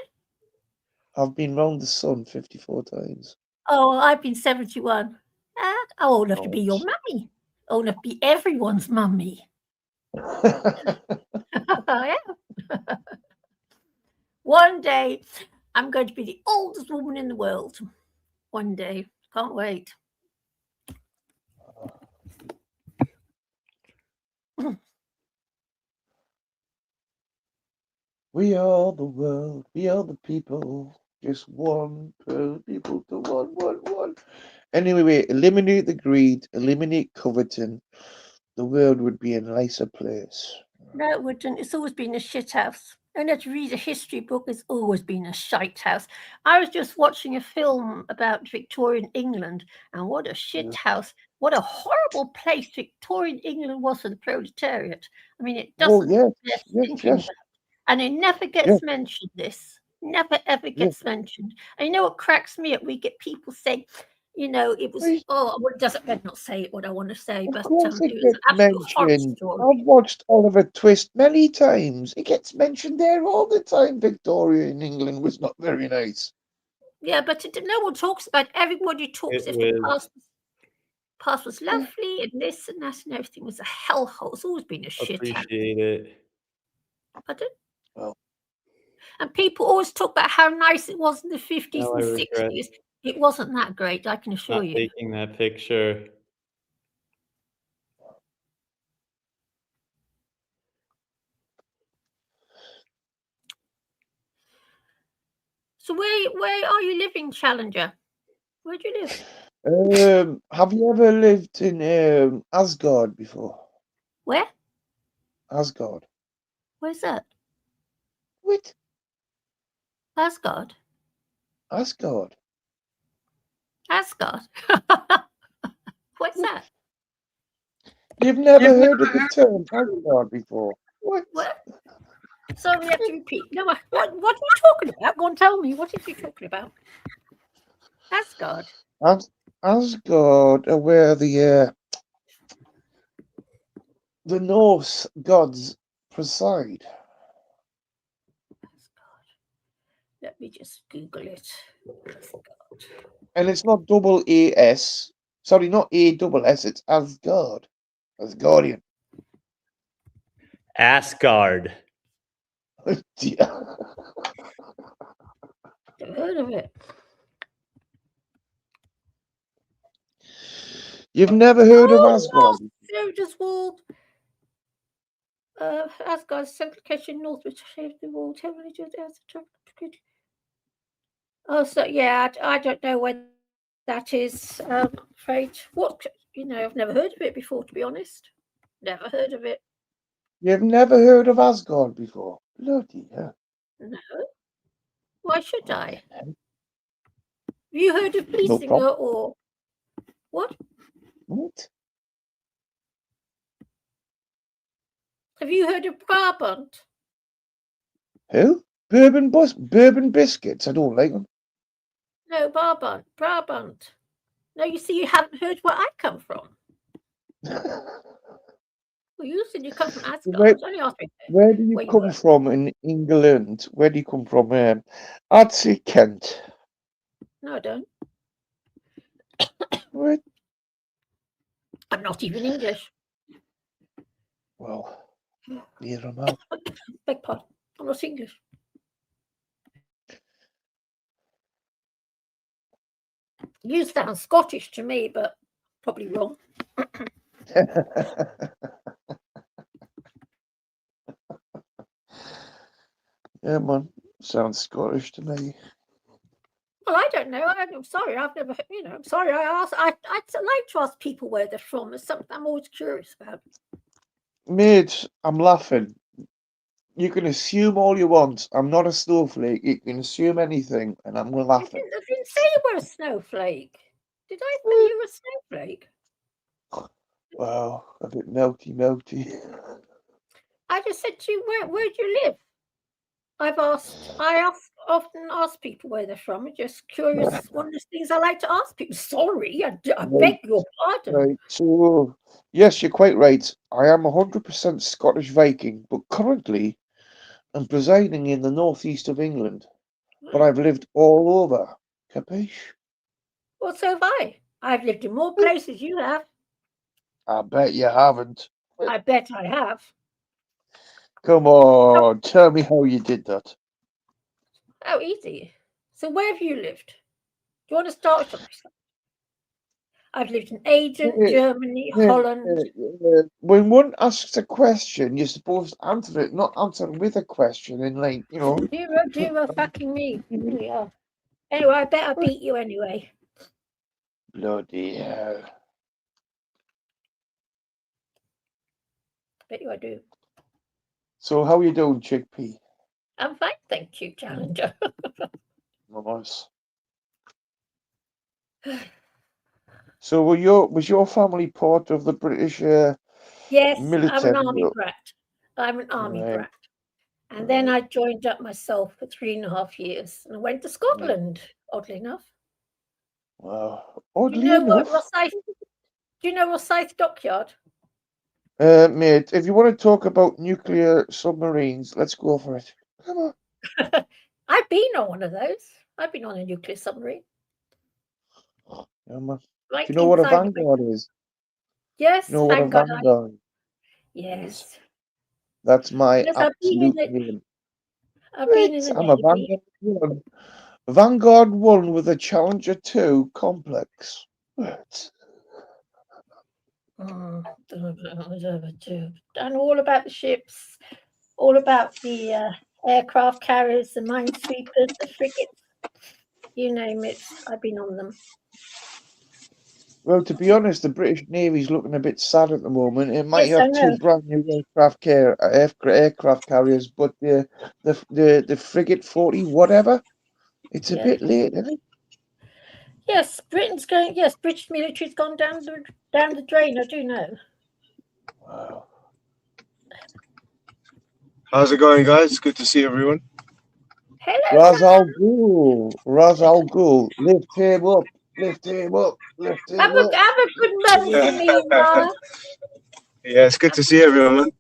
S17: I've been round the sun 54 times.
S2: Oh, I've been 71. I'm old enough to be your mummy. Old enough to be everyone's mummy. I am. One day, I'm going to be the oldest woman in the world. One day. Can't wait.
S17: We are the world. We are the people. Just one people to one. Anyway, eliminate the greed. Eliminate coveting. The world would be a nicer place.
S2: No, it wouldn't. It's always been a shit house. And to read a history book has always been a shite house. I was just watching a film about Victorian England, and what a shit house. What a horrible place Victorian England was for the proletariat. I mean, it
S17: Oh,
S2: doesn't
S17: yes,
S2: bear
S17: yes,
S2: thinking
S17: yes,
S2: about. And it never gets
S17: yes,
S2: mentioned, this. Never, ever
S17: yes.
S2: gets mentioned. And you know what cracks me up? We get people saying, you know, it was,
S17: Right.
S2: oh, well, it doesn't, better not say what I want to say,
S17: Of
S2: but
S17: course
S2: it
S17: it
S2: was an
S17: gets
S2: absolute horror
S17: mentioned.
S2: story.
S17: I've watched Oliver Twist many times. It gets mentioned there all the time. Victoria in England was not very nice.
S2: Yeah, but no one talks about it. Everybody talks
S6: It
S2: if the
S6: was
S2: past was lovely and this and that and everything was a hellhole. It's always been a shit house.
S6: appreciate it.
S2: Pardon?
S17: Well,
S2: And people always talk about how nice it was in the 50s
S6: Now
S2: and
S6: I regret
S2: 60s. It wasn't that great, I can assure
S6: not
S2: you.
S6: taking that picture.
S2: So where are you living, Challenger? Where do you live?
S17: have you ever lived in Asgard before?
S2: Where?
S17: Asgard.
S2: Where's that?
S17: What?
S2: Asgard.
S17: Asgard.
S2: Asgard. What's that?
S17: You've never heard of the term Asgard before? What?
S2: What? Sorry, we have to repeat. No, what are you talking about? Go on, tell me. What is you talking about? Asgard.
S17: Asgard are where the Norse gods preside.
S2: Let me just Google it. Asgard.
S17: And it's not double AS. Sorry, not ASS, it's Asgard. Asgardian.
S6: Asgard.
S17: Oh, dear.
S2: Never heard of it.
S17: You've never heard of Asgard?
S2: Soldiers World. Asgard's central location north, which shaped the world heavily to the Oh, so yeah, I don't know where that is. Afraid what I've never heard of it before. To be honest, never heard of it.
S17: You've never heard of Asgard before? Bloody hell.
S2: No. Why should I? Have you heard of
S17: No
S2: Liesinger
S17: problem.
S2: or what?
S17: What?
S2: Have you heard of Brabant?
S17: Who? Bourbon biscuits. I don't like them.
S2: No, Brabant. No, you see, you haven't heard where I come from. Well, you said you come from Asgard. Only asked me
S17: Where do you
S2: where you
S17: come
S2: were.
S17: from in England? Where do you come from? I'd say Kent.
S2: No, I don't.
S17: What?
S2: I'm not even English.
S17: Well, neither am I.
S2: Beg pardon. I'm not English. You sound Scottish to me, but probably wrong.
S17: Yeah, man. Sounds Scottish to me.
S2: Well, I don't know. I'm sorry. I've never, I'm sorry. I'd like to ask people where they're from. It's something I'm always curious about.
S17: Mate, I'm laughing. You can assume all you want. I'm not a snowflake. You can assume anything, and I'm laughing.
S2: I didn't say you were a snowflake. Did I say you were a snowflake?
S17: Wow, a bit melty.
S2: I just said to you, where do you live? I often ask people where they're from. I'm just curious. One of the things I like to ask people. Sorry, I beg your pardon.
S17: Right. So, yes, you're quite right. I am 100% Scottish Viking, but currently I'm presiding in the northeast of England. But I've lived all over. Capiche?
S2: Well, so have I. I've lived in more places you have.
S17: I bet you haven't.
S2: I bet I have.
S17: Come on, tell me how you did that.
S2: Oh, easy. So where have you lived? Do you want to start with something? I've lived in Aden, Germany, Holland.
S17: When one asks a question, you're supposed to answer it, not answer with a question and
S2: Zero fucking me. Yeah. Anyway, I bet I beat you anyway.
S17: Bloody hell.
S2: Bet you I do.
S17: So how you doing, Chickpea?
S2: I'm fine, thank you, Challenger.
S17: Nice. So was your family part of the British
S2: Yes, I'm
S17: military?
S2: an army brat. I'm an army
S17: Right.
S2: brat. And then I joined up myself for 3.5 years and I went to Scotland, oddly enough.
S17: Wow.
S2: Do you
S17: Oddly
S2: know what
S17: enough,
S2: Do you know Rosyth Dockyard?
S17: mate, if you want to talk about nuclear submarines, let's go for it. Come on.
S2: I've been on one of those. I've been on a nuclear submarine.
S17: Yeah, man. Do
S2: Right
S17: you know what a
S2: inside.
S17: Vanguard is?
S2: Yes,
S17: You know what a
S2: Vanguard.
S17: Vanguard
S2: Yes.
S17: That's my
S2: Yes, I've been in
S17: absolute
S2: it.
S17: name.
S2: I've been in
S17: Right,
S2: the
S17: I'm a
S2: Navy.
S17: Vanguard 1. Vanguard 1 with a Challenger 2 complex. Right.
S2: And all about the ships, all about the aircraft carriers, the minesweepers, the frigates, you name it. I've been on them.
S17: Well, to be honest, the British Navy's looking a bit sad at the moment. It might
S2: Yes, I
S17: have 2
S2: know.
S17: brand new aircraft carriers, but the frigate 40 whatever, it's a
S2: Yeah.
S17: bit late, isn't it?
S2: Yes, Britain's going. Yes, British military's gone down the drain. I do know.
S17: Wow.
S18: How's it going, guys? Good to see everyone.
S2: Hello,
S17: Raz Al Ghul, lift him up, lift him up, lift him
S2: have
S17: up.
S2: a good moment for me, Mara.
S18: Yeah, it's good to see everyone, man.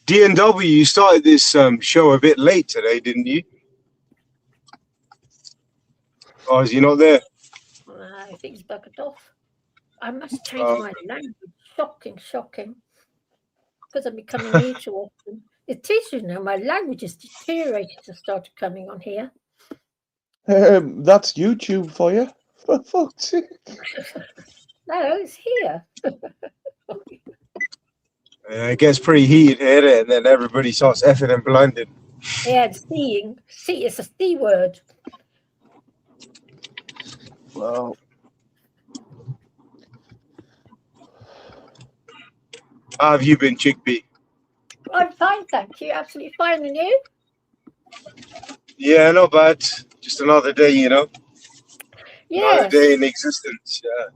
S18: D&W, you started this show a bit late today, didn't you? Or is you not there?
S2: I think it's bucketed off. I must change my language. Shocking. Because I'm becoming here too often. It is, you know, my language is deteriorated to start coming on here.
S17: That's YouTube for you. For fuck's sake.
S2: No, it's here.
S18: It gets pretty heated here, and then everybody starts effing and blinding.
S2: Yeah, seeing. See, it's a C word.
S17: Well,
S18: How have you been, Chickpea?
S2: I'm fine, thank you. Absolutely fine, and you?
S18: Yeah, not bad. Just another day, you know. Another
S2: Yes.
S18: day in existence. Yeah.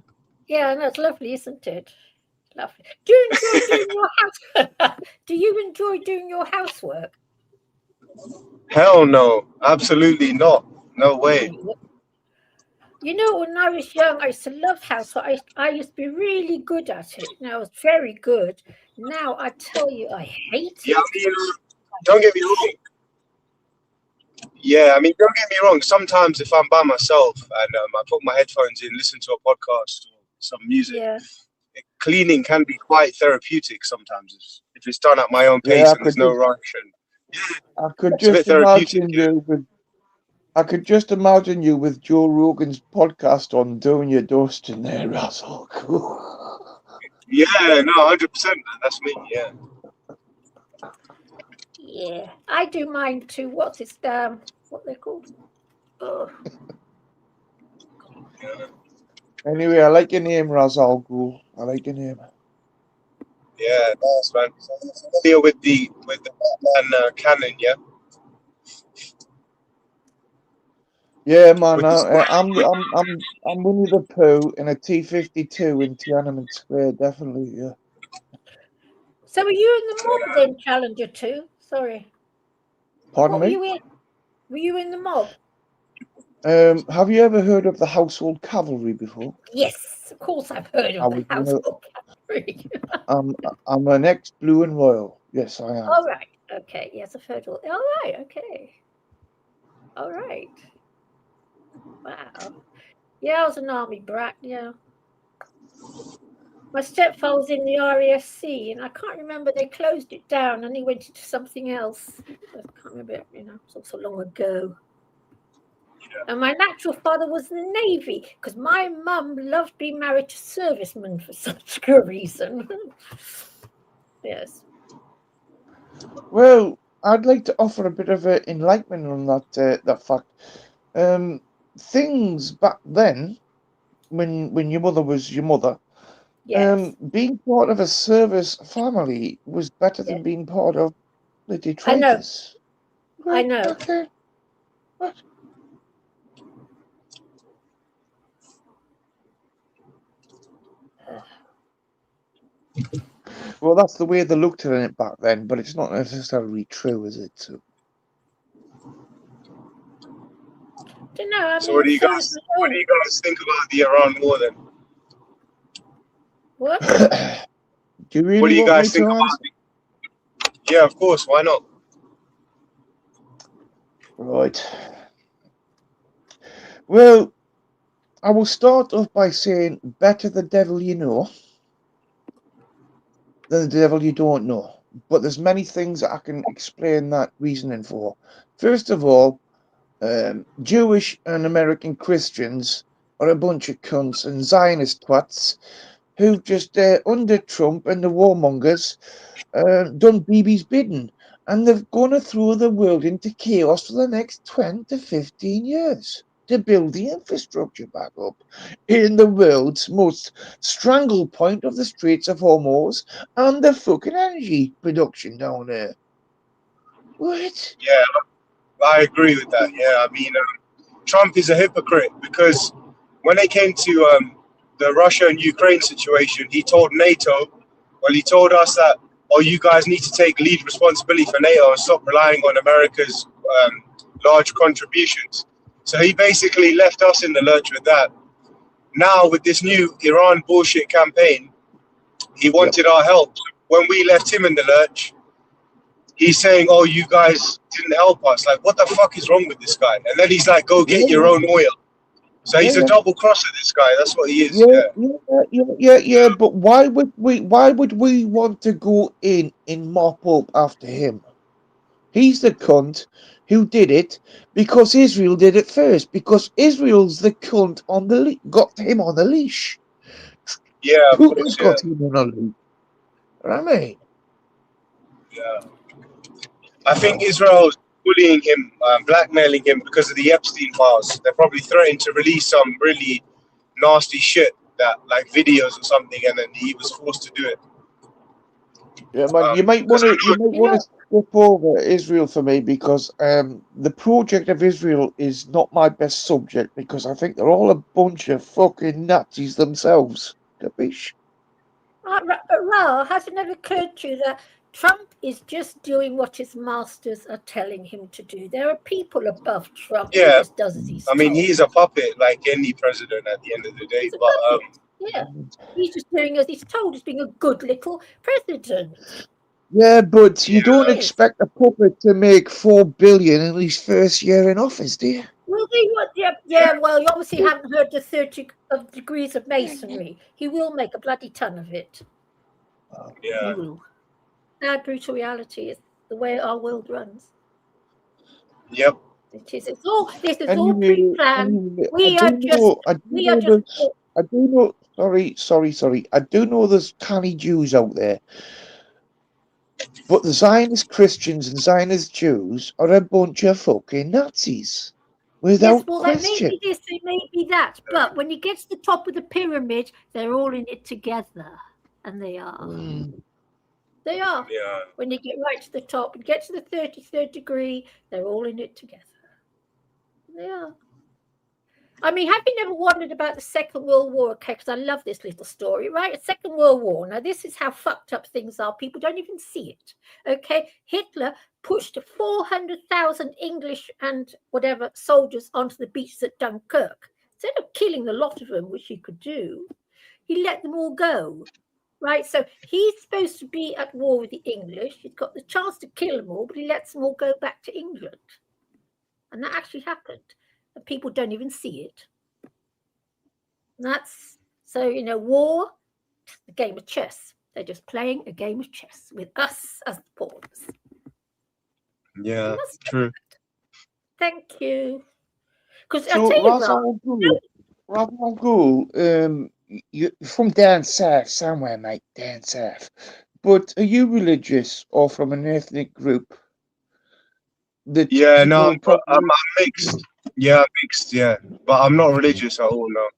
S2: Yeah, and that's lovely, isn't it? Lovely. Do you enjoy doing your house? Do you enjoy doing your housework?
S18: Hell no, absolutely not. No way.
S2: You know, when I was young, I used to love housework. I used to be really good at it. And I was very good. Now, I tell you, I hate
S18: Yeah,
S2: it.
S18: I mean, don't get me wrong. Yeah, I mean, don't get me wrong. Sometimes if I'm by myself and I put my headphones in, listen to a podcast or some music,
S2: Yeah.
S18: cleaning can be quite therapeutic sometimes if it's done at my own pace
S17: yeah,
S18: and there's no rush. And
S17: I could
S18: it's a bit
S17: just
S18: therapeutic.
S17: imagine you with. I could just imagine you with Joe Rogan's podcast on doing your dusting there, Russell.
S18: Yeah, no, 100%. That's me. Yeah.
S2: Yeah, I do mine too. What's it? What they're called? Oh.
S17: Anyway, I like your name, Raz Al Ghul. I like your name.
S18: Yeah, nice, man. So I'm familiar with the Batman canon, yeah.
S17: Yeah, man. I'm Winnie the Pooh in a T-52 in Tiananmen Square. Definitely, yeah.
S2: So were you in the mob then, Challenger 2? Sorry.
S17: Pardon
S2: What were
S17: me?
S2: you in? Were you in the mob?
S17: Have you ever heard of the Household Cavalry before?
S2: Yes, of course I've heard
S17: I
S2: of the
S17: was
S2: household cavalry.
S17: I'm an ex-Blue and Royal. Yes, I am.
S2: All right. Okay. Yes, I've heard all. All right. Okay. All right. Wow. Yeah, I was an army brat. Yeah. My stepfather was in the RASC, and I can't remember. They closed it down, and he went into something else. I can't remember. You know, so long ago. And my natural father was in the Navy because my mum loved being married to servicemen for such a reason. Yes.
S17: Well, I'd like to offer a bit of enlightenment on that fact. Things back then, when your mother was your mother,
S2: Yes.
S17: being part of a service family was better than being part of the
S2: I know.
S17: detritus.
S2: I know.
S17: Okay. What? Well, that's the way they looked at it back then, but it's not necessarily true, is it? So.
S2: Don't know. I
S18: So
S2: mean,
S18: what do you guys think about the Iran war then?
S2: What?
S17: Do you
S18: What
S17: really
S18: do you
S17: want me
S18: guys think
S17: to
S18: about
S17: answer?
S18: it? Yeah, of course. Why not?
S17: Right. Well, I will start off by saying, better the devil you know than the devil you don't know. But there's many things that I can explain that reasoning for. First of all, Jewish and American Christians are a bunch of cunts and Zionist twats who've just, under Trump and the warmongers, done Bibi's bidding. And they're going to throw the world into chaos for the next 20 to 15 years to build the infrastructure back up in the world's most strangle point of the Straits of Hormuz and the fucking energy production down there. What?
S18: Yeah, I agree with that. Yeah, I mean, Trump is a hypocrite because when it came to the Russia and Ukraine situation, he told NATO, well, he told us that, oh, you guys need to take lead responsibility for NATO and stop relying on America's large contributions. So he basically left us in the lurch with that. Now, with this new Iran bullshit campaign, he wanted our help. When we left him in the lurch, he's saying, oh, you guys didn't help us. Like, what the fuck is wrong with this guy? And then he's like, go get your own oil. So he's a double crosser, this guy. That's what he is.
S17: Yeah. But why would we want to go in and mop up after him? He's the cunt who did it because Israel did it first. Because Israel's the cunt on the got him on the leash.
S18: Yeah, of
S17: Putin's
S18: course,
S17: got him on a leash. I mean,
S18: yeah. I think Israel's bullying him, blackmailing him because of the Epstein files. They're probably threatening to release some really nasty shit, that like videos or something, and then he was forced to do it.
S17: yeah, man, you might want to skip over Israel for me because the project of Israel is not my best subject because I think they're all a bunch of fucking Nazis themselves. Capiche?
S2: But Ra, has it never occurred to you that Trump is just doing what his masters are telling him to do? There are people above Trump. He
S18: Yeah,
S2: just does as he's
S18: I mean,
S2: told.
S18: he's a puppet like any president at the end of the day. But
S2: Yeah, he's just doing as he's told. He's being a good little president.
S17: Yeah, but you don't expect a puppet to make $4 billion in his first year in office, do you?
S2: Will he? What? Yeah. Well, you obviously haven't heard the 30 of degrees of masonry. He will make a bloody ton of it.
S18: Yeah.
S2: He will. That brutal reality is the way our world runs.
S18: Yep.
S2: It is. It's all. This is all pre-planned. We
S17: I
S2: are just.
S17: I do know. Sorry. I do know there's canny Jews out there, but the Zionist Christians and Zionist Jews are a bunch of fucking Nazis, without
S2: Yes, well,
S17: question.
S2: that may be this, it may be that, but when you get to the top of the pyramid, they're all in it together, and they are. They are.
S18: Yeah.
S2: When you get right to the top and get to the 33rd degree, they're all in it together. They are. I mean, have you never wondered about the Second World War? Okay, because I love this little story, right? The Second World War. Now, this is how fucked up things are. People don't even see it. Okay, Hitler pushed 400,000 English and whatever soldiers onto the beaches at Dunkirk. Instead of killing the lot of them, which he could do, he let them all go. Right, so he's supposed to be at war with the English. He's got the chance to kill them all, but he lets them all go back to England. And that actually happened. And people don't even see it. And that's, so, war, a game of chess. They're just playing a game of chess with us as the pawns.
S18: Yeah, true.
S2: Thank you. Because
S17: So, Raz Al Ghul, you're from down south somewhere, mate, down south. But are you religious or from an ethnic group?
S18: Yeah, no, I'm mixed. Yeah, I'm mixed, yeah. But I'm not religious at all, no.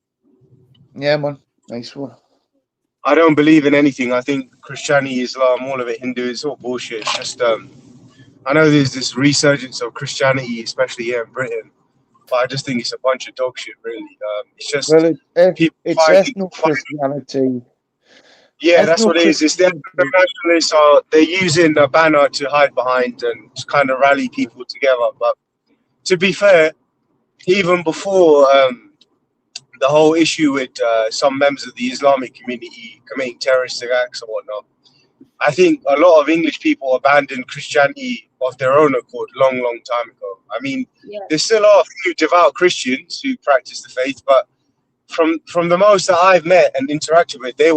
S17: Yeah, man. Nice one.
S18: I don't believe in anything. I think Christianity, Islam, all of it, Hindu, it's all bullshit. It's just, I I know there's this resurgence of Christianity, especially here in Britain, but I just think it's a bunch of dog shit, really. It's just
S17: Well,
S18: people
S17: it's
S18: fighting.
S17: ethno-Christianity.
S18: Yeah, that's what it is. It's the
S17: Ethno-Christianity.
S18: nationalists are they're using a banner to hide behind and to kind of rally people together. But to be fair, even before the whole issue with some members of the Islamic community committing terroristic acts or whatnot, I think a lot of English people abandoned Christianity of their own accord long time ago. I mean, there still are a few devout Christians who practice the faith, but from the most that I've met and interacted with, they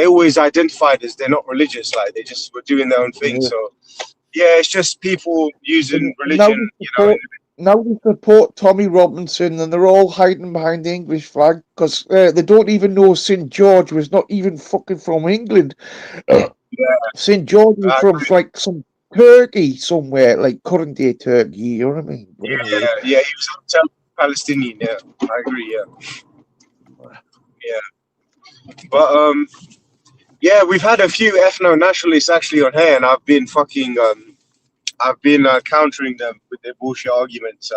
S18: always identified as they're not religious, like they just were doing their own thing.
S17: Yeah.
S18: So yeah, it's just people using
S17: Now
S18: religion,
S17: we support, now we support Tommy Robinson, and they're all hiding behind the English flag because they don't even know St. George was not even fucking from England. St. George was from like some Turkey somewhere, like current day Turkey. You know what I mean? But anyway,
S18: yeah, he was Palestinian. Yeah, I agree. Yeah. But yeah, we've had a few ethno-nationalists actually on here, and I've been countering them with their bullshit arguments.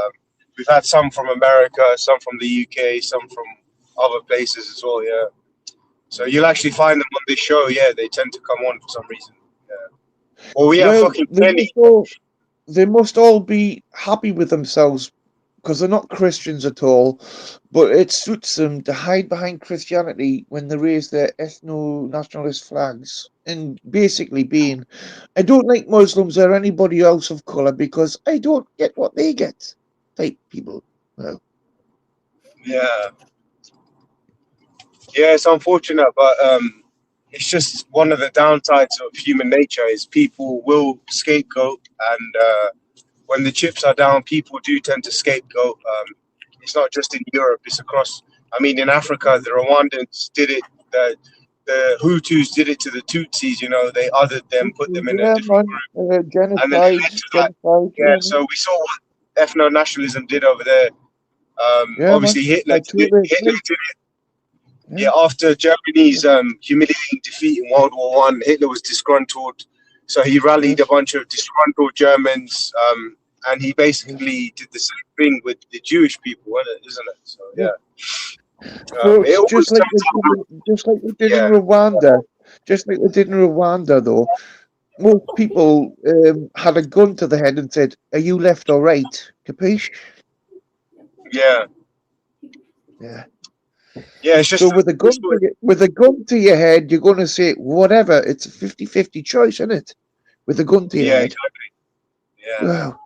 S18: We've had some from America, some from the UK, some from other places as well. Yeah, so you'll actually find them on this show. Yeah, they tend to come on for some reason. Yeah. Well, we have fucking plenty.
S17: they must all be happy with themselves because they're not Christians at all, but it suits them to hide behind Christianity when they raise their ethno-nationalist flags and basically being, I don't like Muslims or anybody else of colour because I don't get what they get type people. Well,
S18: Yeah, yeah, it's unfortunate, but it's just one of the downsides of human nature is people will scapegoat, and when the chips are down, people do tend to scapegoat. It's not just in Europe; it's across. I mean, in Africa, the Rwandans did it. The Hutus did it to the Tutsis. You know, they othered them, put them in a
S17: yeah,
S18: different
S17: man,
S18: group, and then it led to that. Yeah,
S17: genocide.
S18: so we saw what ethno-nationalism did over there.
S17: Yeah, man,
S18: Obviously, Hitler
S17: I totally
S18: did
S17: agree.
S18: it. Yeah, after Germany's humiliating defeat in World War One, Hitler was disgruntled, so he rallied a bunch of disgruntled Germans, and he basically did the same thing with the Jewish people, isn't it? So yeah,
S17: Folks,
S18: it always turns
S17: just like they did in
S18: Yeah.
S17: Rwanda, just like they did in Rwanda, though, most people had a gun to the head and said, "Are you left or right?" Capiche?
S18: Yeah.
S17: Yeah.
S18: Yeah, it's just
S17: So with a gun to your head, you're going to say whatever. It's a 50-50 choice, isn't it? With a gun to your
S18: yeah,
S17: head.
S18: exactly. Yeah.
S17: Wow.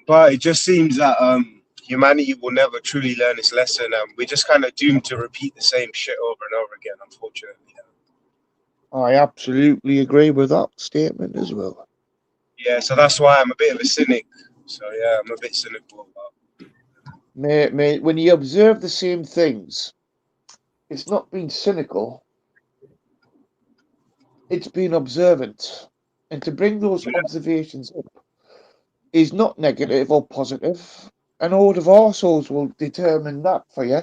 S18: But it just seems that humanity will never truly learn its lesson, and we're just kind of doomed to repeat the same shit over and over again, unfortunately.
S17: I absolutely agree with that statement as well.
S18: Yeah, so that's why I'm a bit of a cynic. So yeah, I'm a bit cynical about.
S17: Mate, when you observe the same things, it's not being cynical, it's being observant. And to bring those observations up is not negative or positive. An order of our souls will determine that for you.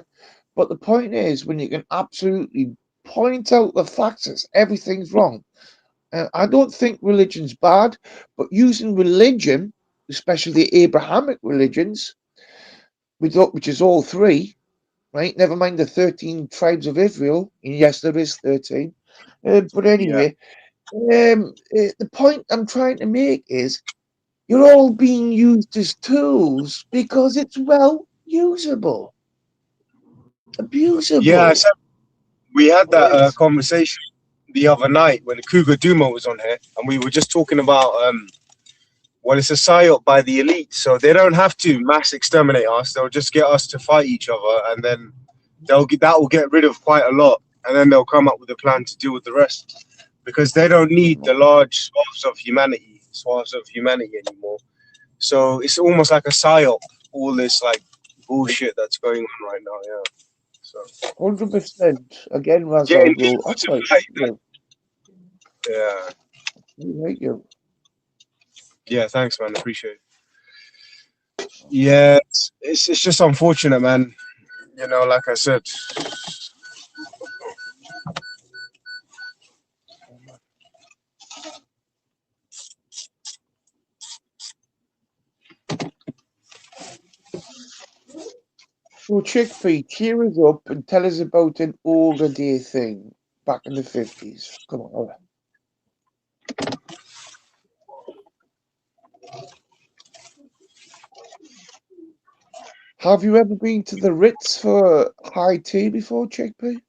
S17: But the point is, when you can absolutely point out the facts that everything's wrong. And I don't think religion's bad, but using religion, especially the Abrahamic religions, which is all three, right? Never mind the 13 tribes of Israel. Yes, there is 13. But anyway, the point I'm trying to make is you're all being used as tools because it's well usable. Abusable.
S18: Yeah, so we had that
S17: Right.
S18: conversation the other night when Cougar Duma was on here, and we were just talking about well, it's a psyop by the elite, so they don't have to mass exterminate us. They'll just get us to fight each other, and then that will get rid of quite a lot, and then they'll come up with a plan to deal with the rest, because they don't need the large swaths of humanity anymore. So it's almost like a psyop, all this like bullshit that's going on right now. Yeah. So
S17: 100%. Again,
S18: yeah,
S17: Razal,
S18: in
S17: bro. That's right.
S18: yeah.
S17: Thank you.
S18: Yeah, thanks, man. Appreciate it. Yeah, it's just unfortunate, man. You know, like I said.
S17: So, Chickpea, cheer us up and tell us about an older day thing back in the 50s. Come on, all right. Have you ever been to the Ritz for high tea before, Chickpea?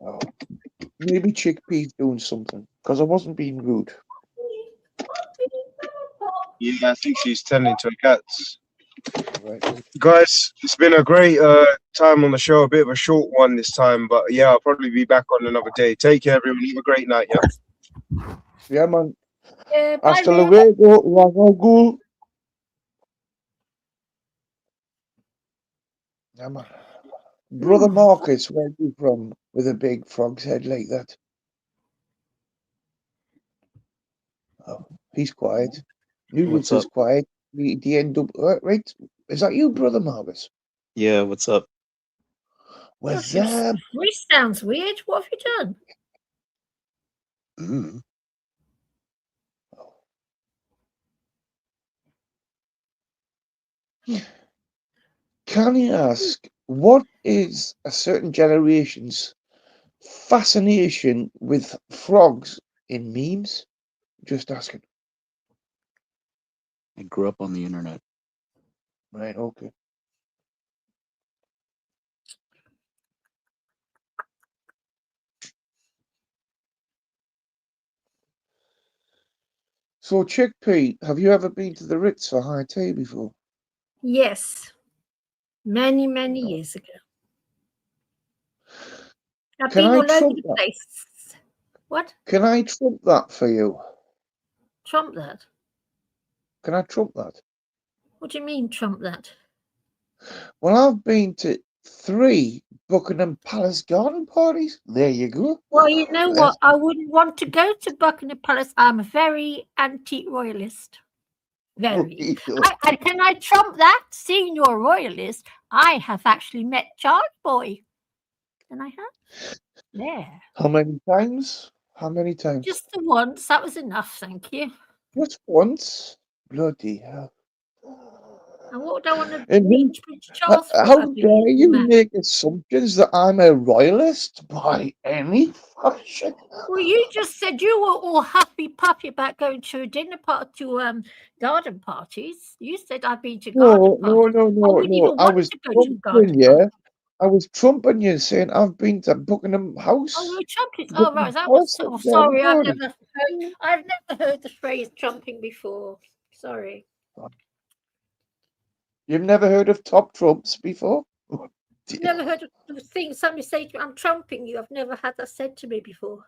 S17: Oh, maybe Chickpea's doing something, because I wasn't being rude.
S18: Yeah, I think she's tending to her cats.
S17: Right.
S18: Guys, it's been a great time on the show. A bit of a short one this time, but yeah, I'll probably be back on another day. Take care, everyone. Have a great night. Yeah.
S17: Yeah, man.
S2: Bye,
S17: Hasta
S2: Bill.
S17: luego, Wagagul. Yeah, man. Brother Marcus, where are you from with a big frog's head like that? Oh, he's quiet. Noodles
S5: What's
S17: is
S5: up?
S17: quiet. The end up right. Is that you, Brother Marcus?
S5: Yeah, what's up?
S17: What's
S2: Your
S17: up?
S2: voice sounds weird. What have you done?
S5: Mm.
S17: Can you ask what is a certain generation's fascination with frogs in memes? Just asking.
S5: I grew up on the internet.
S17: Right, okay. So, Chickpea, have you ever been to the Ritz for high tea before?
S2: Yes, many years ago. I've
S17: Can
S2: been
S17: I
S2: all over
S17: trump
S2: the
S17: that?
S2: place. What?
S17: Can I trump that for you?
S2: Trump that?
S17: Can I trump that?
S2: What do you mean, trump that?
S17: Well, I've been to 3 Buckingham Palace garden parties. There you go.
S2: Well, you know what?
S17: That's-
S2: I wouldn't want to go to Buckingham Palace. I'm a very anti-royalist. Very. And can I trump that? Seeing you're a royalist, I have actually met Charles Boy. And I have? Yeah.
S17: How many times? How many times?
S2: Just the once. That was enough, thank you.
S17: Just once? Bloody hell.
S2: And what would I want to
S17: And
S2: meet Prince Charles for?
S17: how
S2: Ugly
S17: dare you
S2: man.
S17: make assumptions that I'm a royalist by any fashion?
S2: Well, you just said you were all happy puppy about going to a dinner party, to garden parties. You said I've been to garden parties. I wouldn't even
S17: I
S2: want
S17: was
S2: to go to a garden
S17: trumping you. I was trumping you, saying I've been to Buckingham House.
S2: Oh, you're trumping. Oh, right.
S17: Buckingham
S2: That was.
S17: Palace
S2: Oh,
S17: garden
S2: sorry.
S17: party.
S2: I've never heard the phrase trumping before. Sorry.
S17: You've never heard of top trumps before?
S2: I've never heard of the thing somebody say to me, I'm trumping you. I've never had that said to me before.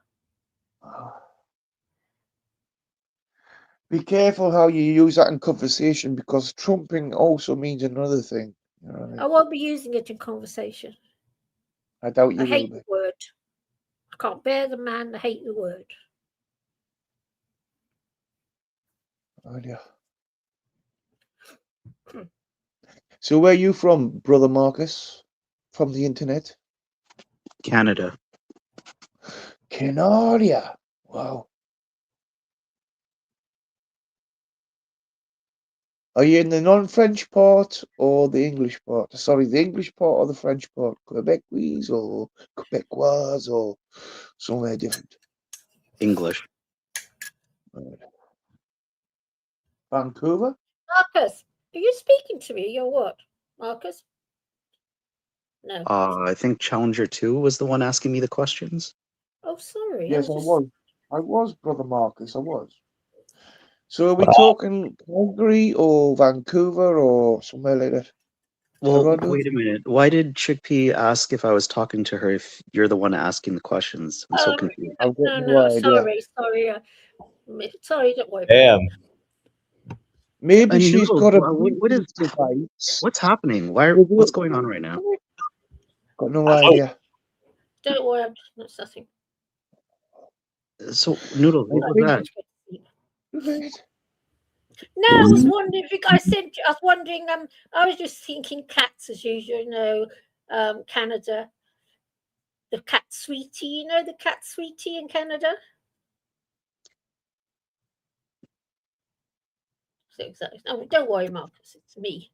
S17: Be careful how you use that in conversation, because trumping also means another thing. You know what I mean?
S2: I won't be using it in conversation.
S17: I doubt
S2: I
S17: you will
S2: hate
S17: be.
S2: the word. I can't bear the man. I hate the word.
S17: Oh, yeah. So where are you from, Brother Marcus? From the internet?
S5: Canada.
S17: Canaria. Wow. Are you in the non-French part or the English part? Sorry, the English part or the French part? Quebecois or Quebecois or somewhere different?
S5: English.
S17: Right. Vancouver?
S2: Marcus, are you speaking to me or what? Marcus? No.
S5: I think Challenger 2 was the one asking me the questions.
S2: Oh, sorry.
S17: Yes, I
S2: just...
S17: was. I was, Brother Marcus, I was. So are we talking Calgary or Vancouver or somewhere like that?
S5: Well,
S17: Toronto?
S5: wait a minute. Why did Chickpea ask if I was talking to her if you're the one asking the questions? I'm so confused.
S17: I've got
S2: No,
S17: idea.
S2: sorry, don't worry about
S5: Damn.
S2: it.
S17: Maybe she's
S5: Noodles,
S17: got a
S5: what is
S17: device.
S5: what's happening? What's going on right now?
S17: Got no idea.
S2: Don't worry, that's nothing.
S5: So, Noodles, what was that?
S2: No, I was wondering. I was wondering. I was just thinking cats as usual. You know, Canada. The cat sweetie. You know the cat sweetie in Canada. exactly. No, don't worry, Marcus. It's me.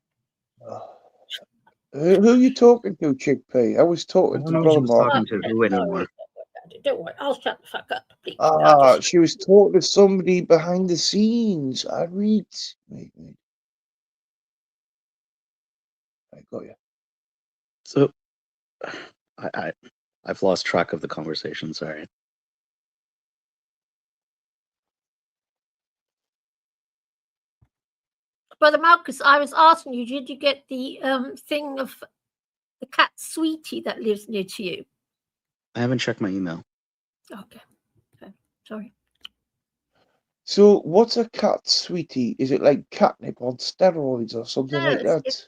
S17: Who are you talking to, Chickpea? I was
S9: I
S17: talking
S9: don't
S17: to
S9: know if
S17: Brother
S9: she was
S17: Mark.
S9: talking to who anymore.
S2: Don't worry. I'll shut the fuck up, please.
S17: She was talking to somebody behind the scenes. I read. Wait. I got you.
S19: So, I've lost track of the conversation. Sorry.
S2: Brother Marcus, I was asking you, did you get the thing of the cat Sweetie that lives near to you?
S19: I haven't checked my email.
S2: Okay. Sorry.
S17: So, what's a cat sweetie? Is it like catnip on steroids or something like that?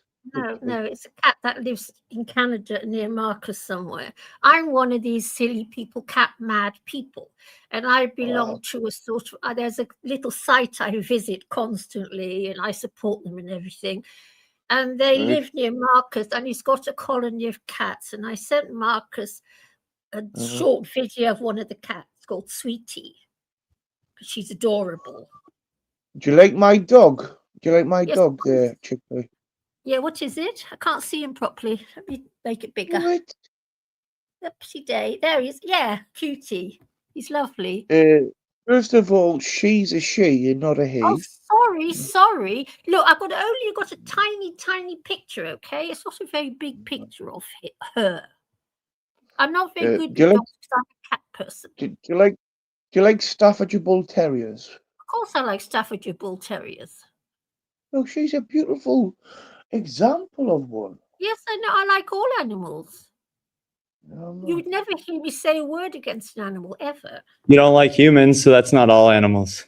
S2: No, it's a cat that lives in Canada near Marcus somewhere. I'm one of these silly people, cat mad people, and I belong to a sort of. There's a little site I visit constantly, and I support them and everything. And they
S17: Right.
S2: live near Marcus, and he's got a colony of cats. And I sent Marcus a short video of one of the cats called Sweetie. She's adorable.
S17: Do you like my dog? Do you like my
S2: Yes,
S17: dog there, Chickpea?
S2: Yeah, what is it? I can't see him properly. Let me make it bigger.
S17: What?
S2: Oopsie day. There he is. Yeah, cutie. He's lovely.
S17: First of all, she's a she and not a he.
S2: Oh, sorry. Look, I've only got a tiny picture, okay? It's not a very big picture of her. I'm not very good
S17: do you
S2: with
S17: like-
S2: dogs because I'm a cat person.
S17: Do you like Staffordshire Bull Terriers?
S2: Of course I like Staffordshire Bull Terriers.
S17: Oh, she's a beautiful example of one.
S2: Yes, I know. I like all animals.
S17: No,
S2: You would never hear me say a word against an animal, ever.
S22: You don't like humans, so that's not all animals.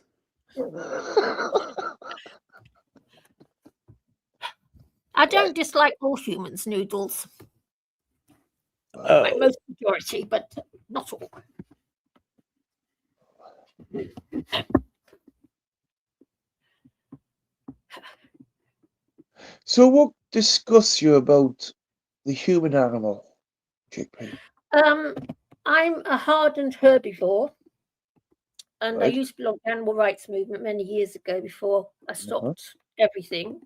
S2: I don't dislike all humans, Noodles.
S22: Oh.
S2: Like most majority, but not all.
S17: So, what disgusts you about the human animal, Chickpea?
S2: I'm a hardened herbivore, and I
S17: Right.
S2: used to belong to the animal rights movement many years ago before I stopped everything.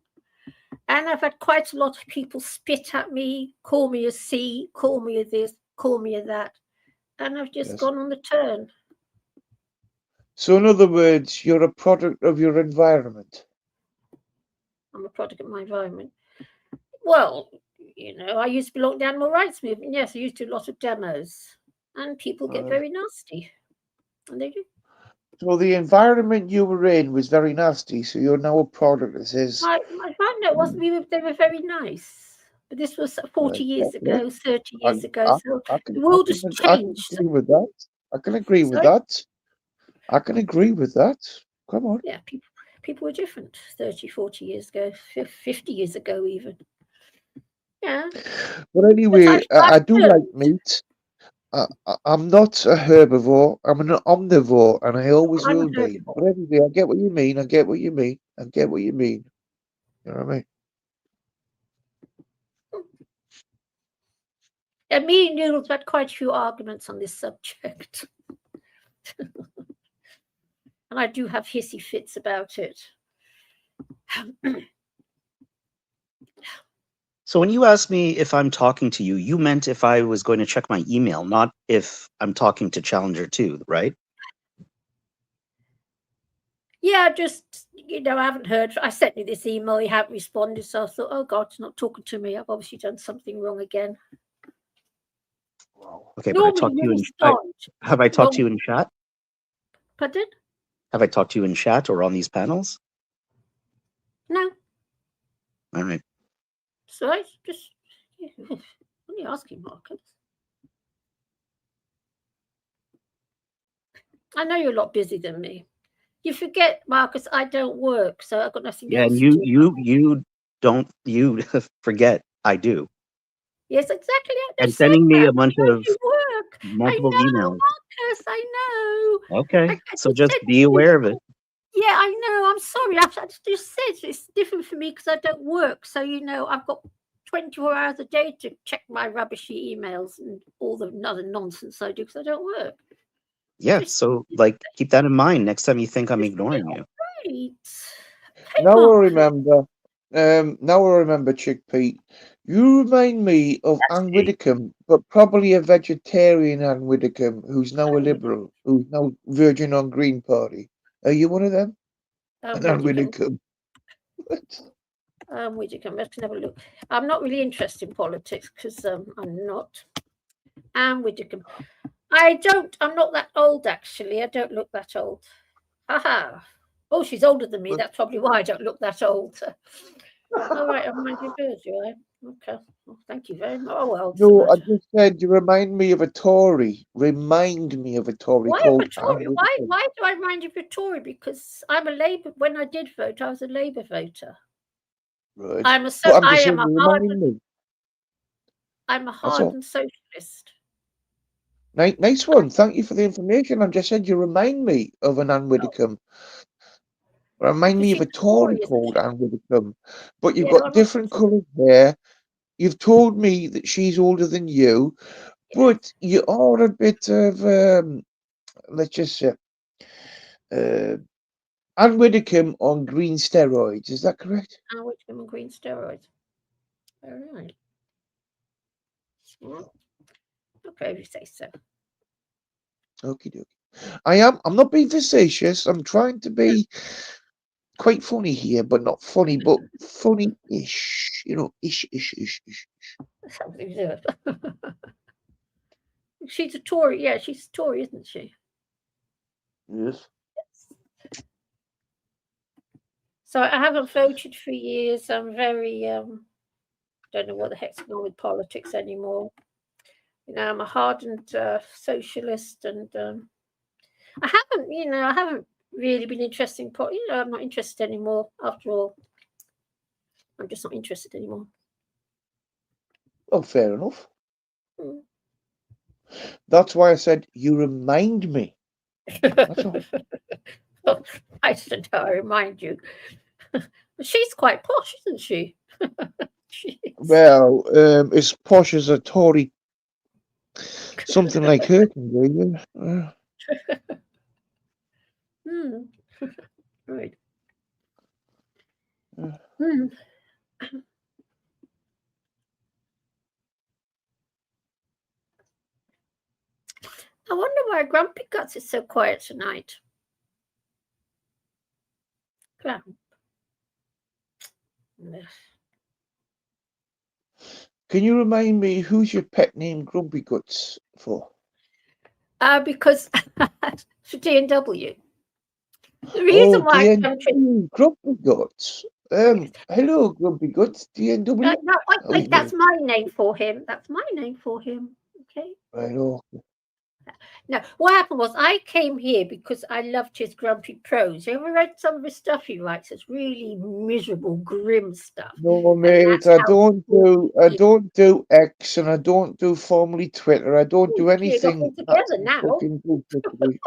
S2: And I've had quite a lot of people spit at me, call me a C, call me a this, call me a that, and I've just gone on the turn.
S17: So, in other words, you're a product of your environment.
S2: I'm a product of my environment. Well, I used to belong to the animal rights movement. Yes, I used to do a lot of demos, and people get very nasty, and they do.
S17: So, the environment you were in was very nasty. So, you're now a product that says.
S2: My partner wasn't. They were very nice, but this was 40 years ago, 30 years ago. So the world has changed.
S17: I can agree with that. I can agree with that. I can agree with that. Come on.
S2: Yeah, people were different 30, 40 years ago, 50 years ago even. Yeah.
S17: But anyway, I do like meat. I'm not a herbivore. I'm an omnivore, and I always
S2: I'm
S17: will
S2: an
S17: be.
S2: herbivore.
S17: But anyway, I get what you mean. I get what you mean. You know what I mean?
S2: And me and Noodles had quite a few arguments on this subject. And I do have hissy fits about it.
S19: So when you asked me if I'm talking to you, you meant if I was going to check my email, not if I'm talking to Challenger 2, right?
S2: Yeah, just, I haven't heard. I sent you this email, you haven't responded. So I thought, oh God, he's not talking to me. I've obviously done something wrong again.
S19: Okay, but I talked to you in have I talked to you in chat?
S2: Pardon?
S19: Have I talked to you in chat or on these panels?
S2: No.
S19: All right.
S2: So I just, only asking, Marcus. I know you're a lot busier than me. You forget, Marcus, I don't work, so I've got nothing
S19: Yeah,
S2: else
S19: and
S2: to do.
S19: you don't forget I do.
S2: Yes, exactly.
S19: And sending me a bunch of
S2: You work.
S19: multiple
S2: I know,
S19: emails.
S2: Marcus, I know.
S19: Okay, so just be aware of it.
S2: Yeah, I know. I'm sorry. I just said it's different for me because I don't work. So, I've got 24 hours a day to check my rubbishy emails and all the other nonsense I do because I don't work.
S19: Yeah, so keep that in mind next time you think I'm ignoring you.
S2: Right.
S17: Now I
S2: Mark.
S17: remember. Now I remember, Chick Pete. You remind me of Anne Widdecombe, but probably a vegetarian Anne Widdecombe who's now a liberal, who's now Virgin on Green Party. Are you one of them? Anne Widdecombe.
S2: Widdecombe. Let's have a look. I'm not really interested in politics because I'm not. Widdecombe. I'm not that old, actually. I don't look that old. Haha. Oh, she's older than me. That's probably why I don't look that old. All right, I'm mind your birds, you are. Okay. Well, thank you very much. Oh, well.
S17: No, I just said you remind me of a Tory. Remind me of a Tory
S2: Why
S17: called
S2: a Tory?
S17: Anne
S2: Why
S17: Widdecombe.
S2: do I remind you of a Tory? Because I'm a Labour. When I did vote, I was a Labour voter.
S17: Right.
S2: I'm a
S17: But I'm
S2: I
S17: just
S2: am
S17: saying
S2: a
S17: you remind me.
S2: I'm a
S17: That's all.
S2: hardened socialist.
S17: Nice one. Thank you for the information. I just said you remind me of an Anne Widdecombe. Remind me of a Tory called Anne Widdecombe. But you've got different coloured hair. You've told me that she's older than you, but you are a bit of let's just say Anne Widdecombe on green steroids. Is that correct?
S2: Anne Widdecombe on green steroids. All right. Well, okay, if you say so.
S17: Okie dokie. I'm not being facetious. I'm trying to be quite funny here, but not funny, but funny-ish. You know, ish.
S2: Something to do. She's a Tory. Yeah, she's a Tory, isn't she?
S17: Yes.
S2: So I haven't voted for years. I'm very don't know what the heck's going on with politics anymore. You know, I'm a hardened socialist, and I haven't really been interested in I'm not interested anymore. After all, I'm just not interested anymore.
S17: Oh, fair enough.
S2: Mm.
S17: That's why I said you remind me. That's all.
S2: Well, I don't know. I remind you. She's quite posh, isn't she?
S17: Well, as posh as a Tory, something like her can be. Yeah.
S2: Right.
S17: Yeah.
S2: I wonder why Grumpy Guts is so quiet tonight. Clown.
S17: Can you remind me who's your pet name Grumpy Guts for?
S2: Because for D&W. The reason why
S17: DNW, Grumpy Guts. Hello, Grumpy Guts, DNW.
S2: no, wait, that's my name for him. That's my name for him. Okay.
S17: Right, okay.
S2: No, what happened was I came here because I loved his grumpy prose. You ever read some of his stuff he writes? It's really miserable, grim stuff.
S17: No, mate, I don't do X, and I don't do formerly Twitter. I don't do anything.
S2: Together now.
S17: Fucking bullshit.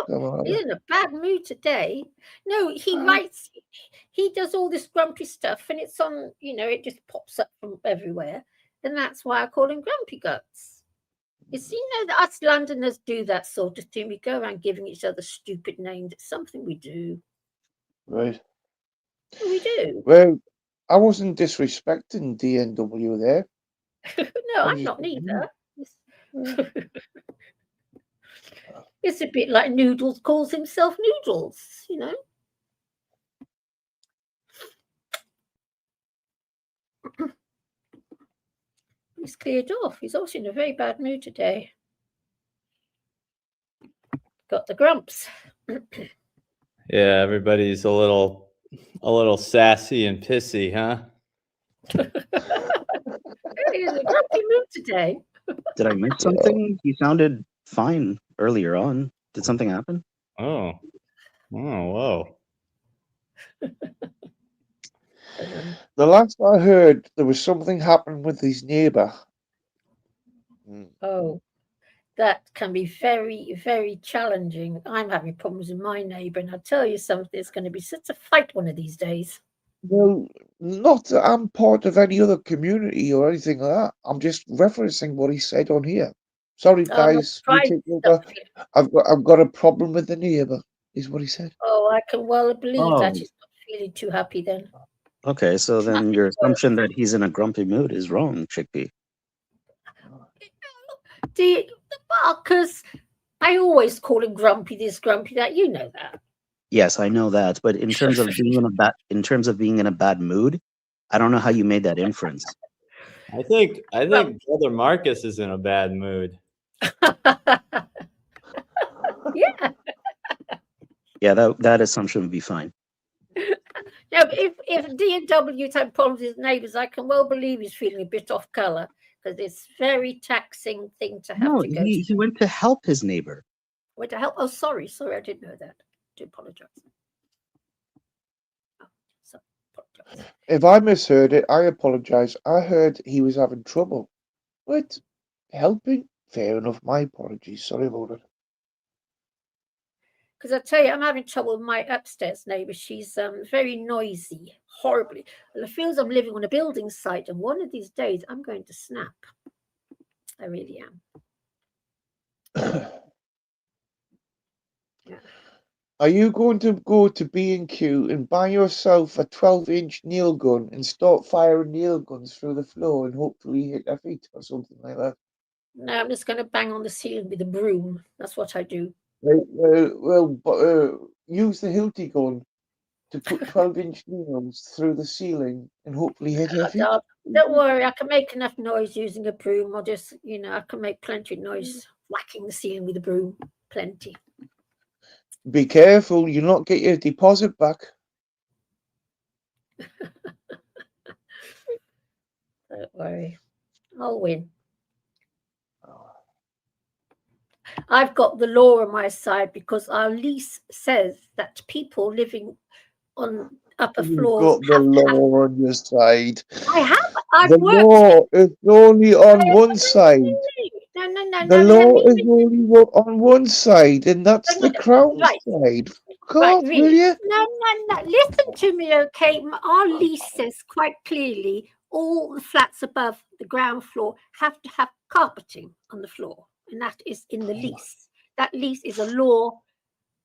S17: Come on.
S2: He's in a bad mood today. No, he writes. He does all this grumpy stuff, and it's on. It just pops up from everywhere, and that's why I call him Grumpy Guts. It's that us Londoners do that sort of thing. We go around giving each other stupid names. It's something we do.
S17: Right.
S2: We do.
S17: Well, I wasn't disrespecting DNW there.
S2: No, I'm not neither. It's a bit like Noodles calls himself Noodles, He's cleared off. He's also in a very bad mood today. Got the grumps.
S12: Yeah, everybody's a little sassy and pissy, huh?
S2: He's in a grumpy mood today.
S19: Did I miss something? You sounded fine earlier on. Did something happen?
S12: Oh, whoa.
S17: The last I heard, there was something happening with his neighbour.
S2: Oh, that can be very, very challenging. I'm having problems with my neighbour, and I'll tell you something, it's going to be such a fight one of these days.
S17: Well, not that I'm part of any other community or anything like that. I'm just referencing what he said on here. Sorry, guys. You take over. I've got a problem with the neighbour, is what he said.
S2: Oh, I can well believe that he's not Really too happy then.
S19: Okay, so then your assumption that he's in a grumpy mood is wrong, Chickpea.
S2: Marcus, I always call him grumpy this, grumpy that. You know that.
S19: Yes, I know that, but in terms of being in a bad mood, I don't know how you made that inference.
S12: I think Brother Marcus is in a bad mood.
S2: Yeah.
S19: Yeah, that assumption would be fine.
S2: Yeah, but if D&W's had problems with his neighbours, I can well believe he's feeling a bit off colour because it's a very taxing thing to have
S19: No,
S2: to go
S19: he went to help his neighbor.
S2: Went to help. Oh, sorry, I didn't know that. I do apologise.
S17: If I misheard it, I apologise. I heard he was having trouble. What? Helping? Fair enough. My apologies. Sorry about it.
S2: Because I tell you, I'm having trouble with my upstairs neighbour. She's very noisy, horribly. Well, it feels I'm living on a building site, and one of these days I'm going to snap. I really am. Yeah.
S17: Are you going to go to B&Q and buy yourself a 12-inch nail gun and start firing nail guns through the floor and hopefully hit their feet or something like that?
S2: No, I'm just going to bang on the ceiling with a broom. That's what I do.
S17: Use the Hilti gun to put 12-inch nails through the ceiling and hopefully hit her feet.
S2: Don't worry, I can make enough noise using a broom. I'll just, I can make plenty of noise whacking the ceiling with a broom. Plenty.
S17: Be careful, you not get your deposit back.
S2: Don't worry, I'll win. I've got the law on my side because our lease says that people living on upper
S17: You've
S2: floors
S17: got the law on your side.
S2: I have. I've
S17: The
S2: worked.
S17: law is only on one side.
S2: No.
S17: The law is only on one side, and that's the Crown's side. Fuck off, will you?
S2: No. Listen to me, okay? Our lease says quite clearly all the flats above the ground floor have to have carpeting on the floor, and that is in the lease. That lease is a law.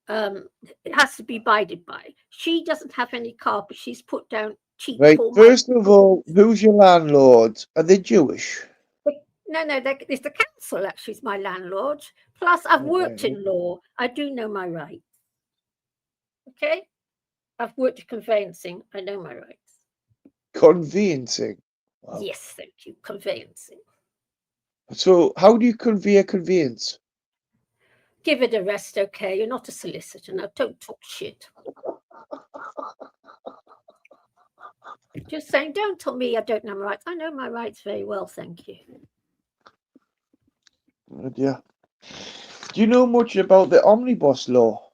S2: It has to be abided by. She doesn't have any carpet. She's put down cheap.
S17: Right, first of all, who's your landlord? Are they Jewish?
S2: No, it's the council actually is my landlord. Plus, I've worked in law. I do know my rights. Okay? I've worked in conveyancing. I know my rights.
S17: Conveyancing? Wow.
S2: Yes, thank you. Conveyancing.
S17: So, how do you convey a conveyance?
S2: Give it a rest, okay? You're not a solicitor. Now, don't talk shit. Just saying, don't tell me I don't know my rights. I know my rights very well, thank you.
S17: Yeah. Do you know much about the omnibus law?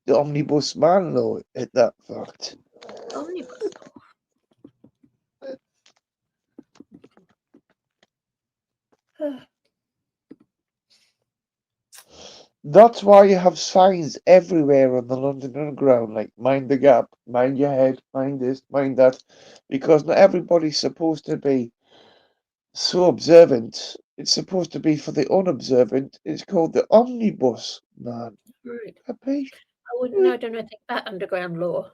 S17: The omnibus man law, at that fact?
S2: Omnibus law.
S17: That's why you have signs everywhere on the London Underground, like mind the gap, mind your head, mind this, mind that, because not everybody's supposed to be so observant. It's supposed to be for the unobservant. It's called the omnibus man.
S2: Right.
S17: Capiche?
S2: I don't know anything about underground law.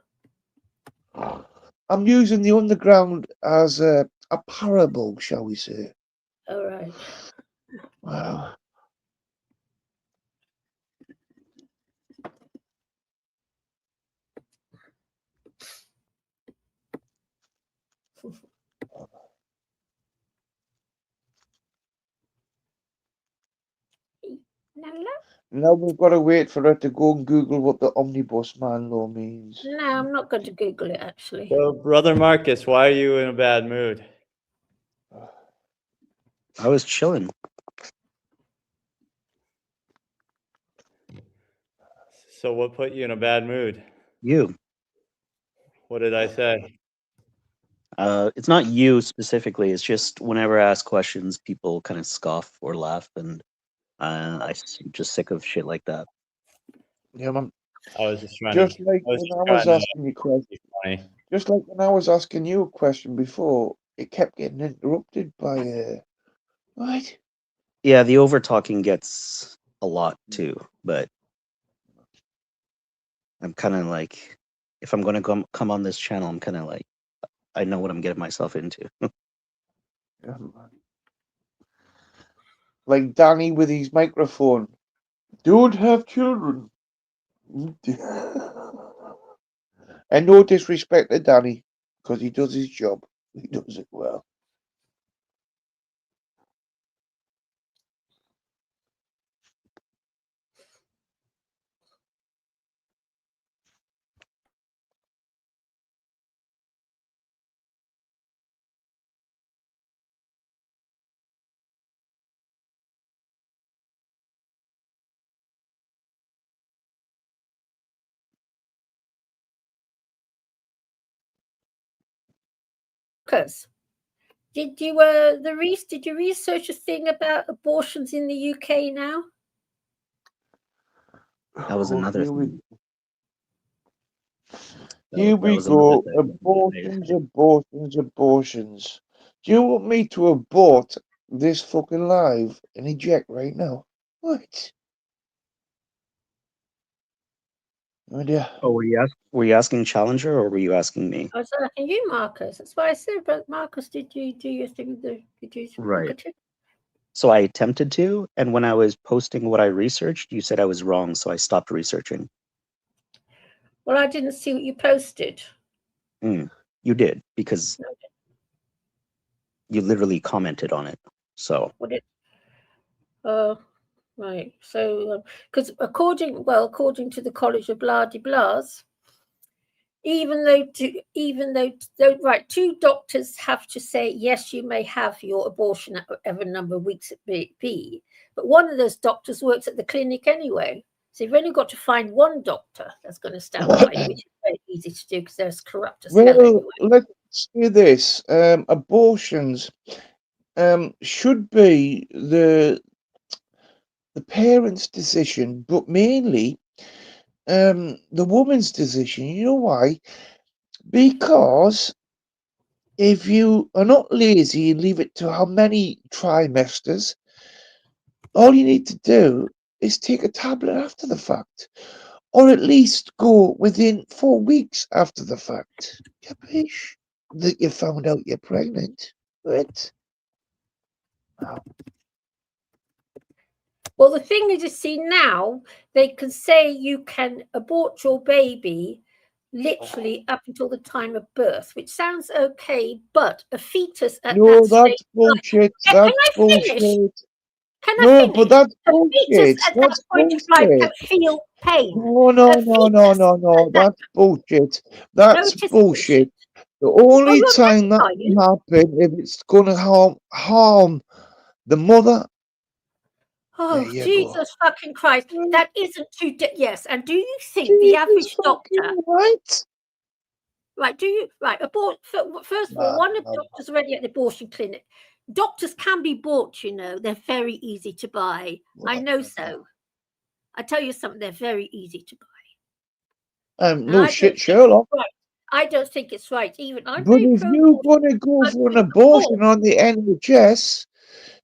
S17: I'm using the underground as a parable, shall we say.
S2: All right.
S17: Wow. Now we've got to wait for her to go and Google what the omnibus man law means.
S2: No, I'm not going to Google it, actually.
S12: So, Brother Marcus, why are you in a bad mood?
S19: I was chilling.
S12: So what put you in a bad mood?
S19: You.
S12: What did I say?
S19: It's not you specifically. It's just whenever I ask questions, people kind of scoff or laugh, and I'm just sick of shit like that.
S17: Yeah, man.
S12: I was just trying
S17: Just
S12: to.
S17: like when I was asking you question. Just like when I was asking you a question before, it kept getting interrupted by what?
S19: Yeah, the over talking gets a lot too, but I'm kind of like if I'm going to come on this channel, I'm kind of like, I know what I'm getting myself into.
S17: Yeah, man. Like Danny with his microphone. Don't have children. And no disrespect to Danny, because he does his job. He does it well.
S2: Because did you did you research a thing about abortions in the UK now?
S19: That was another thing.
S17: Here we
S19: was another
S17: go.
S19: thing.
S17: Abortions, abortions, abortions. Do you want me to abort this fucking live and eject right now? What? Oh dear.
S19: Oh, were you asking Challenger or were you asking me?
S2: I was asking you, Marcus. That's why I said, but Marcus, did you do your thing? Did you
S19: Right.
S2: look at it?
S19: So I attempted to, and when I was posting what I researched, you said I was wrong, so I stopped researching.
S2: Well, I didn't see what you posted.
S19: You did, because you literally commented on it. So
S2: What it? Right. So, because according to the College of Blah-de-Blahs, even though two doctors have to say yes, you may have your abortion at whatever number of weeks it may be, but one of those doctors works at the clinic anyway. So you've only got to find one doctor that's going to stand by you, which is very easy to do because they're as corrupt as hell
S17: Well,
S2: anyway.
S17: let's do this. Abortions should be the parents' decision, but mainly the woman's decision. You know why? Because if you are not lazy and leave it to how many trimesters, all you need to do is take a tablet after the fact, or at least go within 4 weeks after the fact. Capiche? That you found out you're pregnant. Right? Wow.
S2: Well, the thing is, you see, now they can say you can abort your baby literally up until the time of birth, which sounds okay, but a fetus at
S17: No,
S2: that
S17: that's
S2: stage.
S17: bullshit.
S2: Can
S17: That's
S2: I finish?
S17: bullshit.
S2: Can I
S17: No,
S2: finish?
S17: but that's
S2: A fetus
S17: bullshit.
S2: at that
S17: That's
S2: point of life
S17: bullshit.
S2: can feel pain.
S17: No,
S2: A
S17: no,
S2: fetus.
S17: that's bullshit.
S2: No,
S17: That's
S2: it isn't
S17: bullshit. The
S2: Oh,
S17: only
S2: you're
S17: time that
S2: terrifying.
S17: can happen if it's gonna harm the mother.
S2: Oh,
S17: There you go.
S2: Jesus fucking Christ. That isn't too. Yes. And do you think the average doctor.
S17: Right?
S2: Right, do you. Right, first of all, one of the doctors already at the abortion clinic. Doctors can be bought, you know. They're very easy to buy. I know so. I tell you something, they're very easy to buy.
S17: No shit, Sherlock.
S2: Right. I don't think it's right. Even I'm
S17: But
S2: very
S17: if
S2: pro
S17: you're gonna go for an abortion on the NHS,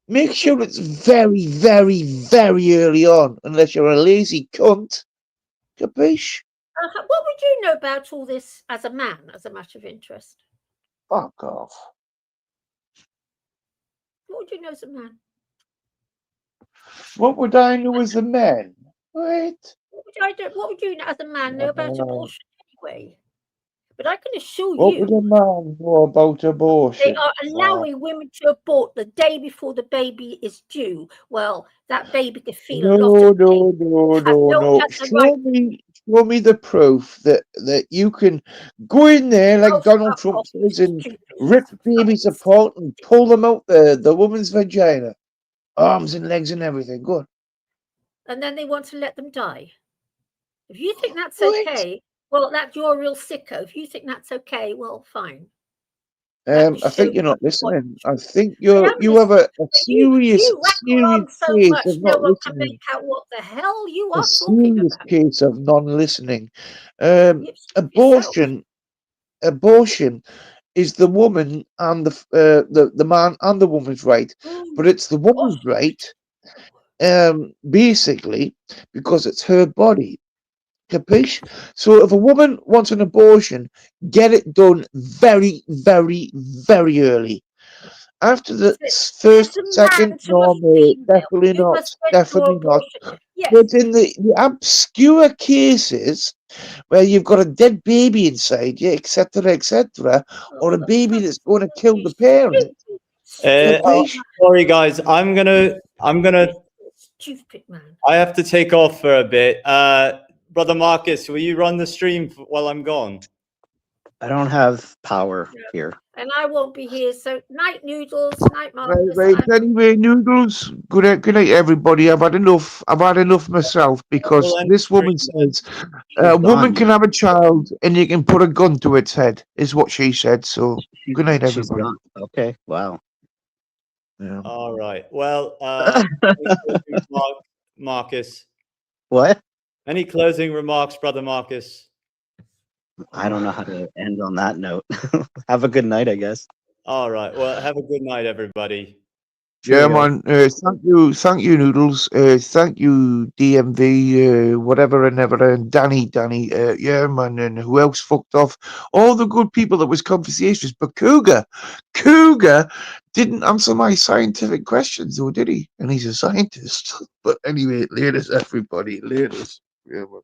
S17: make sure it's very, very, very early on, unless you're a lazy cunt. Capiche?
S2: What would you know about all this as a man, as a matter of interest?
S17: Fuck off.
S2: What would you know as a man?
S17: What would I know as a man? What?
S2: What would you know as a man know about abortion anyway? But I can assure
S17: What
S2: you,
S17: would a man know about
S2: they
S17: abortion?
S2: are allowing women to abort the day before the baby is due. Well, that baby could feel a lot
S17: No,
S2: of pain.
S17: no.
S2: Has the right.
S17: Show me the proof that you can go in there like Donald Trump says and rip babies apart and pull them out the woman's vagina, arms and legs and everything. Go on.
S2: And then they want to let them die. If you think that's okay, well, you're a real sicko. If you think that's okay, well, fine.
S17: I think you're not listening. I think you have a serious
S2: You rattle on so
S17: case
S2: much,
S17: of
S2: no
S17: not
S2: one can
S17: listening.
S2: make out what the hell you
S17: A
S2: are talking
S17: serious
S2: about.
S17: case of non-listening.
S2: Yourself.
S17: Abortion is the woman and the man and the woman's right, but it's the woman's right, basically, because it's her body. Capiche? So if a woman wants an abortion, get it done very, very, very early. After the first,
S2: As a
S17: second,
S2: man to a
S17: no, mate,
S2: female,
S17: definitely
S2: you
S17: not,
S2: must get your
S17: definitely not.
S2: abortion. Yes.
S17: But in the obscure cases where you've got a dead baby inside you, etc., or a baby that's going to kill the parent, capiche?
S12: Sorry, guys. I'm gonna.
S2: Stupid man.
S12: I have to take off for a bit. Brother Marcus, will you run the stream while I'm gone?
S19: I don't have power here.
S2: And I won't be here. So night, Noodles. Night,
S17: Right,
S2: Marcus.
S17: right. Anyway, Noodles. Good night, everybody. I've had enough. I've had enough myself because this woman says a woman can have a child and you can put a gun to its head. Is what she said. So good night,
S19: She's
S17: everybody.
S19: gone. Okay. Wow.
S17: Yeah.
S12: All right. Well, Marcus.
S19: What?
S12: Any closing remarks, Brother Marcus?
S19: I don't know how to end on that note. Have a good night, I guess.
S12: All right. Well, have a good night, everybody.
S17: Yeah, man. Thank you, Noodles. Thank you, DMV, whatever and ever, and Danny. Yeah, man. And who else fucked off? All the good people that was conversations. But Cougar didn't answer my scientific questions, though, did he? And he's a scientist. But anyway, latest, everybody. Latest. Yeah, man.